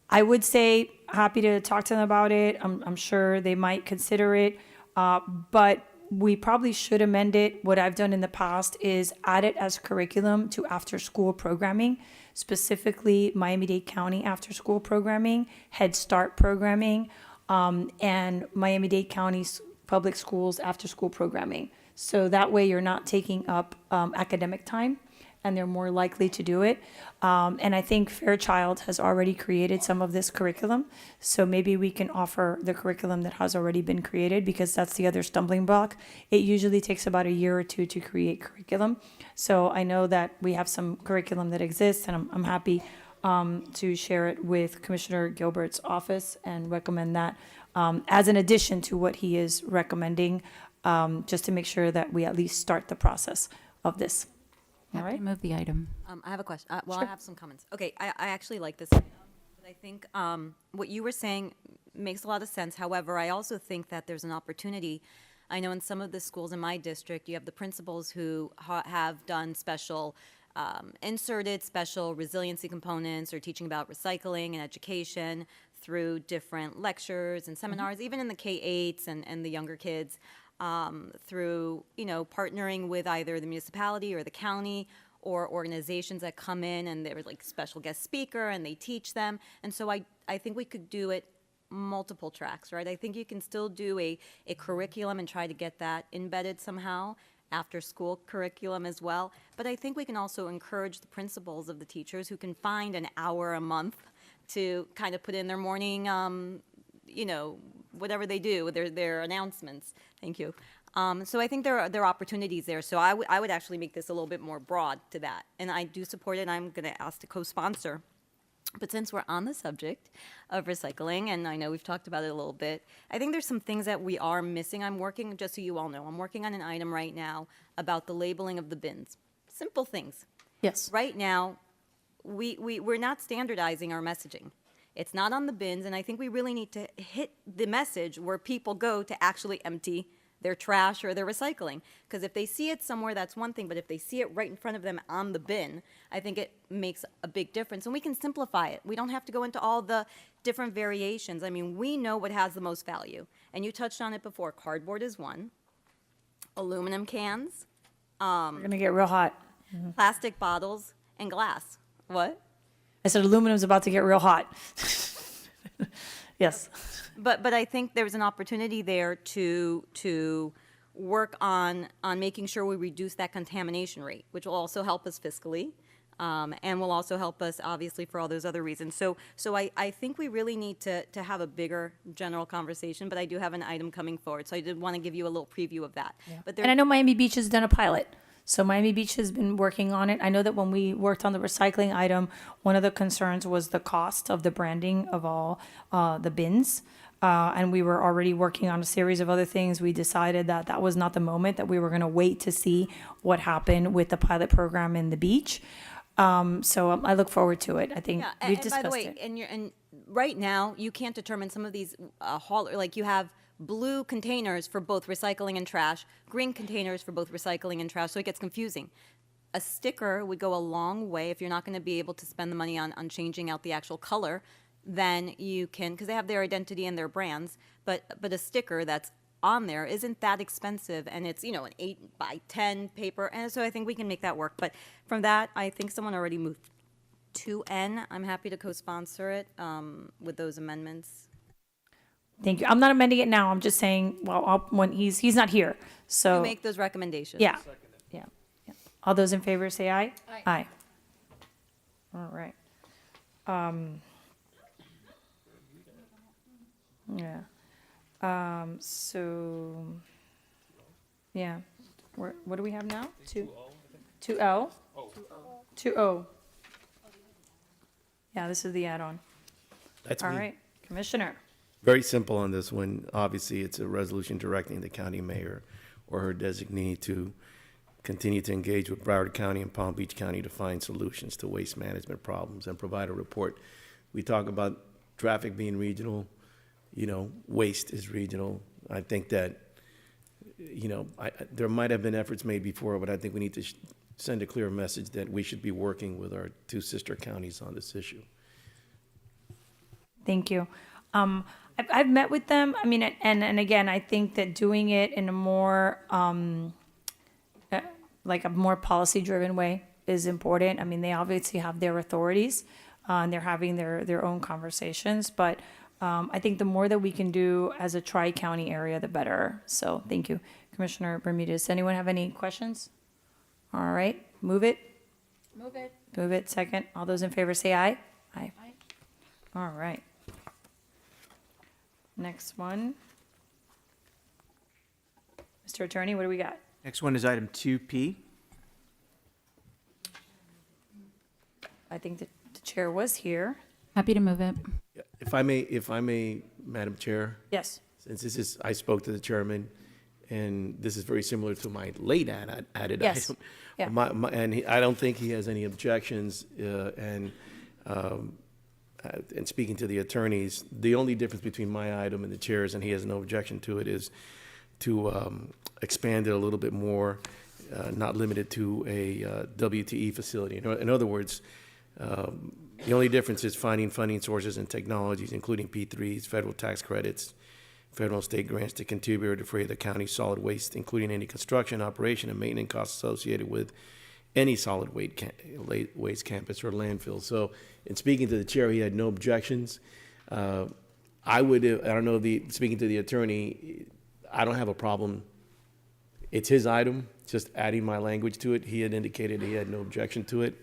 I would say happy to talk to them about it. I'm sure they might consider it, but we probably should amend it. What I've done in the past is add it as curriculum to after-school programming, specifically Miami-Dade County after-school programming, Head Start programming, and Miami-Dade County's public schools after-school programming. So that way you're not taking up academic time, and they're more likely to do it. And I think Fairchild has already created some of this curriculum. So maybe we can offer the curriculum that has already been created, because that's the other stumbling block. It usually takes about a year or 2 to create curriculum. So I know that we have some curriculum that exists, and I'm happy to share it with Commissioner Gilbert's office and recommend that as an addition to what he is recommending, just to make sure that we at least start the process of this. All right.
Move the item.
I have a question. Well,
Sure.
I have some comments. Okay, I actually like this. But I think what you were saying makes a lot of sense. However, I also think that there's an opportunity. I know in some of the schools in my district, you have the principals who have done special, inserted special resiliency components or teaching about recycling and education through different lectures and seminars, even in the K-8s and the younger kids. Through, partnering with either the municipality or the county or organizations that come in and they're like special guest speaker and they teach them. And so I think we could do it multiple tracks, right? I think you can still do a curriculum and try to get that embedded somehow, after school curriculum as well. But I think we can also encourage the principals of the teachers who can find an hour a month to kind of put in their morning, whatever they do with their announcements. Thank you. So I think there are opportunities there. So I would actually make this a little bit more broad to that. And I do support it, and I'm going to ask to co-sponsor But since we're on the subject of recycling, and I know we've talked about it a little bit, I think there's some things that we are missing. I'm working, just so you all know, I'm working on an item right now about the labeling of the bins. Simple things.
Yes.
Right now, we're not standardizing our messaging. It's not on the bins, and I think we really need to hit the message where people go to actually empty their trash or their recycling. Because if they see it somewhere, that's one thing, but if they see it right in front of them on the bin, I think it makes a big difference. And we can simplify it. We don't have to go into all the different variations. I mean, we know what has the most value. And you touched on it before. Cardboard is one. Aluminum cans.
We're going to get real hot.
Plastic bottles, and glass. What?
I said aluminum's about to get real hot. Yes.
But I think there's an opportunity there to work on making sure we reduce that contamination rate, which will also help us fiscally, and will also help us obviously for all those other reasons. So I think we really need to have a bigger general conversation, but I do have an item coming forward, so I did want to give you a little preview of that.
Yeah.
But
And I know Miami Beach has done a pilot. So Miami Beach has been working on it. I know that when we worked on the recycling item, one of the concerns was the cost of the branding of all the bins. And we were already working on a series of other things. We decided that that was not the moment, that we were going to wait to see what happened with the pilot program in the beach. So I look forward to it. I think we've discussed
by the way,
it.
and right now you can't determine some of these like you have blue containers for both recycling and trash, green containers for both recycling and trash, so it gets confusing. A sticker would go a long way if you're not going to be able to spend the money on changing out the actual color. Then you can, because they have their identity and their brands, but a sticker that's on there isn't that expensive, and it's, an 8x10 paper, and so I think we can make that work. But from that, I think someone already moved to N. I'm happy to co-sponsor it with those amendments.
Thank you. I'm not amending it now. I'm just saying, well, when he's not here. So
You make those recommendations.
Yeah. Yeah. All those in favor say aye. Aye. All right. Yeah. So, yeah. What do we have now? 2L? 2O. Yeah, this is the add-on.
That's
All
me.
right, Commissioner.
Very simple on this one. Obviously, it's a resolution directing the county mayor or her designee to continue to engage with Broward County and Palm Beach County to find solutions to waste management problems and provide a report. We talk about traffic being regional, waste is regional. I think that, there might have been efforts made before, but I think we need to send a clear message that we should be working with our two sister counties on this issue.
Thank you. I've met with them. I mean, and again, I think that doing it in a more, like a more policy-driven way is important. I mean, they obviously have their authorities, and they're having their own conversations. But I think the more that we can do as a tri-county area, the better. So thank you, Commissioner Bermudez. Anyone have any questions? All right, move it.
Move it.
Move it. Second. All those in favor say aye. Aye. All right. Next one. Mr. Attorney, what do we got?
Next one is item 2P.
I think the chair was here.
Happy to move it.
If I may, Madam Chair.
Yes.
Since I spoke to the chairman, and this is very similar to my late added
Yes.
item.
Yeah.
And I don't think he has any objections, and speaking to the attorneys, the only difference between my item and the chair's, and he has no objection to it, is to expand it a little bit more, not limited to a WTE facility. In other words, the only difference is finding funding sources and technologies, including P3s, federal tax credits, federal and state grants to contribute or defray the county's solid waste, including any construction, operation, and maintenance costs associated with any solid waste campus or landfill. So, in speaking to the chair, he had no objections. I don't know, speaking to the attorney, I don't have a problem. It's his item, just adding my language to it. He had indicated he had no objection to it.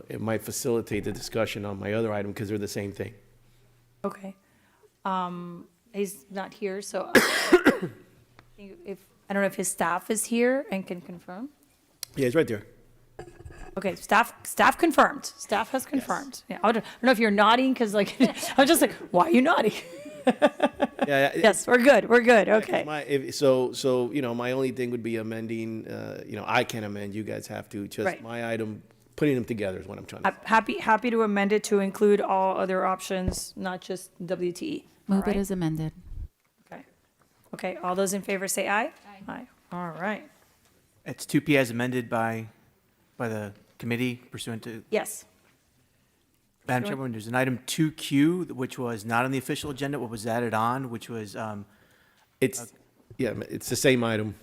It might facilitate the discussion on my other item because they're the same thing.
Okay. He's not here, so I don't know if his staff is here and can confirm.
Yeah, he's right there.
Okay, staff confirmed. Staff has confirmed. Yeah, I don't know if you're nodding because like, I was just like, why are you nodding?
Yeah,
Yes, we're good. We're good. Okay.
So, my only thing would be amending, I can amend, you guys have to, just
Right.
my item, putting them together is what I'm trying to say.
Happy to amend it to include all other options, not just WTE. All
Move it
right?
as amended.
Okay, all those in favor say aye. Aye. All right.
It's 2P as amended by the committee pursuant to.
Yes.
Madam
Pursuant-
Chairman, there's an item 2Q, which was not on the official agenda, what was added on, which was,
It's the same item.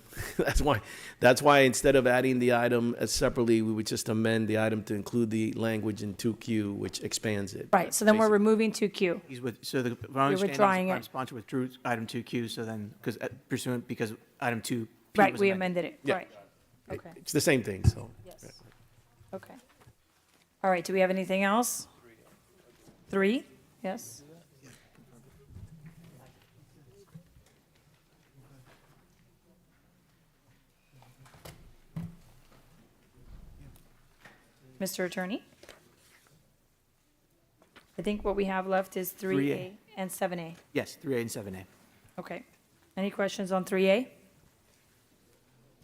That's why instead of adding the item separately, we would just amend the item to include the language in 2Q, which expands it.
Right, so then we're removing 2Q.
You're
withdrawing it.
Sponsor withdrew item 2Q, so then, because item 2P
Right,
was
we
amended.
amended it.
Yeah.
Right. Okay.
It's the same thing, so.
Yes. Okay. All right, do we have anything else? 3, yes? Mr. Attorney? I think what we have left is 3A and 7A.
Yes, 3A and 7A.
Okay. Any questions on 3A?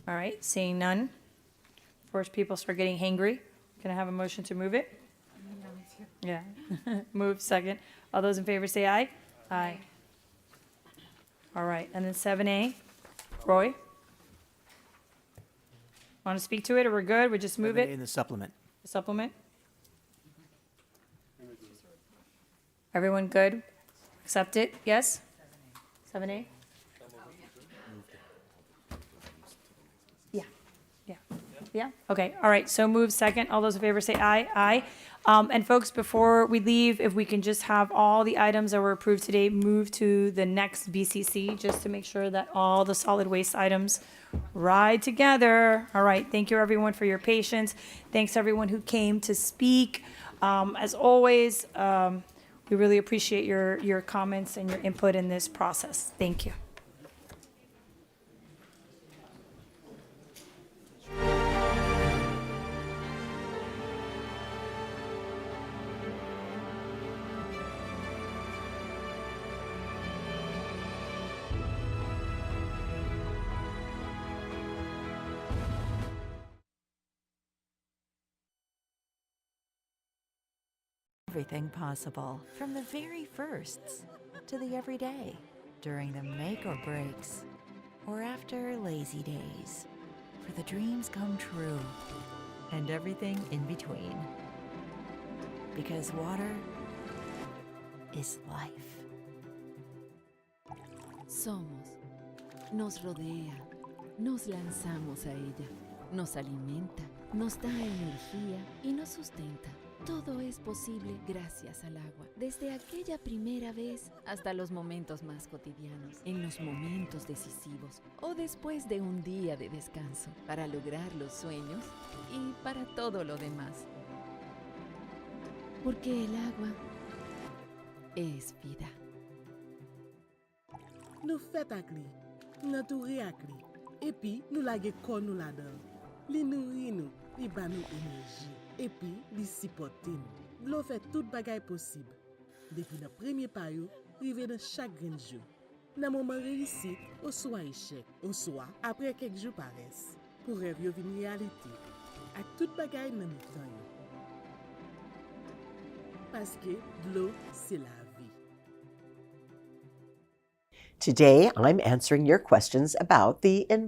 All right, seeing none. First, people start getting hangry. Can I have a motion to move it? Yeah. Move, second. All those in favor say aye. Aye. All right, and then 7A. Roy? Want to speak to it, or we're good? We just move
7A
it?
in the supplement.
Supplement? Everyone good? Accept it? Yes? 7A? Yeah, yeah, yeah, okay, all right, so move second, all those in favor say aye, aye. And folks, before we leave, if we can just have all the items that were approved today move to the next BCC, just to make sure that all the solid waste items ride together. All right, thank you everyone for your patience. Thanks everyone who came to speak. As always, we really appreciate your comments and your input in this process. Thank you.
Everything possible, from the very firsts to the everyday, during the make or breaks, or after lazy days, for the dreams come true, and everything in between. Because water is life.
Somos, nos rodea, nos lanzamos a ella, nos alimenta, nos da energía y nos sustenta. Todo es posible gracias al agua, desde aquella primera vez hasta los momentos más cotidianos, en los momentos decisivos o después de un día de descanso, para lograr los sueños y para todo lo demás. Porque el agua es vida.
Nous fêt ak li, nous touré ak li, et puis nous lage kon nou la dan. Li nourri nou, li ba nou énergie, et puis li supporte nou. L'eau fait tout bagay possible. Depuis le premier payo, rive dans chaque grain de jour. Dans moment réussite, ou soit échec, ou soit après quelques jours paresse. Pour rêve yo vin réalité. Ak tout bagay nan mi tan yo. Parce que l'eau, c'est la vie.
Today, I'm answering your questions about the environment.